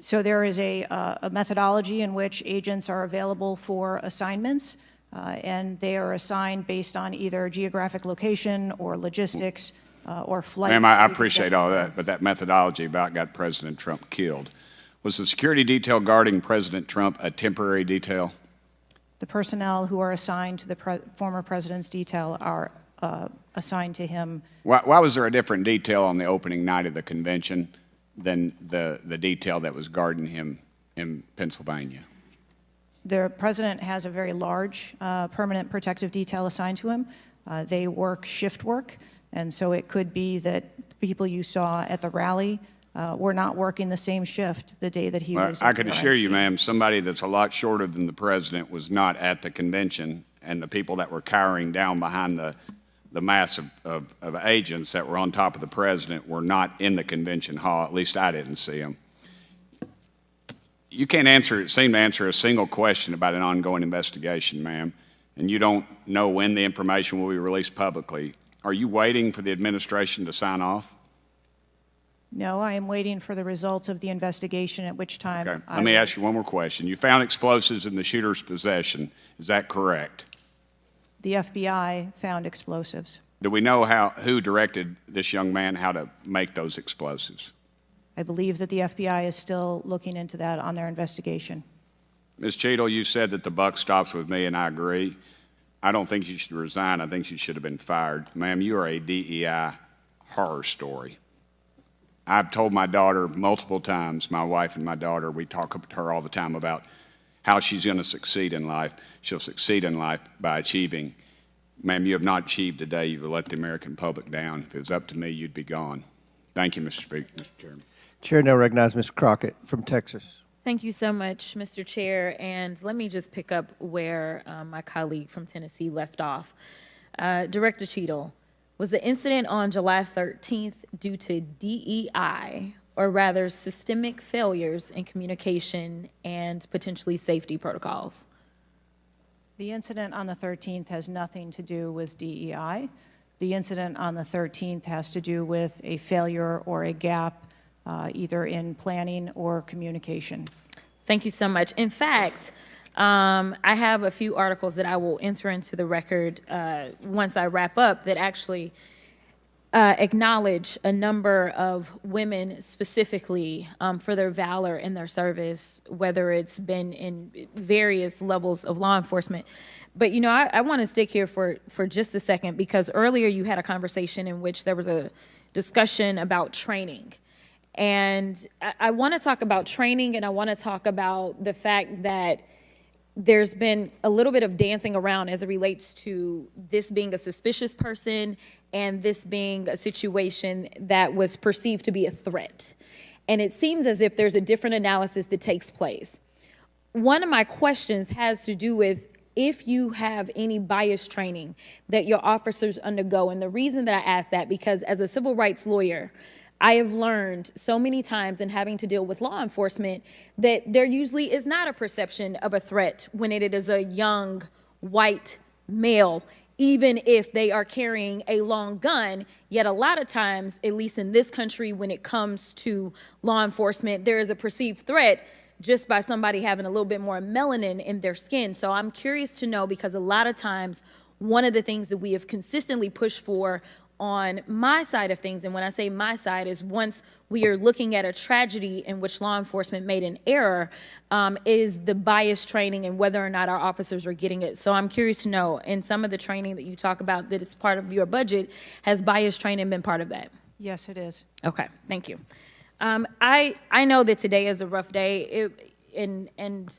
So there is a methodology in which agents are available for assignments, and they are assigned based on either geographic location or logistics or flight. Ma'am, I appreciate all that, but that methodology about got President Trump killed. Was the security detail guarding President Trump a temporary detail? The personnel who are assigned to the former president's detail are assigned to him. Why was there a different detail on the opening night of the convention than the detail that was guarding him in Pennsylvania? The president has a very large permanent protective detail assigned to him. They work shift work, and so it could be that people you saw at the rally were not working the same shift the day that he was. I can assure you, ma'am, somebody that's a lot shorter than the president was not at the convention, and the people that were cowering down behind the mass of agents that were on top of the president were not in the convention hall. At least I didn't see them. You can't seem to answer a single question about an ongoing investigation, ma'am, and you don't know when the information will be released publicly. Are you waiting for the administration to sign off? No, I am waiting for the results of the investigation, at which time Okay. Let me ask you one more question. You found explosives in the shooter's possession. Is that correct? The FBI found explosives. Do we know who directed this young man how to make those explosives? I believe that the FBI is still looking into that on their investigation. Ms. Cheatle, you said that the buck stops with me, and I agree. I don't think you should resign. I think you should have been fired. Ma'am, you are a DEI horror story. I've told my daughter multiple times, my wife and my daughter, we talk to her all the time about how she's going to succeed in life. She'll succeed in life by achieving. Ma'am, you have not achieved today. You've let the American public down. If it was up to me, you'd be gone. Thank you, Mr. Speaker, Mr. Chairman. Chair now recognizes Mr. Crockett from Texas. Thank you so much, Mr. Chair. And let me just pick up where my colleague from Tennessee left off. Director Cheatle, was the incident on July 13th due to DEI, or rather systemic failures in communication and potentially safety protocols? The incident on the 13th has nothing to do with DEI. The incident on the 13th has to do with a failure or a gap either in planning or communication. Thank you so much. In fact, I have a few articles that I will enter into the record once I wrap up that actually acknowledge a number of women specifically for their valor in their service, whether it's been in various levels of law enforcement. But, you know, I want to stick here for just a second, because earlier you had a conversation in which there was a discussion about training. And I want to talk about training, and I want to talk about the fact that there's been a little bit of dancing around as it relates to this being a suspicious person and this being a situation that was perceived to be a threat. And it seems as if there's a different analysis that takes place. One of my questions has to do with if you have any bias training that your officers undergo. And the reason that I ask that, because as a civil rights lawyer, I have learned so many times in having to deal with law enforcement that there usually is not a perception of a threat when it is a young white male, even if they are carrying a long gun. Yet a lot of times, at least in this country, when it comes to law enforcement, there is a perceived threat just by somebody having a little bit more melanin in their skin. So I'm curious to know, because a lot of times, one of the things that we have consistently pushed for on my side of things, and when I say my side, is once we are looking at a tragedy in which law enforcement made an error, is the bias training and whether or not our officers are getting it. So I'm curious to know, in some of the training that you talk about that is part of your budget, has bias training been part of that? Yes, it is. Okay, thank you. I know that today is a rough day, and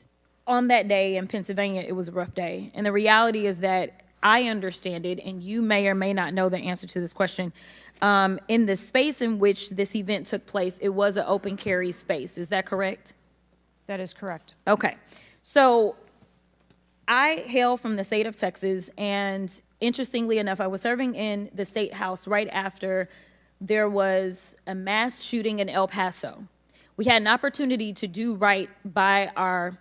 on that day in Pennsylvania, it was a rough day. And the reality is that I understand it, and you may or may not know the answer to this question. In the space in which this event took place, it was an open carry space. Is that correct? That is correct. Okay. So I hail from the state of Texas, and interestingly enough, I was serving in the state house right after there was a mass shooting in El Paso. We had an opportunity to do right by our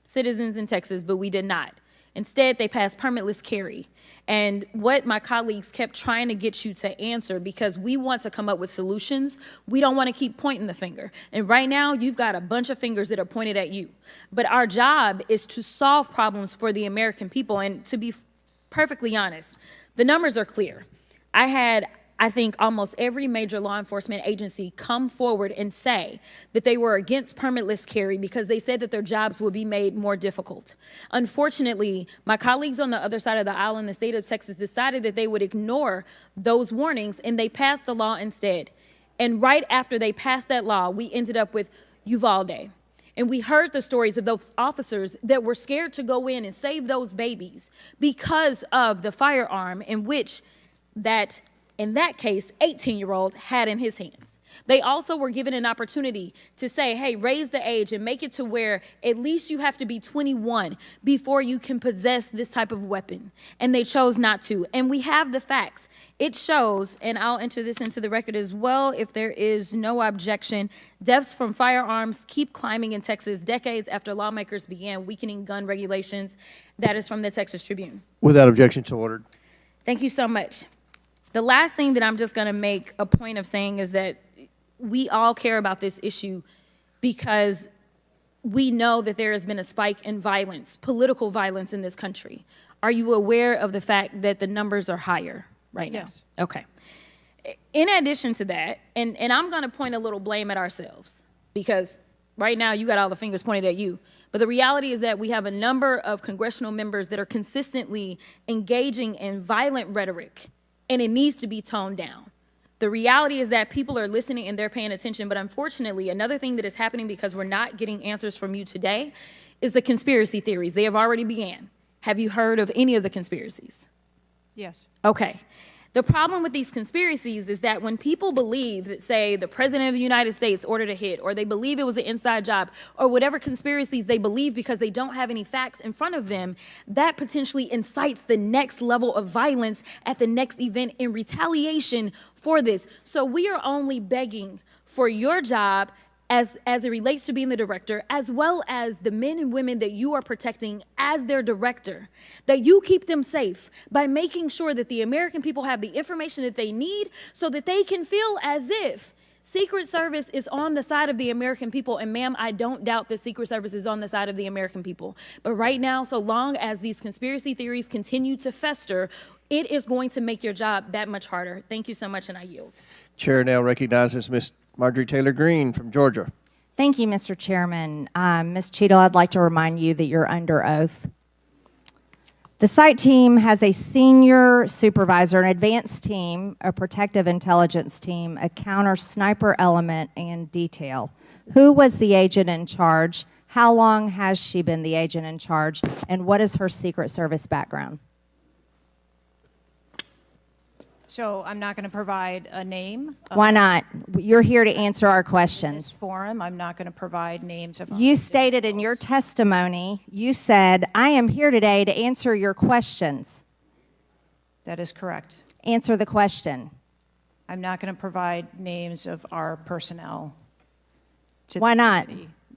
citizens in Texas, but we did not. Instead, they passed permitless carry. And what my colleagues kept trying to get you to answer, because we want to come up with solutions, we don't want to keep pointing the finger. And right now, you've got a bunch of fingers that are pointed at you. But our job is to solve problems for the American people. And to be perfectly honest, the numbers are clear. I had, I think, almost every major law enforcement agency come forward and say that they were against permitless carry because they said that their jobs would be made more difficult. Unfortunately, my colleagues on the other side of the aisle in the state of Texas decided that they would ignore those warnings, and they passed the law instead. And right after they passed that law, we ended up with Uvalde. And we heard the stories of those officers that were scared to go in and save those babies because of the firearm in which that in that case, 18-year-old had in his hands. They also were given an opportunity to say, hey, raise the age and make it to where at least you have to be 21 before you can possess this type of weapon. And they chose not to. And we have the facts. It shows, and I'll enter this into the record as well if there is no objection, deaths from firearms keep climbing in Texas decades after lawmakers began weakening gun regulations. That is from the Texas Tribune. Without objection, so ordered. Thank you so much. The last thing that I'm just going to make a point of saying is that we all care about this issue because we know that there has been a spike in violence, political violence in this country. Are you aware of the fact that the numbers are higher right now? Yes. Okay. In addition to that, and I'm going to point a little blame at ourselves because right now you got all the fingers pointed at you. But the reality is that we have a number of congressional members that are consistently engaging in violent rhetoric, and it needs to be toned down. The reality is that people are listening and they're paying attention, but unfortunately, another thing that is happening because we're not getting answers from you today is the conspiracy theories. They have already began. Have you heard of any of the conspiracies? Yes. Okay. The problem with these conspiracies is that when people believe that, say, the president of the United States ordered a hit, or they believe it was an inside job, or whatever conspiracies they believe because they don't have any facts in front of them, that potentially incites the next level of violence at the next event in retaliation for this. So we are only begging for your job as it relates to being the director, as well as the men and women that you are protecting as their director, that you keep them safe by making sure that the American people have the information that they need so that they can feel as if Secret Service is on the side of the American people. And ma'am, I don't doubt that Secret Service is on the side of the American people. But right now, so long as these conspiracy theories continue to fester, it is going to make your job that much harder. Thank you so much, and I yield. Chair now recognizes Ms. Marjorie Taylor Greene from Georgia. Thank you, Mr. Chairman. Ms. Cheatle, I'd like to remind you that you're under oath. The site team has a senior supervisor, an advanced team, a protective intelligence team, a counter sniper element, and detail. Who was the agent in charge? How long has she been the agent in charge? And what is her Secret Service background? So I'm not going to provide a name. Why not? You're here to answer our In this questions. forum, I'm not going to provide names of. You stated in your testimony, you said, I am here today to answer your questions. That is correct. Answer the question. I'm not going to provide names of our personnel. Why not?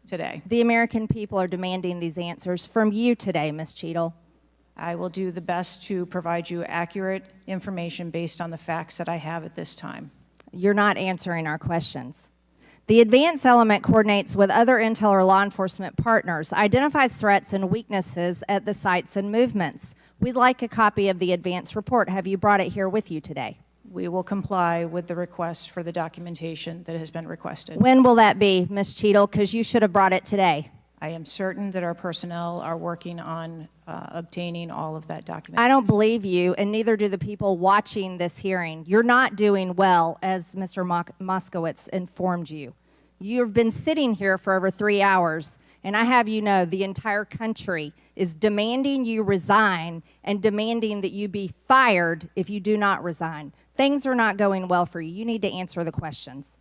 Today. The American people are demanding these answers from you today, Ms. Cheatle. I will do the best to provide you accurate information based on the facts that I have at this time. You're not answering our questions. The advance element coordinates with other intel or law enforcement partners, identifies threats and weaknesses at the sites and movements. We'd like a copy of the advance report. Have you brought it here with you today? We will comply with the request for the documentation that has been requested. When will that be, Ms. Cheatle? Because you should have brought it today. I am certain that our personnel are working on obtaining all of that documentation. I don't believe you, and neither do the people watching this hearing. You're not doing well, as Mr. Moskowitz informed you. You've been sitting here for over 3 hours, and I have you know the entire country is demanding you resign and demanding that you be fired if you do not resign. Things are not going well for you. You need to answer the questions.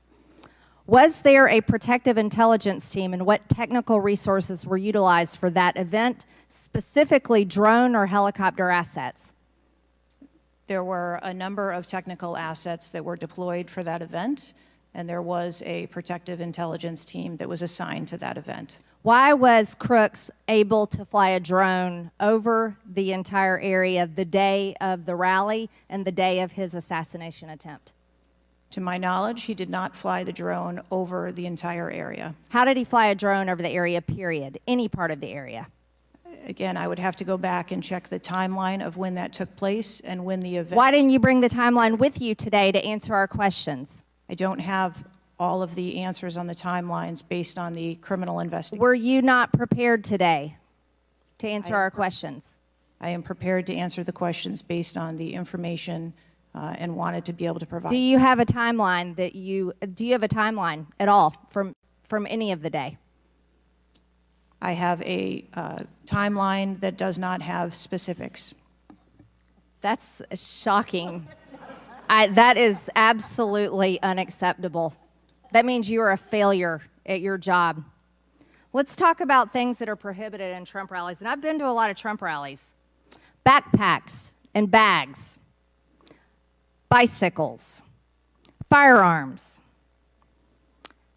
Was there a protective intelligence team, and what technical resources were utilized for that event, specifically drone or helicopter assets? There were a number of technical assets that were deployed for that event, and there was a protective intelligence team that was assigned to that event. Why was Crooks able to fly a drone over the entire area the day of the rally and the day of his assassination attempt? To my knowledge, he did not fly the drone over the entire area. How did he fly a drone over the area, period? Any part of the area? Again, I would have to go back and check the timeline of when that took place and when the event. Why didn't you bring the timeline with you today to answer our questions? I don't have all of the answers on the timelines based on the criminal investigation. Were you not prepared today to answer our questions? I am prepared to answer the questions based on the information and wanted to be able to provide. Do you have a timeline that do you have a timeline at all from any of the day? I have a timeline that does not have specifics. That's shocking. That is absolutely unacceptable. That means you are a failure at your job. Let's talk about things that are prohibited in Trump rallies. And I've been to a lot of Trump rallies. Backpacks and bags, bicycles, firearms,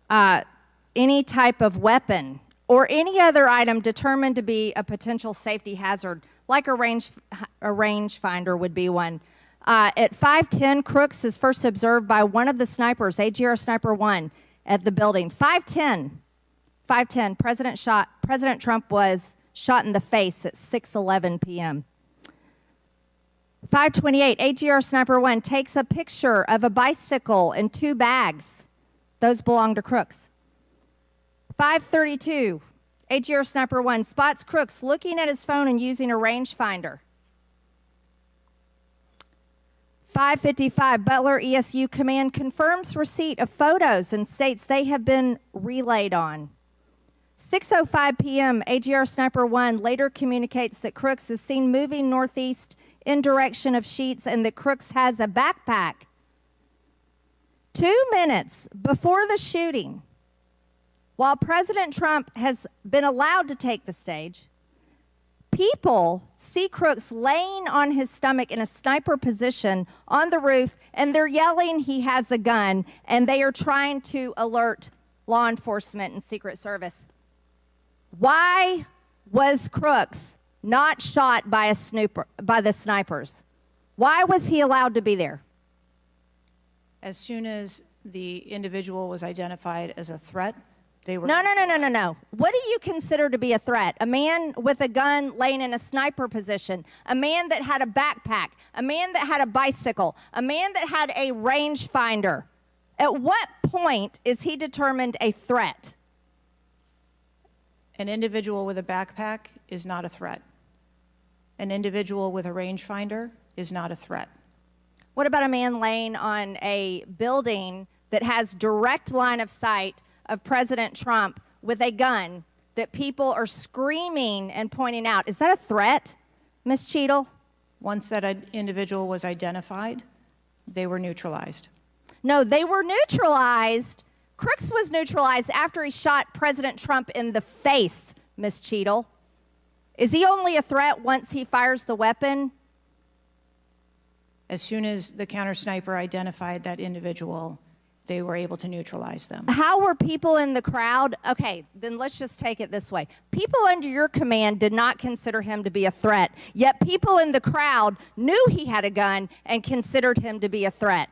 any type of weapon, or any other item determined to be a potential safety hazard, like a rangefinder would be one. At 5:10, Crooks is first observed by one of the snipers, AGR Sniper 1, at the building. 5:10, President Trump was shot in the face at 6:11 p.m. 5:28, AGR Sniper 1 takes a picture of a bicycle and 2 bags. Those belong to Crooks. 5:32, AGR Sniper 1 spots Crooks looking at his phone and using a rangefinder. 5:55, Butler ESU Command confirms receipt of photos and states they have been relayed on. 6:05 p.m., AGR Sniper 1 later communicates that Crooks is seen moving northeast in direction of Sheets and that Crooks has a backpack. 2 minutes before the shooting, while President Trump has been allowed to take the stage, people see Crooks laying on his stomach in a sniper position on the roof, and they're yelling he has a gun, and they are trying to alert law enforcement and Secret Service. Why was Crooks not shot by the snipers? Why was he allowed to be there? As soon as the individual was identified as a threat, they were... No. What do you consider to be a threat? A man with a gun laying in a sniper position, a man that had a backpack, a man that had a bicycle, a man that had a rangefinder. At what point is he determined a threat? An individual with a backpack is not a threat. An individual with a rangefinder is not a threat. What about a man laying on a building that has direct line of sight of President Trump with a gun that people are screaming and pointing out? Is that a threat, Ms. Cheatle? Once that individual was identified, they were neutralized. No, they were neutralized. Crooks was neutralized after he shot President Trump in the face, Ms. Cheatle. Is he only a threat once he fires the weapon? As soon as the counter sniper identified that individual, they were able to neutralize them. How were people in the crowd? Okay, then let's just take it this way. People under your command did not consider him to be a threat, yet people in the crowd knew he had a gun and considered him to be a threat.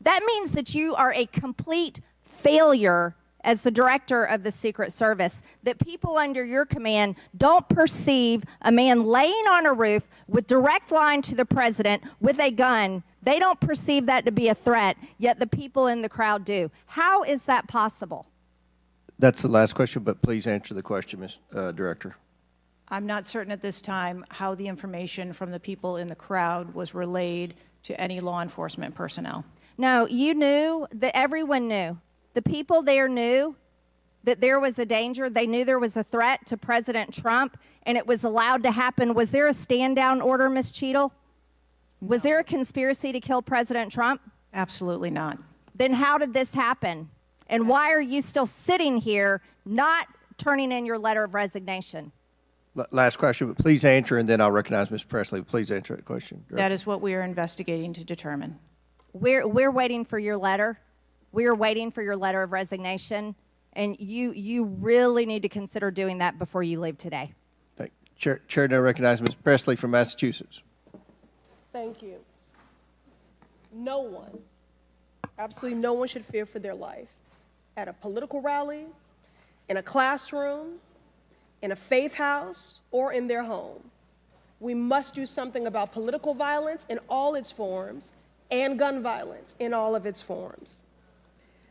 That means that you are a complete failure as the director of the Secret Service, that people under your command don't perceive a man laying on a roof with direct line to the president with a gun. They don't perceive that to be a threat, yet the people in the crowd do. How is that possible? That's the last question, but please answer the question, Ms. Director. I'm not certain at this time how the information from the people in the crowd was relayed to any law enforcement personnel. No, you knew, that everyone knew. The people there knew that there was a danger. They knew there was a threat to President Trump, and it was allowed to happen. Was there a stand-down order, Ms. Cheatle? No. Was there a conspiracy to kill President Trump? Absolutely not. Then how did this happen? And why are you still sitting here not turning in your letter of resignation? Last question, but please answer, and then I'll recognize Ms. Presley. Please answer that question. That is what we are investigating to determine. We're waiting for your letter. We are waiting for your letter of resignation, and you really need to consider doing that before you leave today. Chair now recognizes Ms. Presley from Massachusetts. Thank you. No one, absolutely no one should fear for their life at a political rally, in a classroom, in a faith house, or in their home. We must do something about political violence in all its forms and gun violence in all of its forms.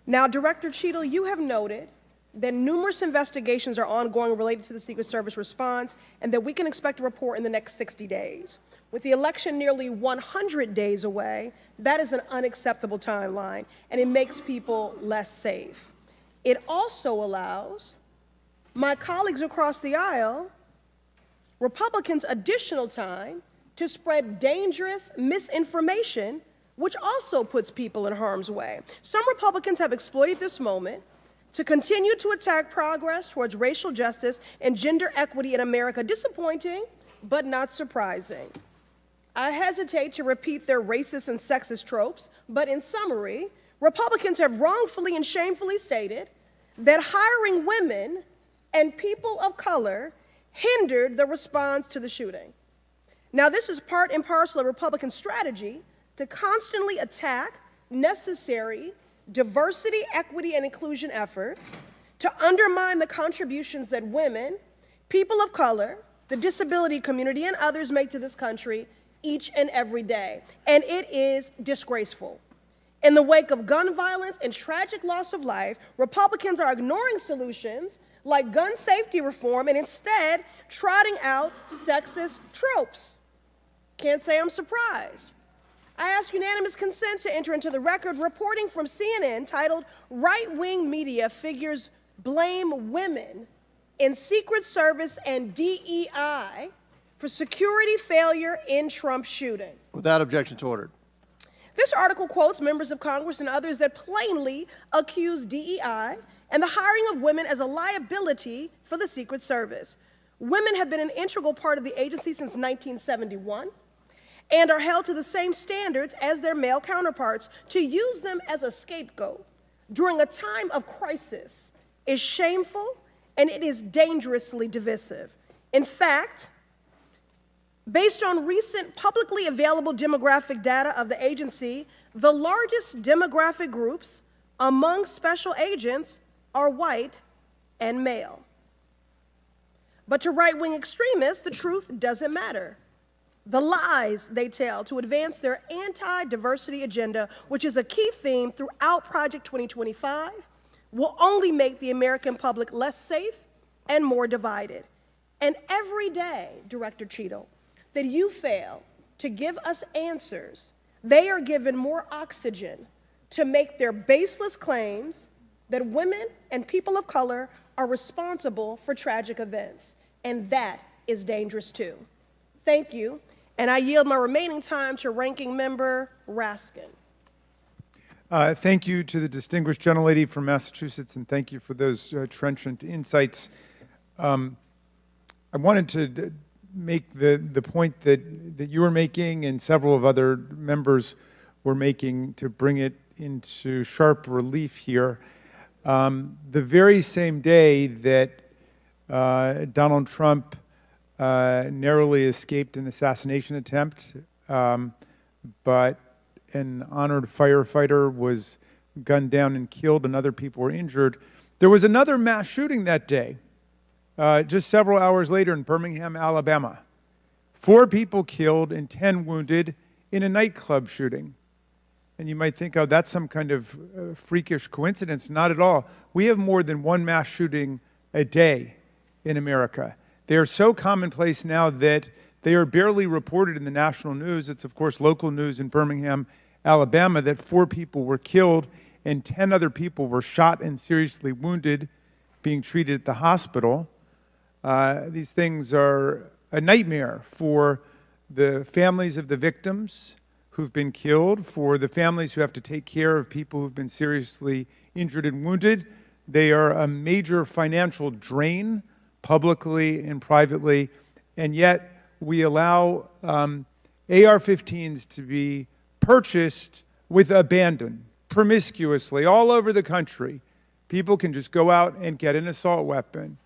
Now, Director Cheatle, you have noted that numerous investigations are ongoing related to the Secret Service response and that we can expect a report in the next 60 days. With the election nearly 100 days away, that is an unacceptable timeline, and it makes people less safe. It also allows my colleagues across the aisle, Republicans, additional time to spread dangerous misinformation which also puts people in harm's way. Some Republicans have exploited this moment to continue to attack progress towards racial justice and gender equity in America. Disappointing, but not surprising. I hesitate to repeat their racist and sexist tropes, but in summary, Republicans have wrongfully and shamefully stated that hiring women and people of color hindered the response to the shooting. Now, this is part and parcel of Republican strategy to constantly attack necessary diversity, equity, and inclusion efforts, to undermine the contributions that women, people of color, the disability community, and others make to this country each and every day. And it is disgraceful. In the wake of gun violence and tragic loss of life, Republicans are ignoring solutions like gun safety reform and instead trotting out sexist tropes. Can't say I'm surprised. I ask unanimous consent to enter into the record reporting from CNN titled "Right-Wing Media Figures Blame Women in Secret Service and DEI for Security Failure in Trump Shooting." Without objection to order. This article quotes members of Congress and others that plainly accuse DEI and the hiring of women as a liability for the Secret Service. Women have been an integral part of the agency since 1971 and are held to the same standards as their male counterparts. To use them as a scapegoat during a time of crisis is shameful and it is dangerously divisive. In fact, based on recent publicly available demographic data of the agency, the largest demographic groups among special agents are white and male. But to right-wing extremists, the truth doesn't matter. The lies they tell to advance their anti-diversity agenda, which is a key theme throughout Project 2025, will only make the American public less safe and more divided. And every day, Director Cheatle, that you fail to give us answers, they are given more oxygen to make their baseless claims that women and people of color are responsible for tragic events. And that is dangerous too. Thank you. And I yield my remaining time to Ranking Member Raskin. Thank you to the distinguished gentlelady from Massachusetts, and thank you for those trenchant insights. I wanted to make the point that you were making and several of other members were making to bring it into sharp relief here. The very same day that Donald Trump narrowly escaped an assassination attempt, but an honored firefighter was gunned down and killed and other people were injured. There was another mass shooting that day, just several hours later in Birmingham, Alabama. 4 people killed and 10 wounded in a nightclub shooting. And you might think, oh, that's some kind of freakish coincidence. Not at all. We have more than one mass shooting a day in America. They are so commonplace now that they are barely reported in the national news. It's, of course, local news in Birmingham, Alabama, that 4 people were killed and 10 other people were shot and seriously wounded, being treated at the hospital. These things are a nightmare for the families of the victims who've been killed, for the families who have to take care of people who've been seriously injured and wounded. They are a major financial drain, publicly and privately, and yet we allow AR-15s to be purchased with abandon, promiscuously, all over the country. People can just go out and get an assault weapon.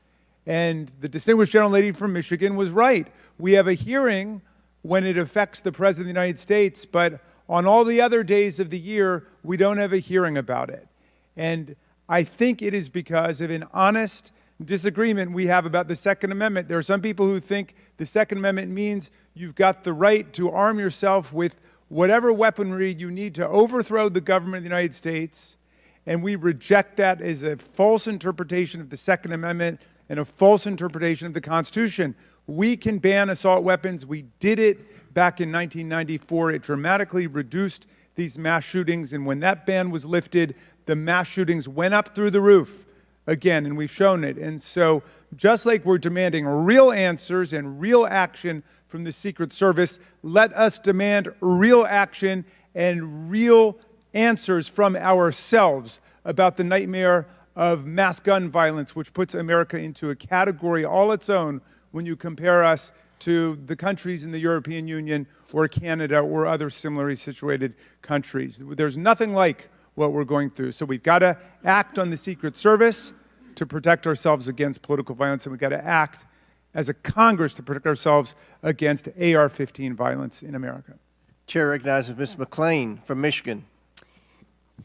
And the distinguished gentlelady from Michigan was right. We have a hearing when it affects the President of the United States, but on all the other days of the year, we don't have a hearing about it. And I think it is because of an honest disagreement we have about the Second Amendment. There are some people who think the Second Amendment means you've got the right to arm yourself with whatever weaponry you need to overthrow the government of the United States, and we reject that as a false interpretation of the Second Amendment and a false interpretation of the Constitution. We can ban assault weapons. We did it back in 1994. It dramatically reduced these mass shootings, and when that ban was lifted, the mass shootings went up through the roof again, and we've shown it. And so just like we're demanding real answers and real action from the Secret Service, let us demand real action and real answers from ourselves about the nightmare of mass gun violence, which puts America into a category all its own when you compare us to the countries in the European Union or Canada or other similarly situated countries. There's nothing like what we're going through. So we've got to act on the Secret Service to protect ourselves against political violence, and we've got to act as a Congress to protect ourselves against AR-15 violence in America. Chair recognizes Ms. McClain from Michigan.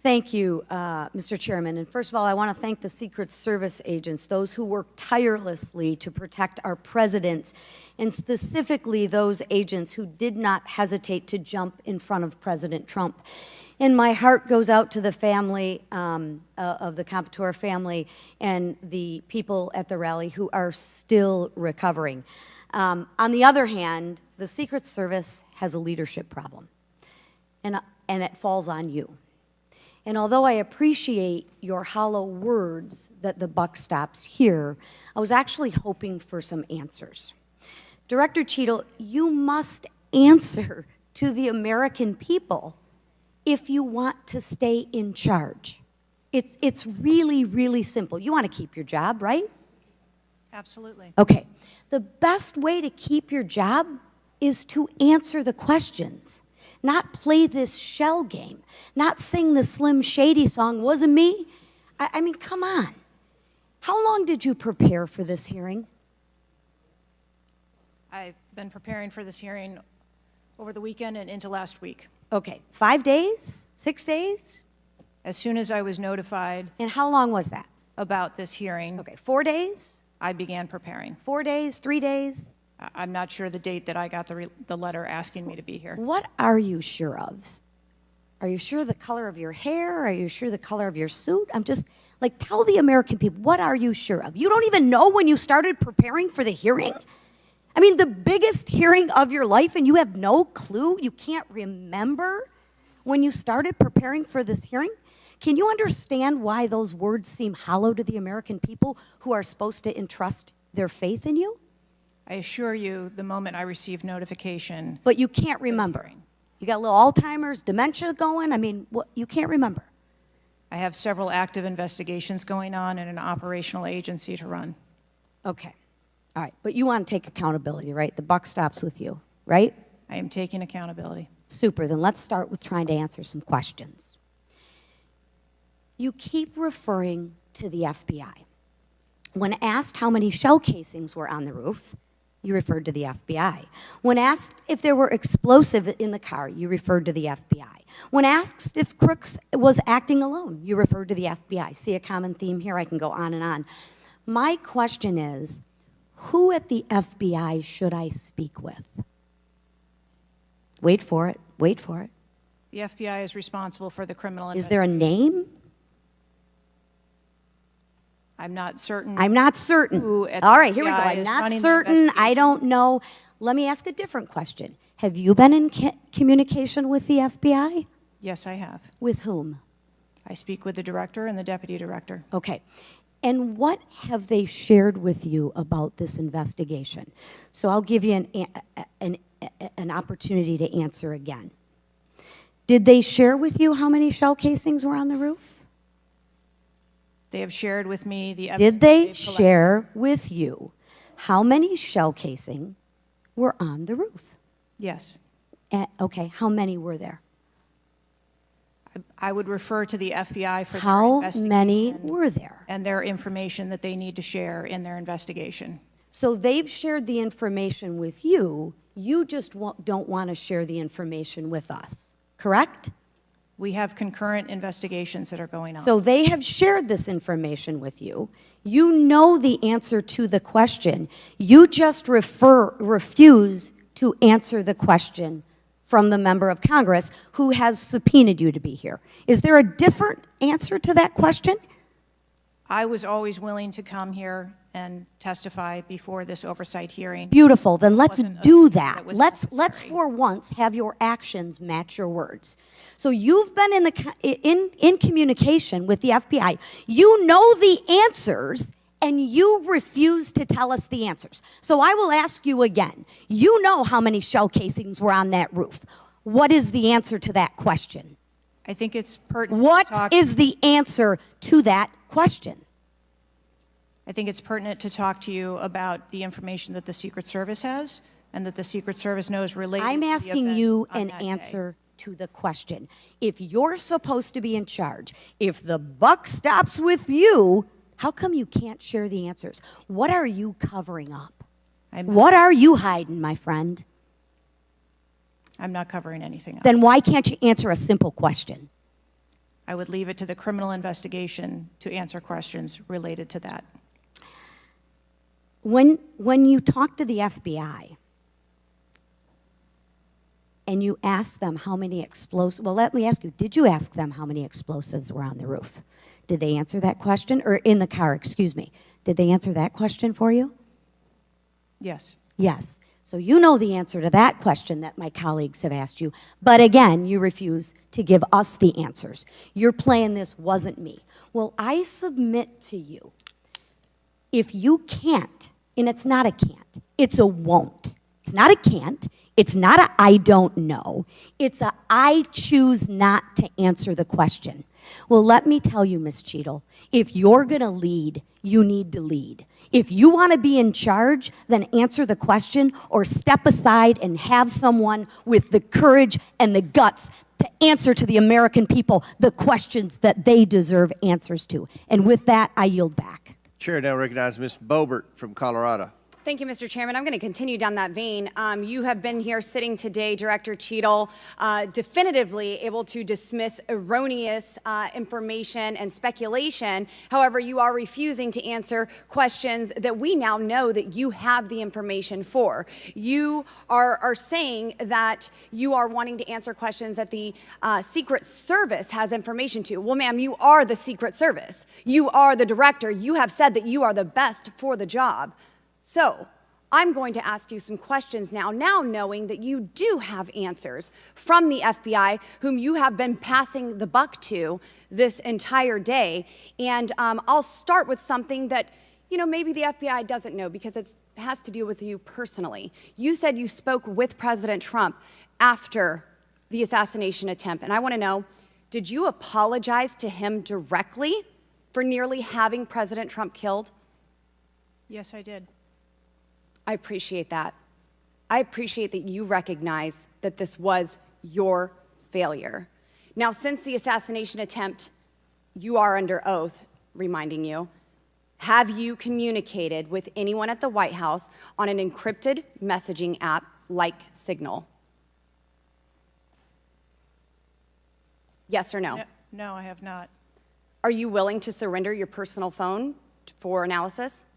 Thank you, Mr. Chairman. And first of all, I want to thank the Secret Service agents, those who work tirelessly to protect our president, and specifically those agents who did not hesitate to jump in front of President Trump. And my heart goes out to the family of the Comptoir family and the people at the rally who are still recovering. On the other hand, the Secret Service has a leadership problem, and it falls on you. And although I appreciate your hollow words that the buck stops here, I was actually hoping for some answers. Director Cheatle, you must answer to the American people if you want to stay in charge. It's really, really simple. You want to keep your job, right? Absolutely. Okay. The best way to keep your job is to answer the questions, not play this shell game, not sing the Slim Shady song, wasn't me. I mean, come on. How long did you prepare for this hearing? I've been preparing for this hearing over the weekend and into last week. Okay, 5 days, 6 days? As soon as I was notified. And how long was that? About this hearing. Okay, 4 days? I began preparing. 4 days, 3 days? I'm not sure the date that I got the letter asking me to be here. What are you sure of? Are you sure the color of your hair? Are you sure the color of your suit? I'm just, like, tell the American people, what are you sure of? You don't even know when you started preparing for the hearing? I mean, the biggest hearing of your life, and you have no clue? You can't remember when you started preparing for this hearing? Can you understand why those words seem hollow to the American people who are supposed to entrust their faith in you? I assure you, the moment I received notification. But you can't remember. You got a little Alzheimer's, dementia going? I mean, what, you can't remember. I have several active investigations going on and an operational agency to run. Okay. All right. But you want to take accountability, right? The buck stops with you, right? I am taking accountability. Super. Then let's start with trying to answer some questions. You keep referring to the FBI. When asked how many shell casings were on the roof, you referred to the FBI. When asked if there were explosives in the car, you referred to the FBI. When asked if Crooks was acting alone, you referred to the FBI. See a common theme here? I can go on and on. My question is, who at the FBI should I speak with? Wait for it. Wait for it. The FBI is responsible for the criminal Is there a name? I'm not certain. I'm not certain. All right, here we go. I'm not certain. I don't know. Let me ask a different question. Have you been in communication with the FBI? Yes, I have. With whom? I speak with the director and the deputy director. Okay. And what have they shared with you about this investigation? So I'll give you an opportunity to answer again. Did they share with you how many shell casings were on the roof? They have shared with me the evidence. Did they share with you how many shell casing were on the roof? Yes. Okay, how many were there? I would refer to the FBI for how their investigation. Many were there? And their information that they need to share in their investigation. So they've shared the information with you. You just don't want to share the information with us, correct? We have concurrent investigations that are going on. So they have shared this information with you. You know the answer to the question. You just refuse to answer the question from the member of Congress who has subpoenaed you to be here. Is there a different answer to that question? I was always willing to come here and testify before this oversight hearing. Beautiful. Then let's do that. Let's for once have your actions match your words. So you've been in communication with the FBI. You know the answers, and you refuse to tell us the answers. So I will ask you again. You know how many shell casings were on that roof. What is the answer to that question? I think it's pertinent. What is the answer to that question? I think it's pertinent to talk to you about the information that the Secret Service has and that the Secret Service knows related I'm to the asking events you on an that day. answer to the question. If you're supposed to be in charge, if the buck stops with you, how come you can't share the answers? What are you covering up? What are you hiding, my friend? I'm not covering anything up. Then why can't you answer a simple question? I would leave it to the criminal investigation to answer questions related to that. When you talk to the FBI and you ask them how many explosives, well, let me ask you, did you ask them how many explosives were on the roof? Did they answer that question? Or in the car, excuse me. Did they answer that question for you? Yes. Yes. So you know the answer to that question that my colleagues have asked you. But again, you refuse to give us the answers. You're playing this wasn't me. Well, I submit to you, if you can't, and it's not a can't, it's a won't. It's not a can't. It's not a I don't know. It's a I choose not to answer the question. Well, let me tell you, Ms. Cheatle, if you're going to lead, you need to lead. If you want to be in charge, then answer the question or step aside and have someone with the courage and the guts to answer to the American people the questions that they deserve answers to. And with that, I yield back. Chair now recognizes Ms. Boebert from Colorado. Thank you, Mr. Chairman. I'm going to continue down that vein. You have been here sitting today, Director Cheatle, definitively able to dismiss erroneous information and speculation. However, you are refusing to answer questions that we now know that you have the information for. You are saying that you are wanting to answer questions that the Secret Service has information to. Well, ma'am, you are the Secret Service. You are the director. You have said that you are the best for the job. So I'm going to ask you some questions now knowing that you do have answers from the FBI, whom you have been passing the buck to this entire day. And I'll start with something that, maybe the FBI doesn't know because it has to do with you personally. You said you spoke with President Trump after the assassination attempt. And I want to know, did you apologize to him directly for nearly having President Trump killed? Yes, I did. I appreciate that. I appreciate that you recognize that this was your failure. Now, since the assassination attempt, you are under oath, reminding you, have you communicated with anyone at the White House on an encrypted messaging app like Signal? Yes or no? No, I have not. Are you willing to surrender your personal phone for analysis?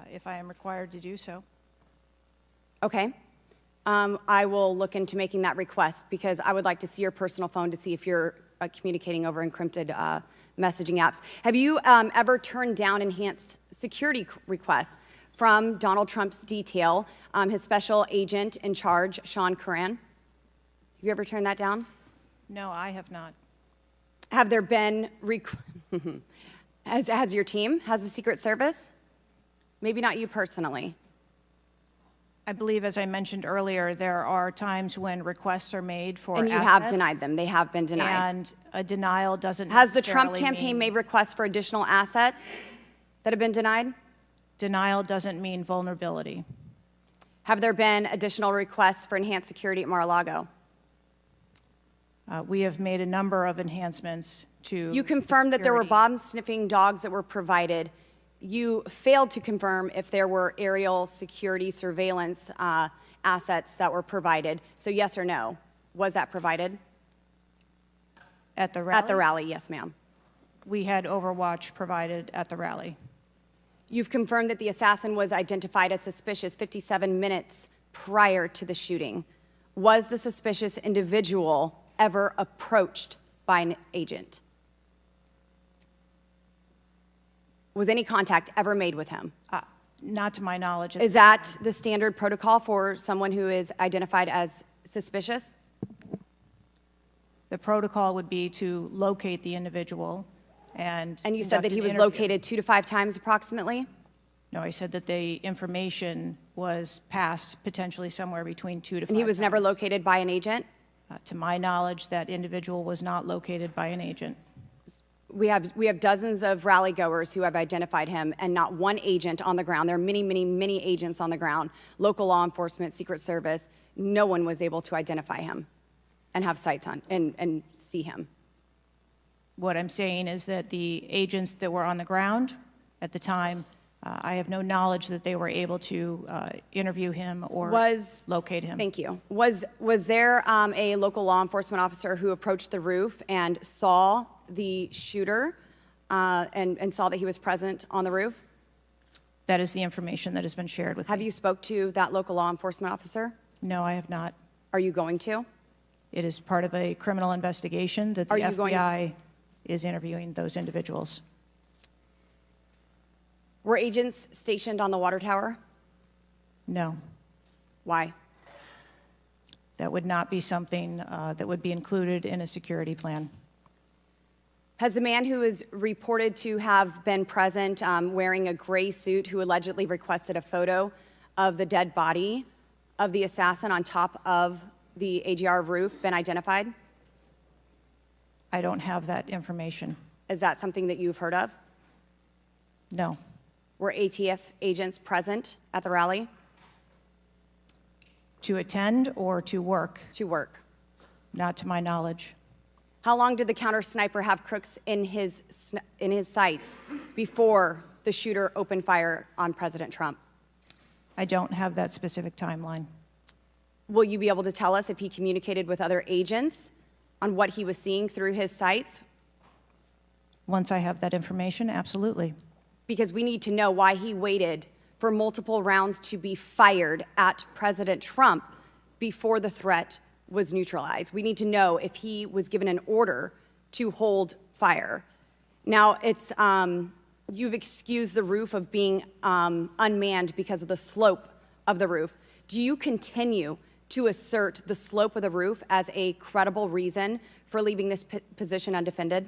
If I am required to do so. Okay. I will look into making that request because I would like to see your personal phone to see if you're communicating over encrypted messaging apps. Have you ever turned down enhanced security requests from Donald Trump's detail, his special agent in charge, Sean Curran? Have you ever turned that down? No, I have not. Have there been, has your team, has the Secret Service? Maybe not you personally. I believe, as I mentioned earlier, there are times when requests are made for And you assets, have denied them. They have been denied. And a denial doesn't Has the Trump necessarily campaign mean, made requests for additional assets that have been denied? Denial doesn't mean vulnerability. Have there been additional requests for enhanced security at Mar-a-Lago? We have made a number of enhancements to. You confirmed that there were bomb-sniffing dogs that were provided. You failed to confirm if there were aerial security surveillance assets that were provided. So yes or no, was that provided? At the rally? At the rally, yes, ma'am. We had Overwatch provided at the rally. You've confirmed that the assassin was identified as suspicious 57 minutes prior to the shooting. Was the suspicious individual ever approached by an agent? Was any contact ever made with him? Not to my knowledge. Is that the standard protocol for someone who is identified as suspicious? The protocol would be to locate the individual and. And you said that he was located 2 to 5 times approximately? No, I said that the information was passed potentially somewhere between 2 to 5 And he was never times. located by an agent? To my knowledge, that individual was not located by an agent. We have dozens of rally goers who have identified him, and not one agent on the ground. There are many, many, many agents on the ground, local law enforcement, Secret Service. No one was able to identify him and have sights on and see him. What I'm saying is that the agents that were on the ground at the time, I have no knowledge that they were able to interview him or locate him. Thank you. Was there a local law enforcement officer who approached the roof and saw the shooter and saw that he was present on the roof? That is the information that has been shared with me. Have you spoke to that local law enforcement officer? No, I have not. Are you going to? It is part of a criminal investigation that the FBI is interviewing those individuals. Were agents stationed on the water tower? No. Why? That would not be something that would be included in a security plan. Has the man who is reported to have been present wearing a gray suit, who allegedly requested a photo of the dead body of the assassin on top of the AGR roof, been identified? I don't have that information. Is that something that you've heard of? No. Were ATF agents present at the rally? To attend or to work? To work. Not to my knowledge. How long did the counter sniper have crooks in his sights before the shooter opened fire on President Trump? I don't have that specific timeline. Will you be able to tell us if he communicated with other agents on what he was seeing through his sights? Once I have that information, absolutely. Because we need to know why he waited for multiple rounds to be fired at President Trump before the threat was neutralized. We need to know if he was given an order to hold fire. Now, it's you've excused the roof of being unmanned because of the slope of the roof. Do you continue to assert the slope of the roof as a credible reason for leaving this position undefended?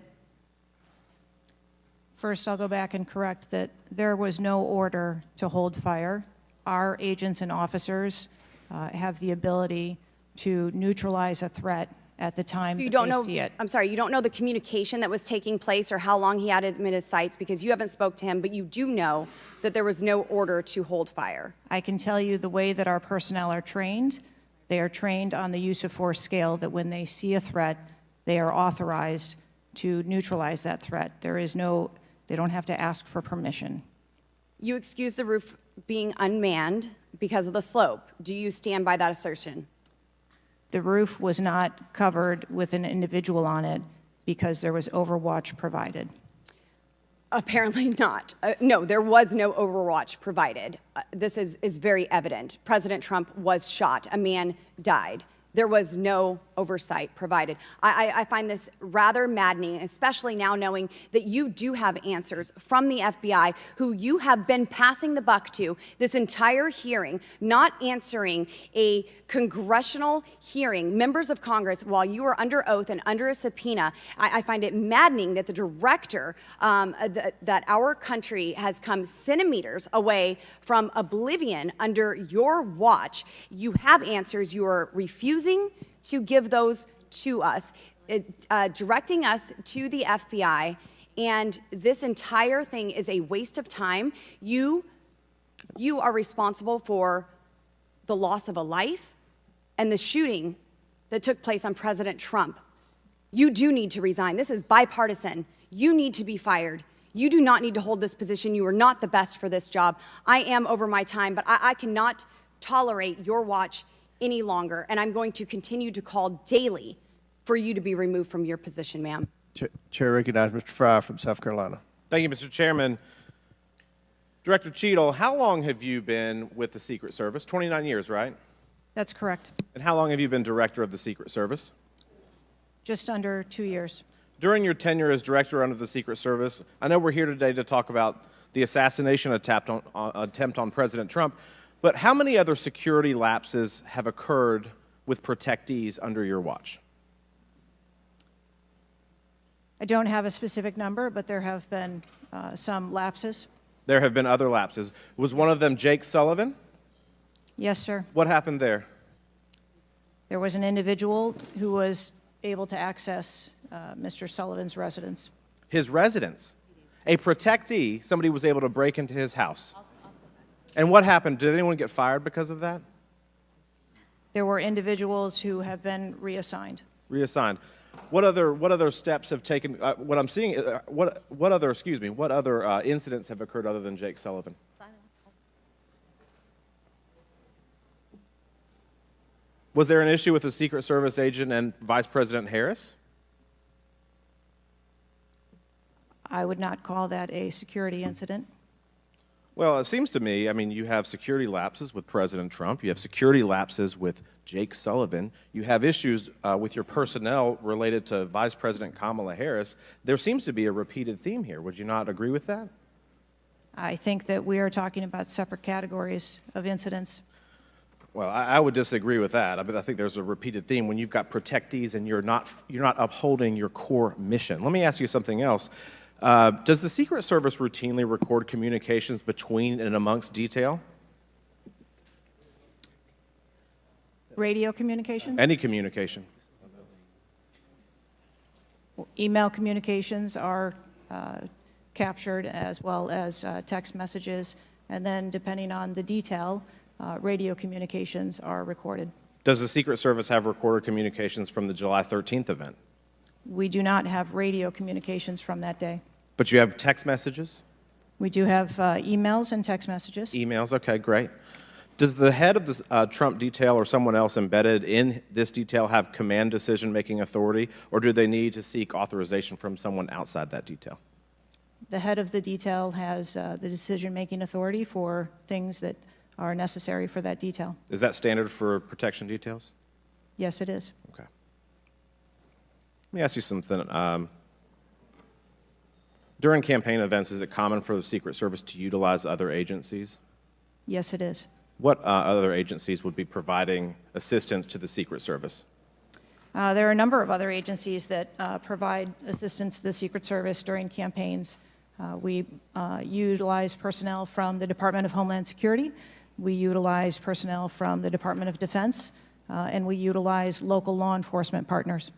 First, I'll go back and correct that there was no order to hold fire. Our agents and officers have the ability to neutralize a threat at the time that they see it. I'm sorry, you don't know the communication that was taking place or how long he had him in his sights because you haven't spoke to him, but you do know that there was no order to hold fire. I can tell you the way that our personnel are trained. They are trained on the use of force scale, that when they see a threat, they are authorized to neutralize that threat. They don't have to ask for permission. You excuse the roof being unmanned because of the slope. Do you stand by that assertion? The roof was not covered with an individual on it because there was overwatch provided. Apparently not. No, there was no overwatch provided. This is very evident. President Trump was shot. A man died. There was no oversight provided. I find this rather maddening, especially now knowing that you do have answers from the FBI, who you have been passing the buck to this entire hearing, not answering a congressional hearing, members of Congress, while you are under oath and under a subpoena. I find it maddening that the director, that our country has come centimeters away from oblivion under your watch. You have answers. You are refusing to give those to us, directing us to the FBI, and this entire thing is a waste of time. You are responsible for the loss of a life and the shooting that took place on President Trump. You do need to resign. This is bipartisan. You need to be fired. You do not need to hold this position. You are not the best for this job. I am over my time, but I cannot tolerate your watch any longer, and I'm going to continue to call daily for you to be removed from your position, ma'am. Chair recognizes Mr. Fry from South Carolina. Thank you, Mr. Chairman. Director Cheatle, how long have you been with the Secret Service? 29 years, right? That's correct. And how long have you been director of the Secret Service? Just under 2 years. During your tenure as director under the Secret Service, I know we're here today to talk about the assassination attempt on President Trump, but how many other security lapses have occurred with protectees under your watch? I don't have a specific number, but there have been some lapses. There have been other lapses. Was one of them Jake Sullivan? Yes, sir. What happened there? There was an individual who was able to access Mr. Sullivan's residence. His residence. A protectee, somebody was able to break into his house. And what happened? Did anyone get fired because of that? There were individuals who have been reassigned. Reassigned. What other steps have taken? What I'm seeing. What other incidents have occurred other than Jake Sullivan? Was there an issue with the Secret Service agent and Vice President Harris? I would not call that a security incident. Well, it seems to me, I mean, you have security lapses with President Trump. You have security lapses with Jake Sullivan. You have issues with your personnel related to Vice President Kamala Harris. There seems to be a repeated theme here. Would you not agree with that? I think that we are talking about separate categories of incidents. Well, I would disagree with that. I think there's a repeated theme when you've got protectees and you're not upholding your core mission. Let me ask you something else. Does the Secret Service routinely record communications between and amongst detail? Radio communications? Any communication? Email communications are captured, as well as text messages, and then depending on the detail, radio communications are recorded. Does the Secret Service have recorded communications from the July 13th event? We do not have radio communications from that day. But you have text messages? We do have emails and text messages. Emails, okay, great. Does the head of the Trump detail or someone else embedded in this detail have command decision-making authority, or do they need to seek authorization from someone outside that detail? The head of the detail has the decision-making authority for things that are necessary for that detail. Is that standard for protection details? Yes, it is. Okay. Let me ask you something. During campaign events, is it common for the Secret Service to utilize other agencies? Yes, it is. What other agencies would be providing assistance to the Secret Service? There are a number of other agencies that provide assistance to the Secret Service during campaigns. We utilize personnel from the Department of Homeland Security. We utilize personnel from the Department of Defense, and we utilize local law enforcement partners.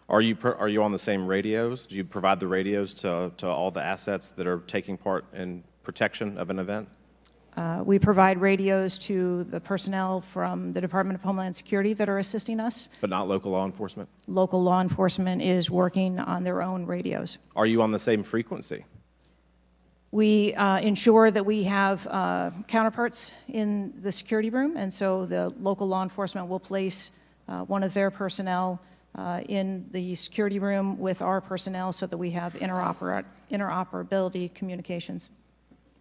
Are you on the same radios? Do you provide the radios to all the assets that are taking part in protection of an event? We provide radios to the personnel from the Department of Homeland Security that are assisting us. But not local law enforcement? Local law enforcement is working on their own radios. Are you on the same frequency? We ensure that we have counterparts in the security room, and so the local law enforcement will place one of their personnel in the security room with our personnel so that we have interoperability communications.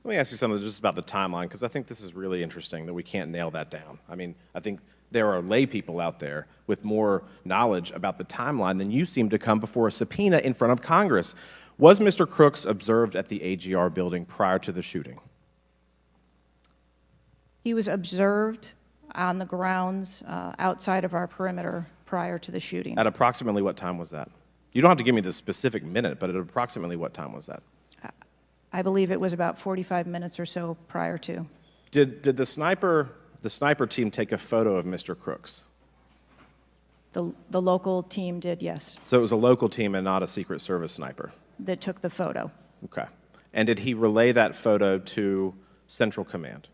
Let me ask you something just about the timeline, because I think this is really interesting that we can't nail that down. I mean, I think there are lay people out there with more knowledge about the timeline than you seem to come before a subpoena in front of Congress. Was Mr. Crooks observed at the AGR building prior to the shooting? He was observed on the grounds outside of our perimeter prior to the shooting. At approximately what time was that? You don't have to give me the specific minute, but at approximately what time was that? I believe it was about 45 minutes or so prior to. Did the sniper team take a photo of Mr. Crooks? The local team did, yes. So it was a local team and not a Secret Service sniper? That took the photo. Okay. And did he relay that photo to Central Command?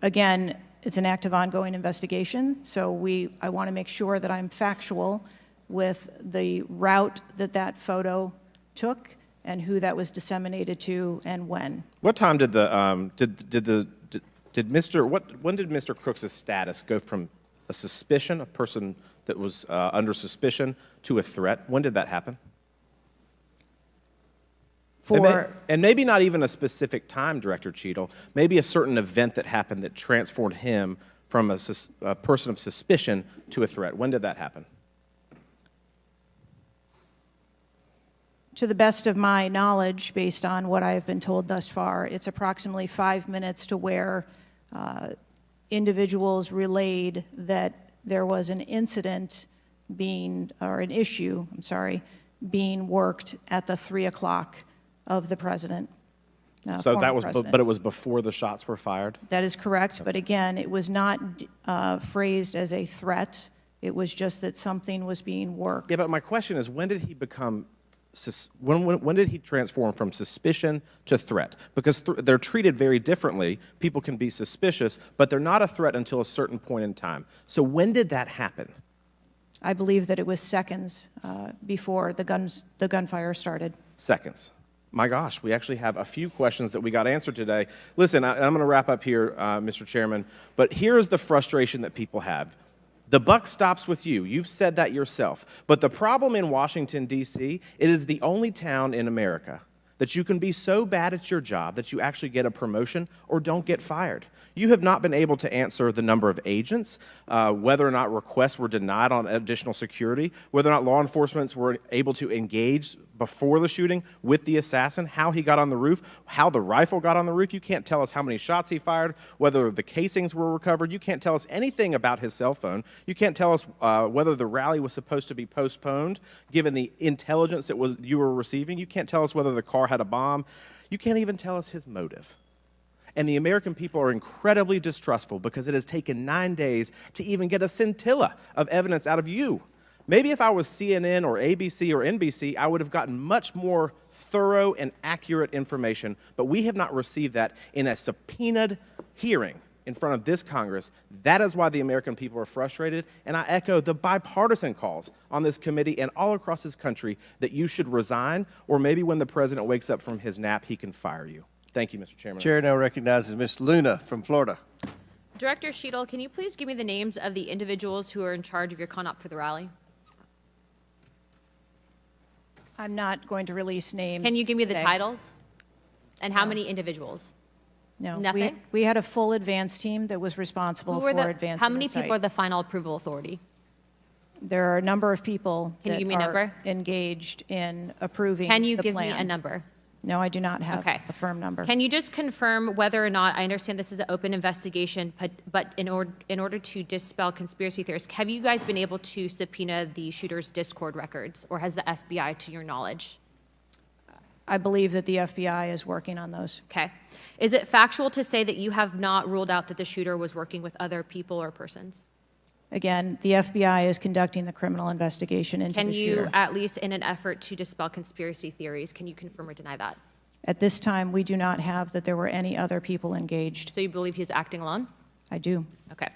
Again, it's an active ongoing investigation, so I want to make sure that I'm factual with the route that photo took and who that was disseminated to and when. What time did when did Mr. Crooks' status go from a suspicion, a person that was under suspicion, to a threat? When did that happen? And maybe not even a specific time, Director Cheatle, maybe a certain event that happened that transformed him from a person of suspicion to a threat. When did that happen? To the best of my knowledge, based on what I have been told thus far, it's approximately 5 minutes to where individuals relayed that there was an incident being worked at the 3 o'clock of the president. So former that was, president. but it was before the shots were fired? That is correct, but again, it was not phrased as a threat. It was just that something was being worked. Yeah, but my question is, when did he become, when did he transform from suspicion to threat? Because they're treated very differently. People can be suspicious, but they're not a threat until a certain point in time. So when did that happen? I believe that it was seconds before the gunfire started. Seconds. My gosh, we actually have a few questions that we got answered today. Listen, I'm going to wrap up here, Mr. Chairman, but here's the frustration that people have. The buck stops with you. You've said that yourself. But the problem in Washington, D.C., it is the only town in America that you can be so bad at your job that you actually get a promotion or don't get fired. You have not been able to answer the number of agents, whether or not requests were denied on additional security, whether or not law enforcement were able to engage before the shooting with the assassin, how he got on the roof, how the rifle got on the roof. You can't tell us how many shots he fired, whether the casings were recovered. You can't tell us anything about his cell phone. You can't tell us whether the rally was supposed to be postponed, given the intelligence that you were receiving. You can't tell us whether the car had a bomb. You can't even tell us his motive. And the American people are incredibly distrustful because it has taken 9 days to even get a scintilla of evidence out of you. Maybe if I was CNN or ABC or NBC, I would have gotten much more thorough and accurate information, but we have not received that in a subpoenaed hearing in front of this Congress. That is why the American people are frustrated, and I echo the bipartisan calls on this committee and all across this country that you should resign, or maybe when the president wakes up from his nap, he can fire you. Thank you, Mr. Chairman. Chair now recognizes Ms. Luna from Florida. Director Cheatle, can you please give me the names of the individuals who are in charge of your con-op for the rally? I'm not going to release names. Can you give me the today. titles? And how many individuals? No. Nothing? We had a full advance team that was responsible for advancing How many the site. people are the final approval authority? There are a number of people Can you that give me a are number? engaged in approving Can you the give me plan. a number? No, I do not have Okay. a firm number. Can you just confirm whether or not, I understand this is an open investigation, but in order to dispel conspiracy theories, have you guys been able to subpoena the shooter's Discord records, or has the FBI, to your knowledge? I believe that the FBI is working on those. Okay. Is it factual to say that you have not ruled out that the shooter was working with other people or persons? Again, the FBI is conducting the criminal investigation into Can the you, shooter. at least in an effort to dispel conspiracy theories, can you confirm or deny that? At this time, we do not have that there were any other people engaged. So you believe he's acting alone? I do. Okay.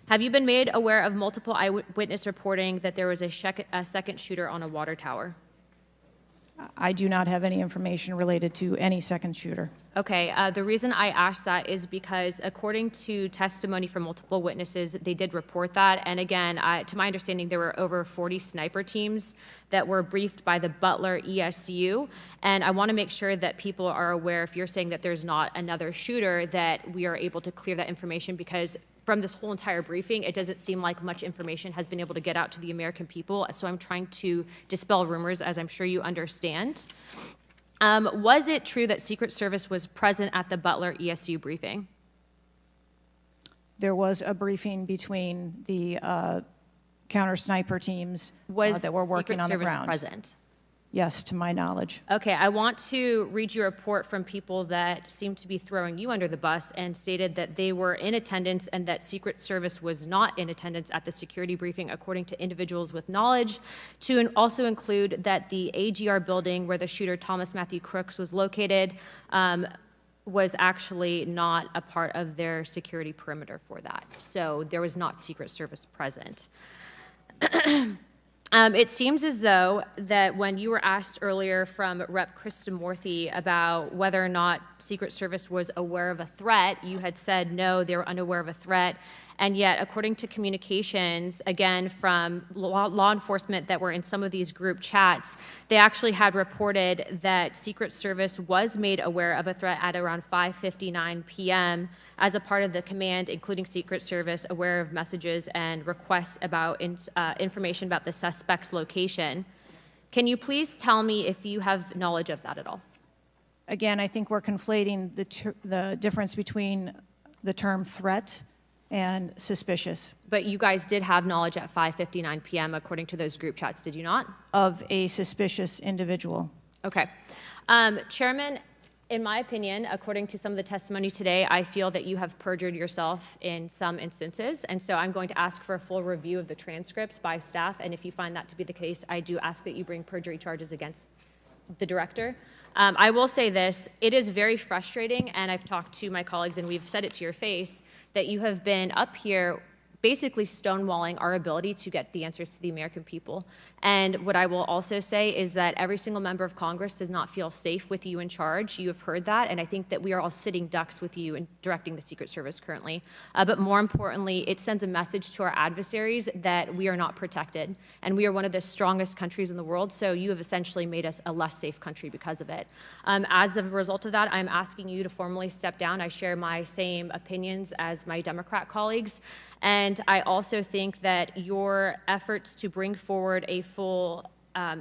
Have you been made aware of multiple eyewitness reporting that there was a second shooter on a water tower? I do not have any information related to any second shooter. Okay, the reason I asked that is because according to testimony from multiple witnesses, they did report that. And again, to my understanding, there were over 40 sniper teams that were briefed by the Butler ESU. And I want to make sure that people are aware, if you're saying that there's not another shooter, that we are able to clear that information, because from this whole entire briefing, it doesn't seem like much information has been able to get out to the American people. So I'm trying to dispel rumors, as I'm sure you understand. Was it true that Secret Service was present at the Butler ESU briefing? There was a briefing between the counter sniper teams that were working Secret on the Service ground. present? Yes, to my knowledge. Okay, I want to read you a report from people that seem to be throwing you under the bus and stated that they were in attendance and that Secret Service was not in attendance at the security briefing, according to individuals with knowledge, to also include that the AGR building where the shooter Thomas Matthew Crooks was located was actually not a part of their security perimeter for that. So there was not Secret Service present. It seems as though that when you were asked earlier from Rep. Kristamorthy about whether or not Secret Service was aware of a threat, you had said no, they were unaware of a threat. And yet, according to communications, again, from law enforcement that were in some of these group chats, they actually had reported that Secret Service was made aware of a threat at around 5:59 p.m. as a part of the command, including Secret Service, aware of messages and requests about information about the suspect's location. Can you please tell me if you have knowledge of that at all? Again, I think we're conflating the difference between the term threat and suspicious. But you guys did have knowledge at 5:59 p.m. according to those group chats, did you not? Of a suspicious individual. Okay. Chairman, in my opinion, according to some of the testimony today, I feel that you have perjured yourself in some instances, and so I'm going to ask for a full review of the transcripts by staff, and if you find that to be the case, I do ask that you bring perjury charges against the director. I will say this, it is very frustrating, and I've talked to my colleagues and we've said it to your face, that you have been up here basically stonewalling our ability to get the answers to the American people. And what I will also say is that every single member of Congress does not feel safe with you in charge. You have heard that, and I think that we are all sitting ducks with you in directing the Secret Service currently. But more importantly, it sends a message to our adversaries that we are not protected, and we are one of the strongest countries in the world, so you have essentially made us a less safe country because of it. As a result of that, I'm asking you to formally step down. I share my same opinions as my Democrat colleagues. And I also think that your efforts to bring forward a full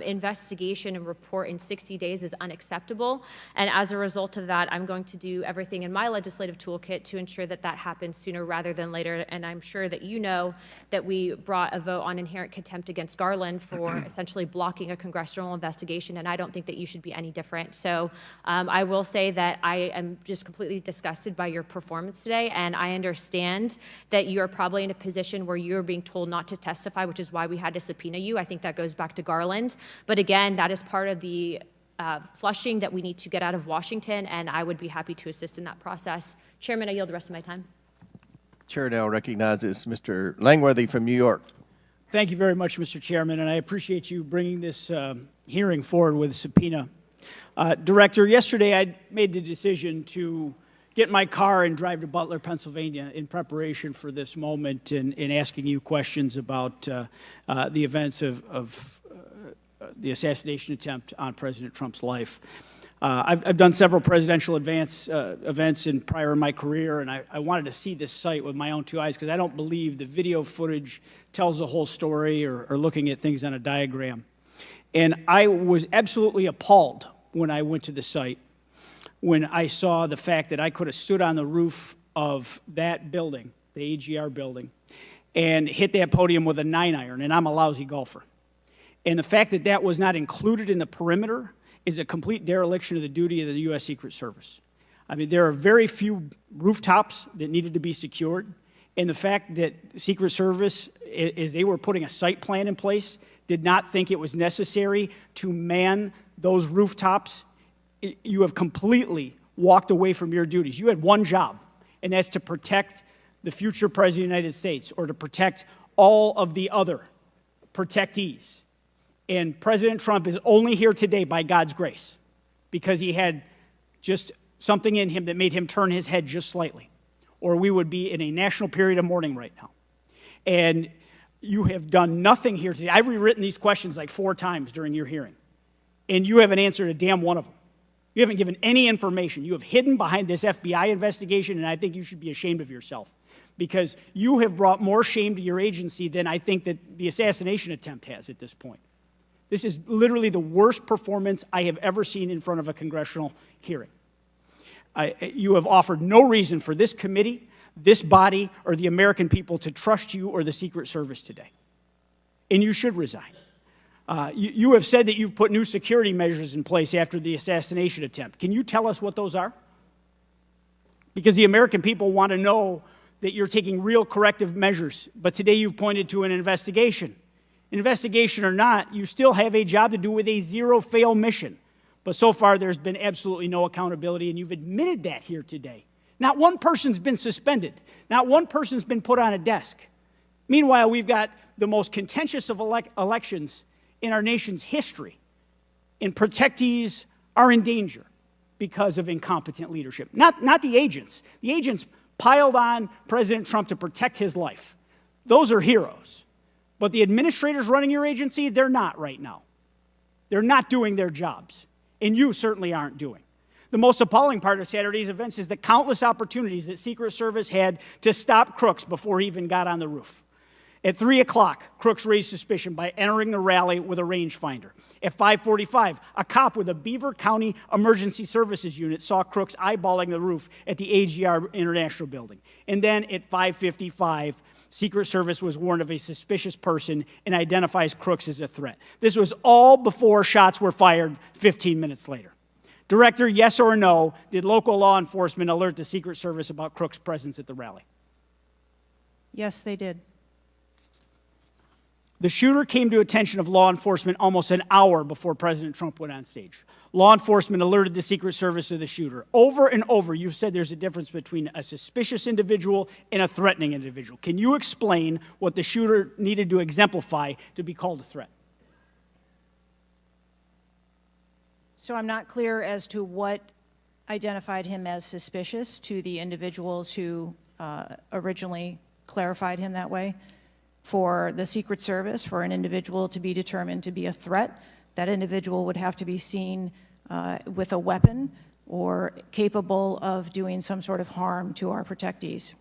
investigation and report in 60 days is unacceptable. And as a result of that, I'm going to do everything in my legislative toolkit to ensure that that happens sooner rather than later. And I'm sure that you know that we brought a vote on inherent contempt against Garland for essentially blocking a congressional investigation, and I don't think that you should be any different. So I will say that I am just completely disgusted by your performance today, and I understand that you're probably in a position where you're being told not to testify, which is why we had to subpoena you. I think that goes back to Garland. But again, that is part of the flushing that we need to get out of Washington, and I would be happy to assist in that process. Chairman, I yield the rest of my time. Chair now recognizes Mr. Langworthy from New York. Thank you very much, Mr. Chairman, and I appreciate you bringing this hearing forward with a subpoena. Director, yesterday I made the decision to get in my car and drive to Butler, Pennsylvania in preparation for this moment and asking you questions about the events of the assassination attempt on President Trump's life. I've done several presidential events prior in my career, and I wanted to see this site with my own two eyes because I don't believe the video footage tells the whole story or looking at things on a diagram. And I was absolutely appalled when I went to the site, when I saw the fact that I could have stood on the roof of that building, the AGR building, and hit that podium with a 9-iron, and I'm a lousy golfer. And the fact that that was not included in the perimeter is a complete dereliction of the duty of the U.S. Secret Service. I mean, there are very few rooftops that needed to be secured, and the fact that the Secret Service, as they were putting a site plan in place, did not think it was necessary to man those rooftops, you have completely walked away from your duties. You had one job, and that's to protect the future President of the United States or to protect all of the other protectees. And President Trump is only here today by God's grace because he had just something in him that made him turn his head just slightly, or we would be in a national period of mourning right now. And you have done nothing here today. I've rewritten these questions like 4 times during your hearing, and you haven't answered a damn one of them. You haven't given any information. You have hidden behind this FBI investigation, and I think you should be ashamed of yourself because you have brought more shame to your agency than I think that the assassination attempt has at this point. This is literally the worst performance I have ever seen in front of a congressional hearing. You have offered no reason for this committee, this body, or the American people to trust you or the Secret Service today. And you should resign. You have said that you've put new security measures in place after the assassination attempt. Can you tell us what those are? Because the American people want to know that you're taking real corrective measures, but today you've pointed to an investigation. Investigation or not, you still have a job to do with a zero-fail mission. But so far, there's been absolutely no accountability, and you've admitted that here today. Not one person's been suspended. Not one person's been put on a desk. Meanwhile, we've got the most contentious of elections in our nation's history, and protectees are in danger because of incompetent leadership. Not the agents. The agents piled on President Trump to protect his life. Those are heroes. But the administrators running your agency, they're not right now. They're not doing their jobs, and you certainly aren't doing. The most appalling part of Saturday's events is the countless opportunities that Secret Service had to stop Crooks before he even got on the roof. At 3 o'clock, Crooks raised suspicion by entering the rally with a rangefinder. At 5:45, a cop with a Beaver County Emergency Services unit saw Crooks eyeballing the roof at the AGR International Building. And then at 5:55, Secret Service was warned of a suspicious person and identifies Crooks as a threat. This was all before shots were fired 15 minutes later. Director, yes or no, did local law enforcement alert the Secret Service about Crook's presence at the rally? Yes, they did. The shooter came to attention of law enforcement almost an hour before President Trump went on stage. Law enforcement alerted the Secret Service of the shooter. Over and over, you've said there's a difference between a suspicious individual and a threatening individual. Can you explain what the shooter needed to exemplify to be called a threat? So I'm not clear as to what identified him as suspicious to the individuals who originally clarified him that way. For the Secret Service, for an individual to be determined to be a threat, that individual would have to be seen with a weapon or capable of doing some sort of harm to our protectees.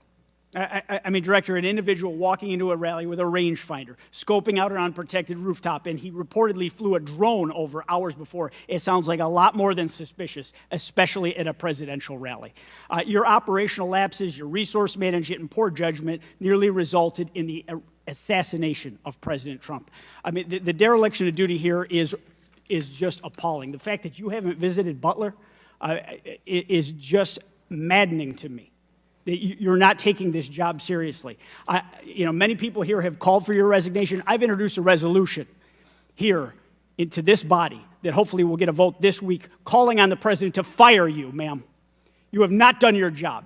I mean, Director, an individual walking into a rally with a rangefinder, scoping out an unprotected rooftop, and he reportedly flew a drone over hours before. It sounds like a lot more than suspicious, especially at a presidential rally. Your operational lapses, your resource management, and poor judgment nearly resulted in the assassination of President Trump. I mean, the dereliction of duty here is just appalling. The fact that you haven't visited Butler is just maddening to me. You're not taking this job seriously. Many people here have called for your resignation. I've introduced a resolution here into this body that hopefully will get a vote this week calling on the president to fire you, ma'am. You have not done your job.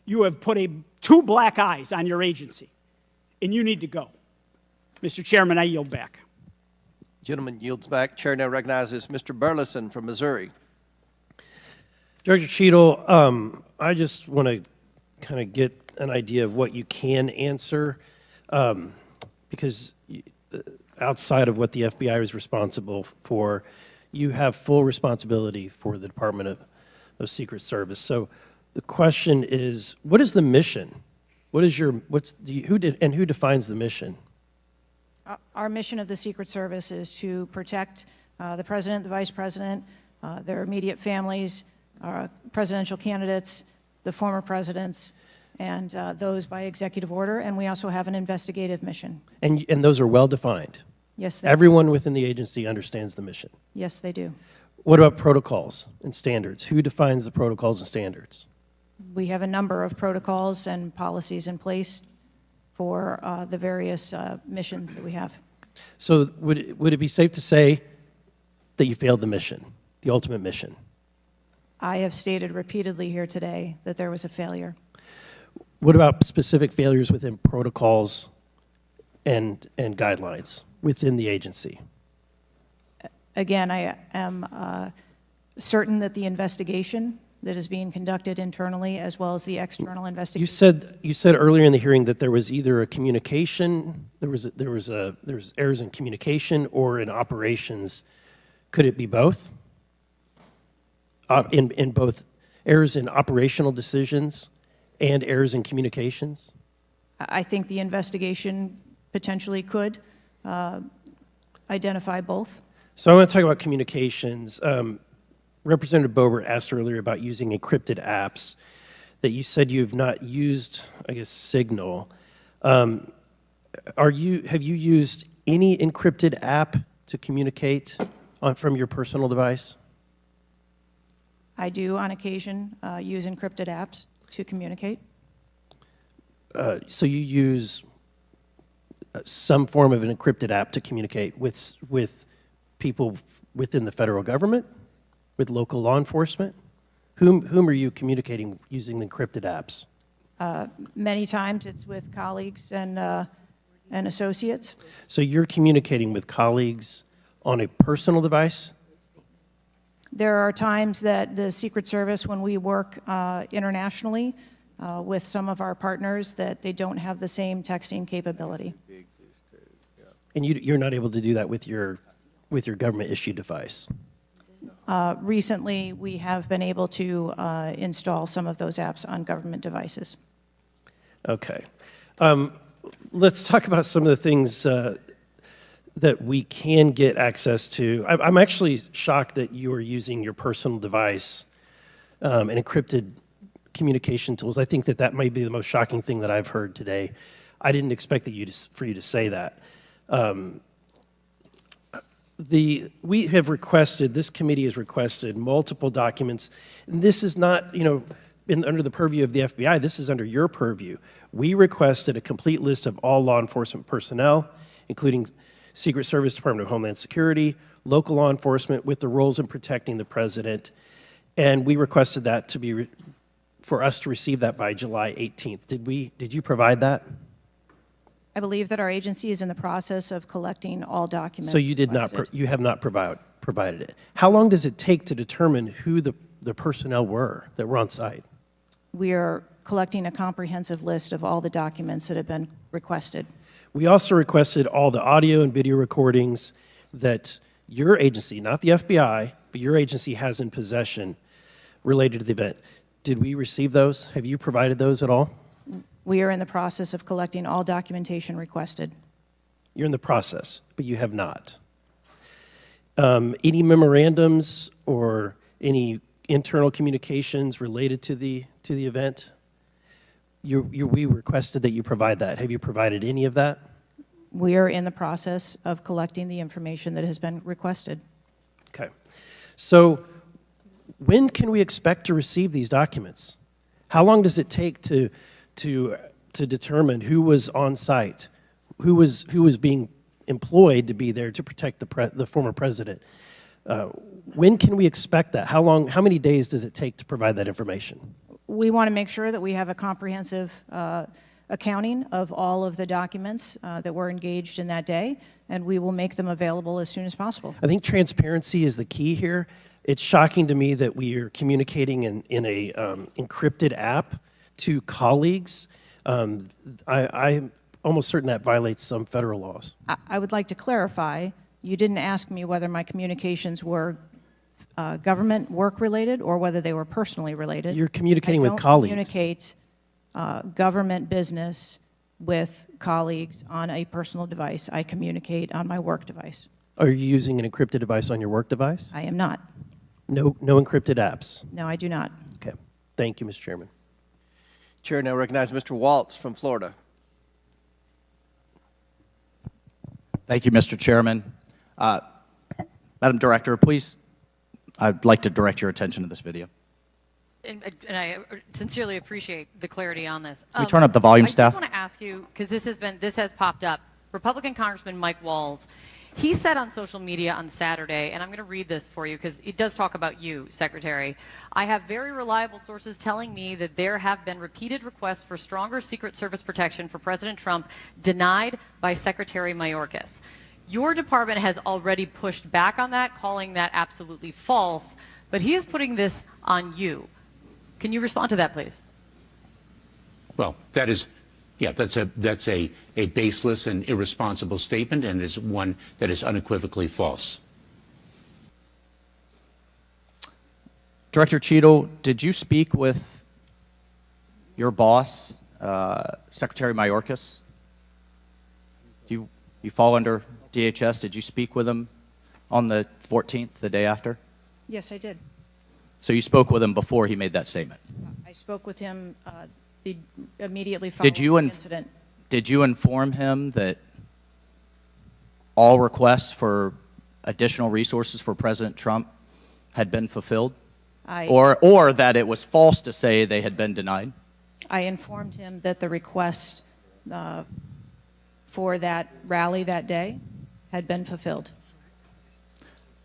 You have put two black eyes on your agency, and you need to go. Mr. Chairman, I yield back. Gentleman yields back. Chair now recognizes Mr. Burleson from Missouri. Director Cheatle, I just want to kind of get an idea of what you can answer, because outside of what the FBI is responsible for, you have full responsibility for the Department of Secret Service. So the question is, what is the mission? Who defines the mission? Our mission of the Secret Service is to protect the president, the vice president, their immediate families, presidential candidates, the former presidents, and those by executive order, and we also have an investigative mission. And those are well defined? Yes, they Everyone within the agency understands the mission? Yes, they do. What about protocols and standards? Who defines the protocols and standards? We have a number of protocols and policies in place for the various missions that we have. So would it be safe to say that you failed the mission, the ultimate mission? I have stated repeatedly here today that there was a failure. What about specific failures within protocols and guidelines within the agency? Again, I am certain that the investigation that is being conducted internally as well as the external investigation. You said earlier in the hearing that there was either a communication, there was errors in communication or in operations. Could it be both? In both errors in operational decisions and errors in communications? I think the investigation potentially could identify both. So I want to talk about communications. Representative Boebert asked earlier about using encrypted apps, that you said you have not used, I guess, Signal. Have you used any encrypted app to communicate from your personal device? I do, on occasion, use encrypted apps to communicate. So you use some form of an encrypted app to communicate with people within the federal government, with local law enforcement? Whom are you communicating using the encrypted apps? Many times it's with colleagues and associates. So you're communicating with colleagues on a personal device? There are times that the Secret Service, when we work internationally with some of our partners, that they don't have the same texting capability. And you're not able to do that with your government-issued device? Recently, we have been able to install some of those apps on government devices. Okay. Let's talk about some of the things that we can get access to. I'm actually shocked that you are using your personal device and encrypted communication tools. I think that might be the most shocking thing that I've heard today. I didn't expect for you to say that. we have requested, this committee has requested multiple documents. And this is not, under the purview of the FBI, this is under your purview. We requested a complete list of all law enforcement personnel, including Secret Service, Department of Homeland Security, local law enforcement with the roles in protecting the president. And we requested that to be, for us to receive that by July 18th. Did you provide that? I believe that our agency is in the process of collecting all documents. So you did requested. not, you have not provided it. How long does it take to determine who the personnel were that were on site? We are collecting a comprehensive list of all the documents that have been requested. We also requested all the audio and video recordings that your agency, not the FBI, but your agency has in possession related to the event. Did we receive those? Have you provided those at all? We are in the process of collecting all documentation requested. You're in the process, but you have not. Any memorandums or any internal communications related to the event? We requested that you provide that. Have you provided any of that? We are in the process of collecting the information that has been requested. Okay. So when can we expect to receive these documents? How long does it take to determine who was on site, who was being employed to be there to protect the former president? When can we expect that? How many days does it take to provide that information? We want to make sure that we have a comprehensive accounting of all of the documents that were engaged in that day, and we will make them available as soon as possible. I think transparency is the key here. It's shocking to me that we are communicating in a encrypted app to colleagues. I'm almost certain that violates some federal laws. I would like to clarify, you didn't ask me whether my communications were government work related or whether they were personally related. You're communicating with colleagues. I don't communicate government business with colleagues on a personal device. I communicate on my work device. Are you using an encrypted device on your work device? I am not. No encrypted apps? No, I do not. Okay. Thank you, Mr. Chairman. Chair now recognizes Mr. Waltz from Florida. Thank you, Mr. Chairman. Madam Director, please, I'd like to direct your attention to this video. And I sincerely appreciate the clarity on this. Can we turn up the volume, I staff? just want to ask you, because this has popped up. Republican Congressman Mike Walz, he said on social media on Saturday, and I'm going to read this for you because it does talk about you, Secretary. I have very reliable sources telling me that there have been repeated requests for stronger Secret Service protection for President Trump denied by Secretary Mayorkas. Your department has already pushed back on that, calling that absolutely false, but he is putting this on you. Can you respond to that, please? Well, that is, yeah, that's a baseless and irresponsible statement, and is one that is unequivocally false. Director Cheatle, did you speak with your boss, Secretary Mayorkas? You fall under DHS. Did you speak with him on the 14th, the day after? Yes, I did. So you spoke with him before he made that statement? I spoke with him immediately following the incident. Did you inform him that all requests for additional resources for President Trump had been fulfilled? Or that it was false to say they had been denied? I informed him that the request for that rally that day had been fulfilled.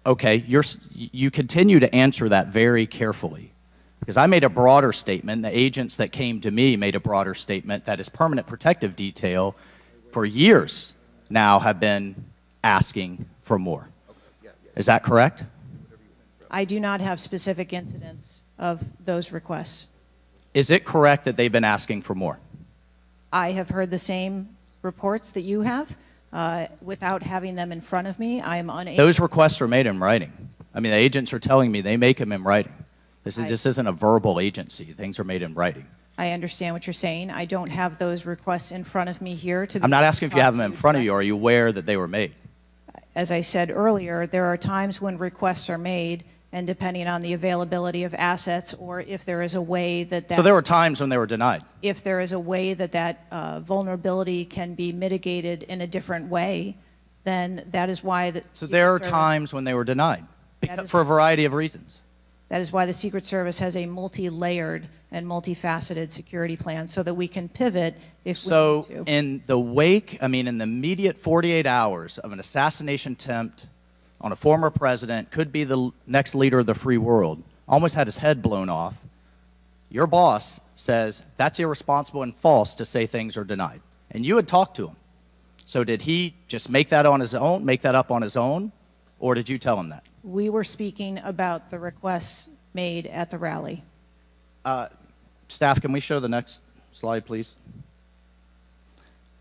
Okay, you continue to answer that very carefully, because I made a broader statement. The agents that came to me made a broader statement that his permanent protective detail for years now have been asking for more. Is that correct? I do not have specific incidents of those requests. Is it correct that they've been asking for more? I have heard the same reports that you have. Without having them in front of me, I am unable. Those requests are made in writing. I mean, the agents are telling me they make them in writing. This isn't a verbal agency. Things are made in writing. I understand what you're saying. I don't have those requests in front of me here. I'm not asking if you have them in front of you. Are you aware that they were made? As I said earlier, there are times when requests are made, and depending on the availability of assets, or if there is a way that So there were times when they were denied? If there is a way that vulnerability can be mitigated in a different way, then that is why the So Secret there are Service- times when they were denied That is- for a variety of reasons. That is why the Secret Service has a multi-layered and multifaceted security plan so that we can pivot if So we need to. in the wake, I mean, in the immediate 48 hours of an assassination attempt on a former president, could be the next leader of the free world, almost had his head blown off, your boss says that's irresponsible and false to say things are denied. And you had talked to him. So did he just make that on his own, make that up on his own, or did you tell him that? We were speaking about the requests made at the rally. Staff, can we show the next slide, please?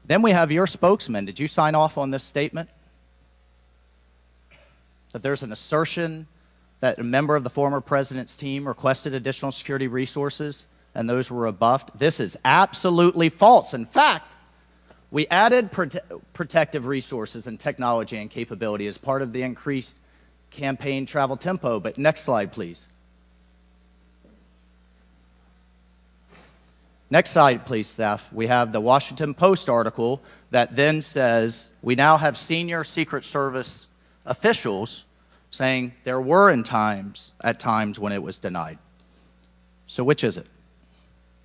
Then we have your spokesman. Did you sign off on this statement? That there's an assertion that a member of the former president's team requested additional security resources and those were rebuffed? This is absolutely false. In fact, we added protective resources and technology and capability as part of the increased campaign travel tempo. But next slide, please. Next slide, please, staff. We have the Washington Post article that then says we now have senior Secret Service officials saying there were at times when it was denied. So which is it?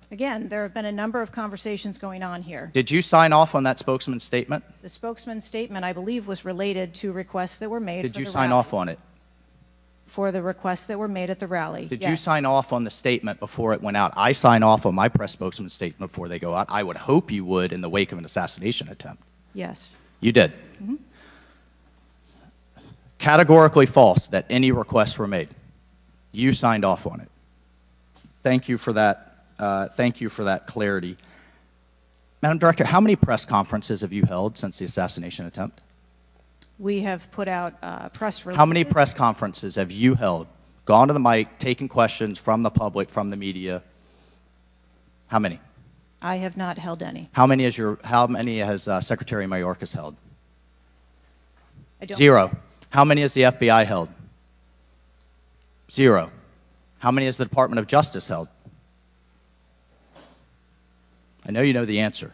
Again, there have been a number of conversations going on here. Did you sign off on that spokesman's statement? The spokesman's statement, I believe, was related to requests that were made Did for you the sign rally. off on it? For the requests that were made at the rally. Did yes. you sign off on the statement before it went out? I sign off on my press spokesman's statement before they go out. I would hope you would in the wake of an assassination attempt. Yes. You did. Mm-hmm. Categorically false that any requests were made. You signed off on it. Thank you for that. Thank you for that clarity. Madam Director, how many press conferences have you held since the assassination attempt? We have put out press releases. How many press conferences have you held? Gone to the mic, taken questions from the public, from the media? How many? I have not held any. How many has Secretary Mayorkas held? I don't. 0. How many has the FBI held? 0. How many has the Department of Justice held? I know you know the answer.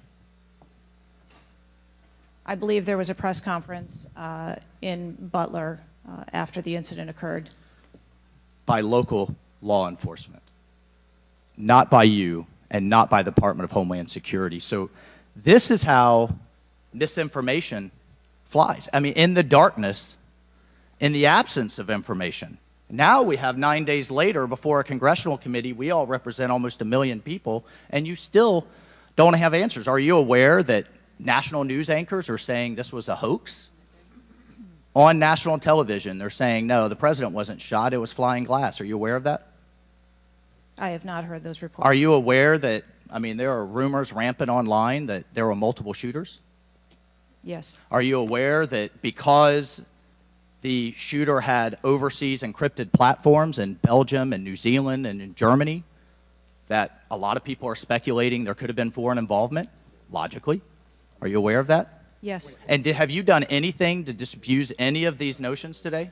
I believe there was a press conference in Butler after the incident occurred. By local law enforcement, not by you and not by the Department of Homeland Security. So this is how misinformation flies. I mean, in the darkness, in the absence of information. Now we have 9 days later before a congressional committee, we all represent almost 1 million people, and you still don't have answers. Are you aware that national news anchors are saying this was a hoax? On national television, they're saying, no, the president wasn't shot, it was flying glass. Are you aware of that? I have not heard those reports. Are you aware that, I mean, there are rumors rampant online that there were multiple shooters? Yes. Are you aware that because the shooter had overseas encrypted platforms in Belgium and New Zealand and in Germany, that a lot of people are speculating there could have been foreign involvement, logically? Are you aware of that? Yes. And have you done anything to disabuse any of these notions today?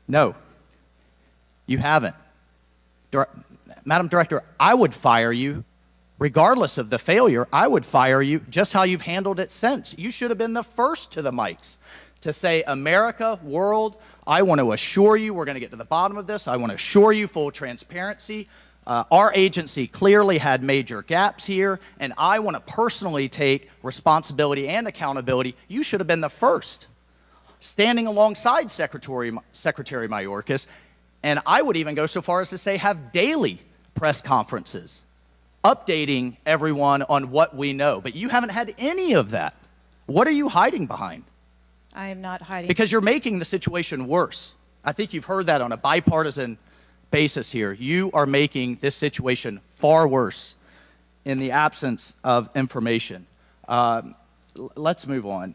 No. You haven't. Madam Director, I would fire you, regardless of the failure, I would fire you just how you've handled it since. You should have been the first to the mics to say, America, world, I want to assure you we're going to get to the bottom of this. I want to assure you full transparency. Our agency clearly had major gaps here, and I want to personally take responsibility and accountability. You should have been the first, standing alongside Secretary Mayorkas, and I would even go so far as to say have daily press conferences, updating everyone on what we know. But you haven't had any of that. What are you hiding behind? I am not hiding. Because you're making the situation worse. I think you've heard that on a bipartisan basis here. You are making this situation far worse in the absence of information. Let's move on.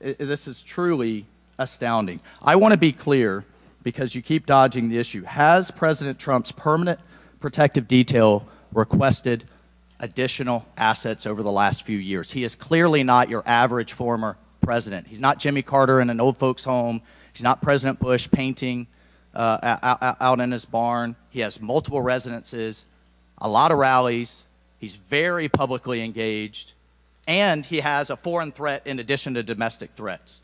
This is truly astounding. I want to be clear, because you keep dodging the issue. Has President Trump's permanent protective detail requested additional assets over the last few years? He is clearly not your average former president. He's not Jimmy Carter in an old folks' home. He's not President Bush painting out in his barn. He has multiple residences, a lot of rallies. He's very publicly engaged. And he has a foreign threat in addition to domestic threats.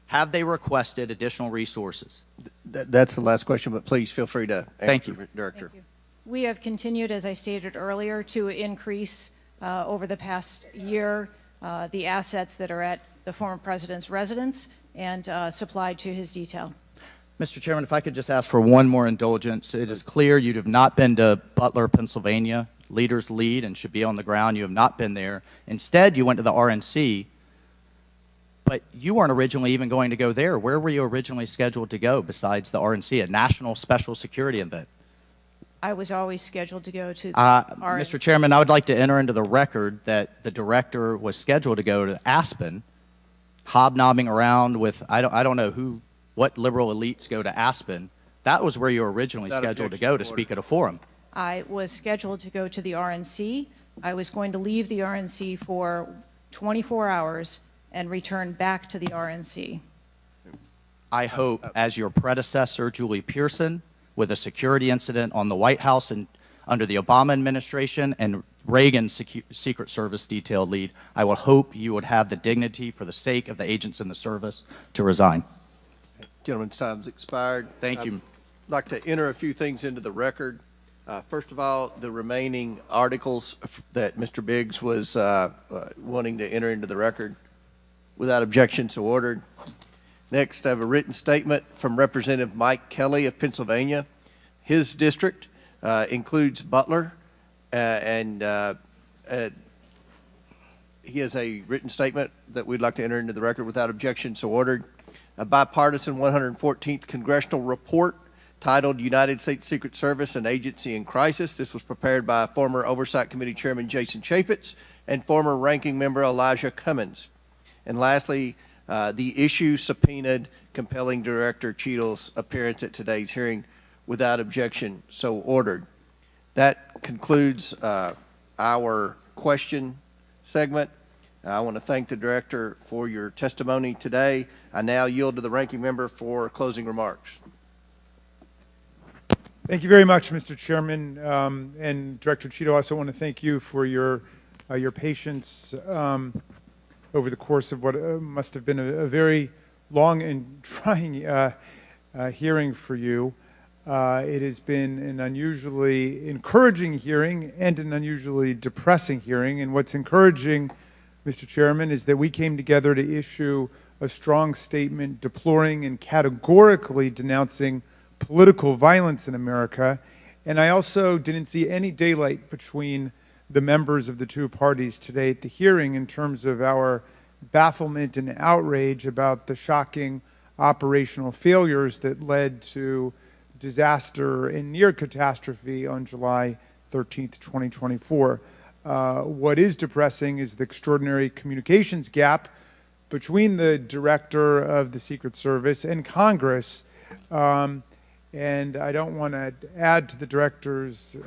Have they requested additional resources? That's the last question, but please feel free to answer, Thank you. Director. We have continued, as I stated earlier, to increase over the past year the assets that are at the former president's residence and supplied to his detail. Mr. Chairman, if I could just ask for one more indulgence. It is clear you have not been to Butler, Pennsylvania. Leaders lead and should be on the ground. You have not been there. Instead, you went to the RNC, but you weren't originally even going to go there. Where were you originally scheduled to go besides the RNC, a national special security event? I was always scheduled to go to RNC. Mr. Chairman, I would like to enter into the record that the director was scheduled to go to Aspen, hobnobbing around with, I don't know what liberal elites go to Aspen. That was where you were originally scheduled to go to speak at a forum. I was scheduled to go to the RNC. I was going to leave the RNC for 24 hours and return back to the RNC. I hope, as your predecessor, Julie Pearson, with a security incident on the White House and under the Obama administration and Reagan's Secret Service detail lead, I would hope you would have the dignity for the sake of the agents in the service to resign. Gentleman's time's expired. Thank you. I'd like to enter a few things into the record. First of all, the remaining articles that Mr. Biggs was wanting to enter into the record, without objection, so ordered. Next, I have a written statement from Representative Mike Kelly of Pennsylvania. His district includes Butler, and he has a written statement that we'd like to enter into the record without objection, so ordered. A bipartisan 114th congressional report titled United States Secret Service, an Agency in Crisis. This was prepared by former Oversight Committee Chairman Jason Chaffetz and former Ranking Member Elijah Cummings. And lastly, the issue subpoenaed compelling Director Cheatle's appearance at today's hearing without objection, so ordered. That concludes our question segment. I want to thank the Director for your testimony today. I now yield to the Ranking Member for closing remarks. Thank you very much, Mr. Chairman. And Director Cheatle, I also want to thank you for your patience over the course of what must have been a very long and trying hearing for you. It has been an unusually encouraging hearing and an unusually depressing hearing. And what's encouraging, Mr. Chairman, is that we came together to issue a strong statement deploring and categorically denouncing political violence in America. And I also didn't see any daylight between the members of the two parties today at the hearing in terms of our bafflement and outrage about the shocking operational failures that led to disaster and near catastrophe on July 13th, 2024. What is depressing is the extraordinary communications gap between the Director of the Secret Service and Congress. And I don't want to add to the Director's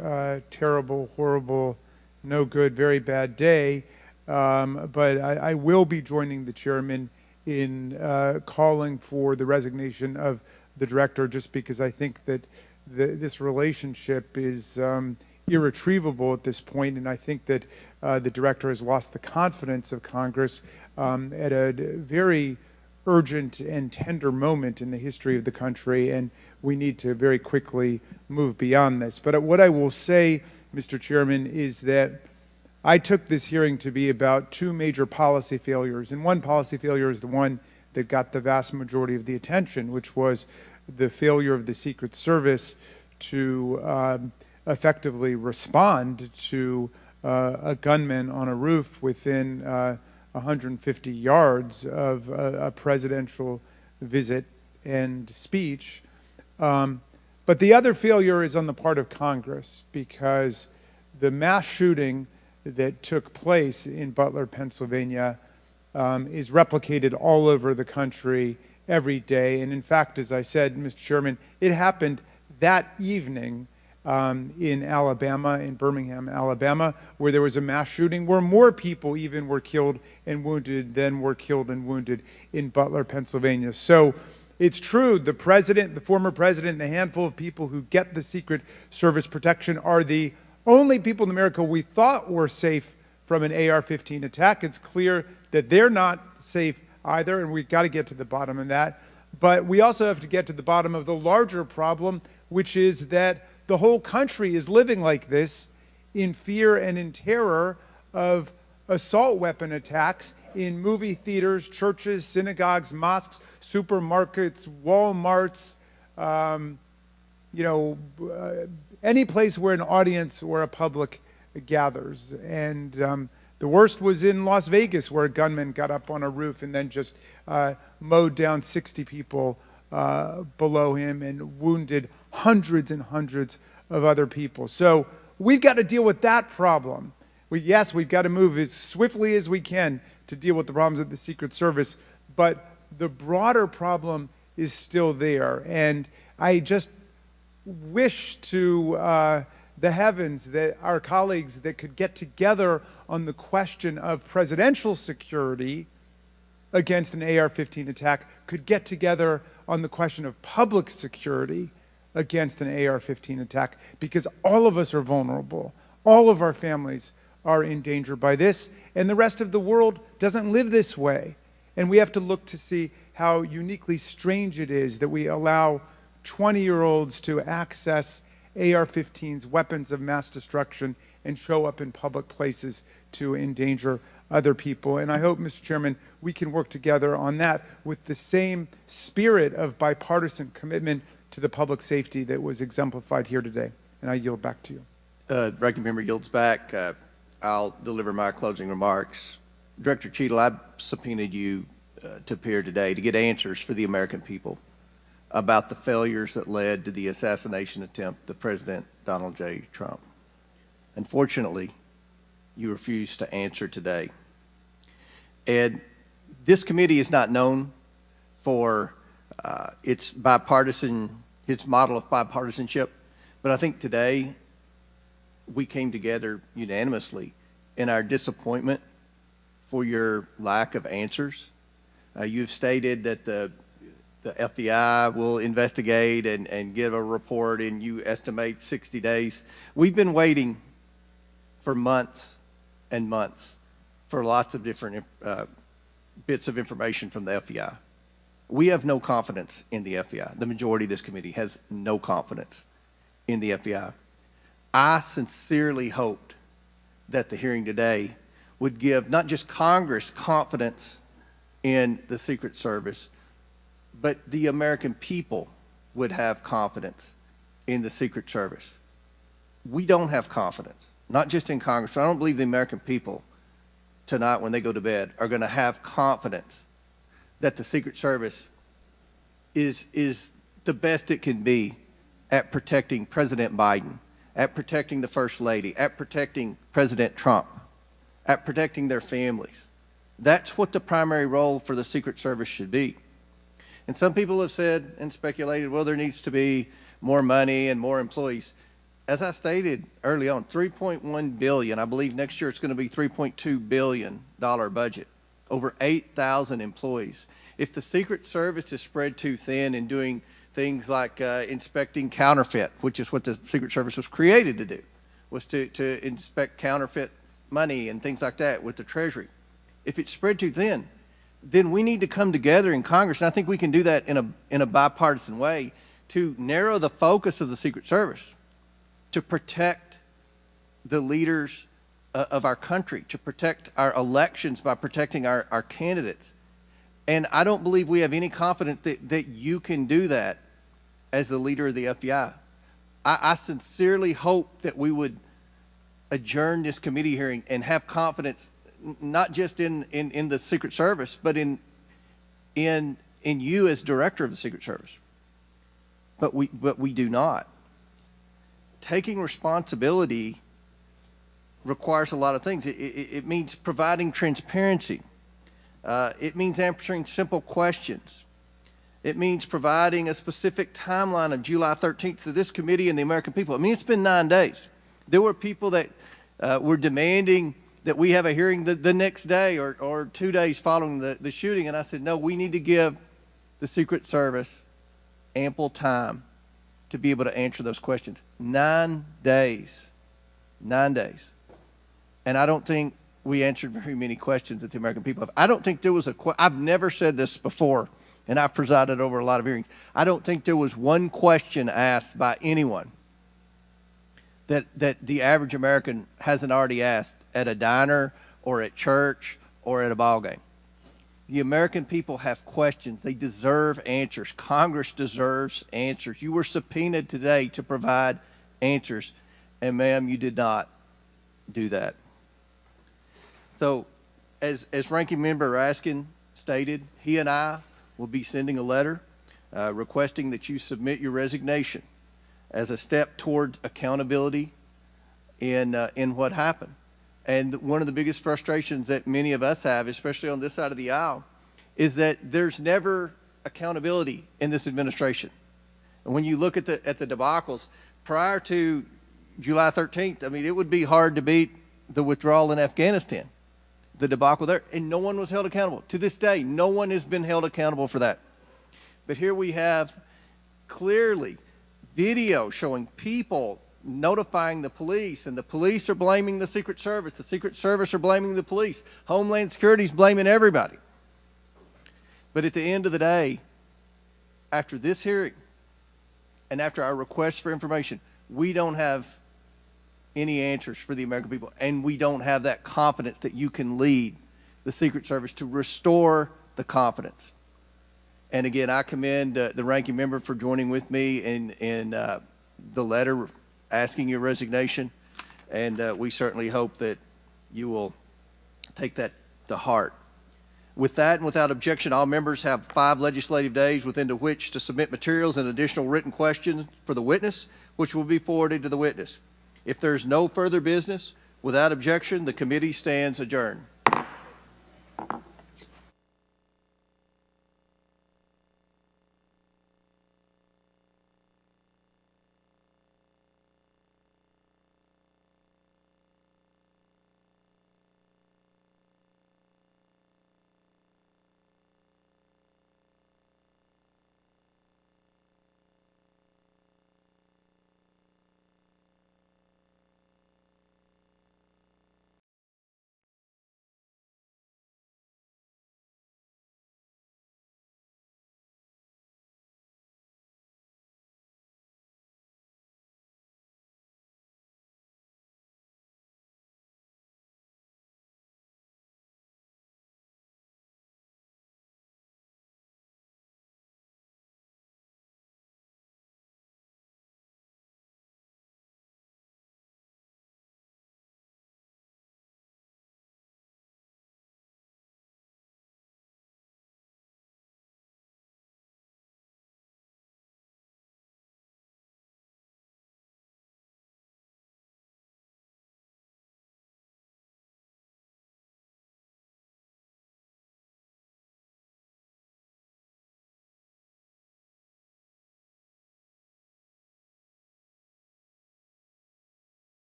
terrible, horrible, no good, very bad day, but I will be joining the Chairman in calling for the resignation of the Director, just because I think that this relationship is irretrievable at this point, and I think that the Director has lost the confidence of Congress at a very urgent and tender moment in the history of the country, and we need to very quickly move beyond this. But what I will say, Mr. Chairman, is that I took this hearing to be about two major policy failures, and one policy failure is the one that got the vast majority of the attention, which was the failure of the Secret Service to effectively respond to a gunman on a roof within 150 yards of a presidential visit and speech. But the other failure is on the part of Congress, because the mass shooting that took place in Butler, Pennsylvania, is replicated all over the country every day. And in fact, as I said, Mr. Chairman, it happened that evening in Alabama, in Birmingham, Alabama, where there was a mass shooting where more people even were killed and wounded than were killed and wounded in Butler, Pennsylvania. So it's true, the president, the former president, and a handful of people who get the Secret Service protection are the only people in America we thought were safe from an AR-15 attack. It's clear that they're not safe either, and we've got to get to the bottom of that. But we also have to get to the bottom of the larger problem, which is that the whole country is living like this in fear and in terror of assault weapon attacks in movie theaters, churches, synagogues, mosques, supermarkets, Walmarts, any place where an audience or a public gathers. And the worst was in Las Vegas, where a gunman got up on a roof and then just mowed down 60 people below him and wounded hundreds and hundreds of other people. So we've got to deal with that problem. Yes, we've got to move as swiftly as we can to deal with the problems of the Secret Service, but the broader problem is still there. And I just wish to the heavens that our colleagues that could get together on the question of presidential security against an AR-15 attack could get together on the question of public security against an AR-15 attack, because all of us are vulnerable. All of our families are in danger by this, and the rest of the world doesn't live this way. And we have to look to see how uniquely strange it is that we allow 20-year-olds to access AR-15s, weapons of mass destruction, and show up in public places to endanger other people. And I hope, Mr. Chairman, we can work together on that with the same spirit of bipartisan commitment to the public safety that was exemplified here today. And I yield back to you. Ranking member yields back. I'll deliver my closing remarks. Director Cheatle, I subpoenaed you to appear today to get answers for the American people about the failures that led to the assassination attempt of President Donald J. Trump. Unfortunately, you refused to answer today. And this committee is not known for its model of bipartisanship, but I think today we came together unanimously in our disappointment for your lack of answers. You've stated that the FBI will investigate and give a report, and you estimate 60 days. We've been waiting for months and months for lots of different bits of information from the FBI. We have no confidence in the FBI. The majority of this committee has no confidence in the FBI. I sincerely hoped that the hearing today would give not just Congress confidence in the Secret Service, but the American people would have confidence in the Secret Service. We don't have confidence, not just in Congress, but I don't believe the American people tonight when they go to bed are going to have confidence that the Secret Service is the best it can be at protecting President Biden, at protecting the First Lady, at protecting President Trump, at protecting their families. That's what the primary role for the Secret Service should be. And some people have said and speculated, well, there needs to be more money and more employees. As I stated early on, $3.1 billion, I believe next year it's going to be $3.2 billion budget, over 8,000 employees. If the Secret Service is spread too thin and doing things like inspecting counterfeit, which is what the Secret Service was created to do, was to inspect counterfeit money and things like that with the Treasury. If it's spread too thin, then we need to come together in Congress, and I think we can do that in a bipartisan way to narrow the focus of the Secret Service, to protect the leaders of our country, to protect our elections by protecting our candidates. And I don't believe we have any confidence that you can do that as the leader of the FBI. I sincerely hope that we would adjourn this committee hearing and have confidence not just in the Secret Service, but in you as director of the Secret Service. But we do not. Taking responsibility requires a lot of things. It means providing transparency. It means answering simple questions. It means providing a specific timeline of July 13th to this committee and the American people. I mean, it's been 9 days. There were people that were demanding that we have a hearing the next day or 2 days following the shooting. And I said, no, we need to give the Secret Service ample time to be able to answer those questions. 9 days. 9 days. And I don't think we answered very many questions that the American people have. I don't think there was I've never said this before, and I've presided over a lot of hearings. I don't think there was one question asked by anyone that the average American hasn't already asked at a diner or at church or at a ball game. The American people have questions. They deserve answers. Congress deserves answers. You were subpoenaed today to provide answers, and ma'am, you did not do that. So, as Ranking Member Raskin stated, he and I will be sending a letter requesting that you submit your resignation as a step toward accountability in what happened. And one of the biggest frustrations that many of us have, especially on this side of the aisle, is that there's never accountability in this administration. And when you look at the debacles prior to July 13th, I mean, it would be hard to beat the withdrawal in Afghanistan, the debacle there, and no one was held accountable. To this day, no one has been held accountable for that. But here we have clearly video showing people notifying the police, and the police are blaming the Secret Service. The Secret Service are blaming the police. Homeland Security is blaming everybody. But at the end of the day, after this hearing and after our request for information, we don't have any answers for the American people, and we don't have that confidence that you can lead the Secret Service to restore the confidence. And again, I commend the ranking member for joining with me in the letter asking your resignation, and we certainly hope that you will take that to heart. With that and without objection, all members have 5 legislative days within which to submit materials and additional written questions for the witness, which will be forwarded to the witness. If there's no further business, without objection, the committee stands adjourned.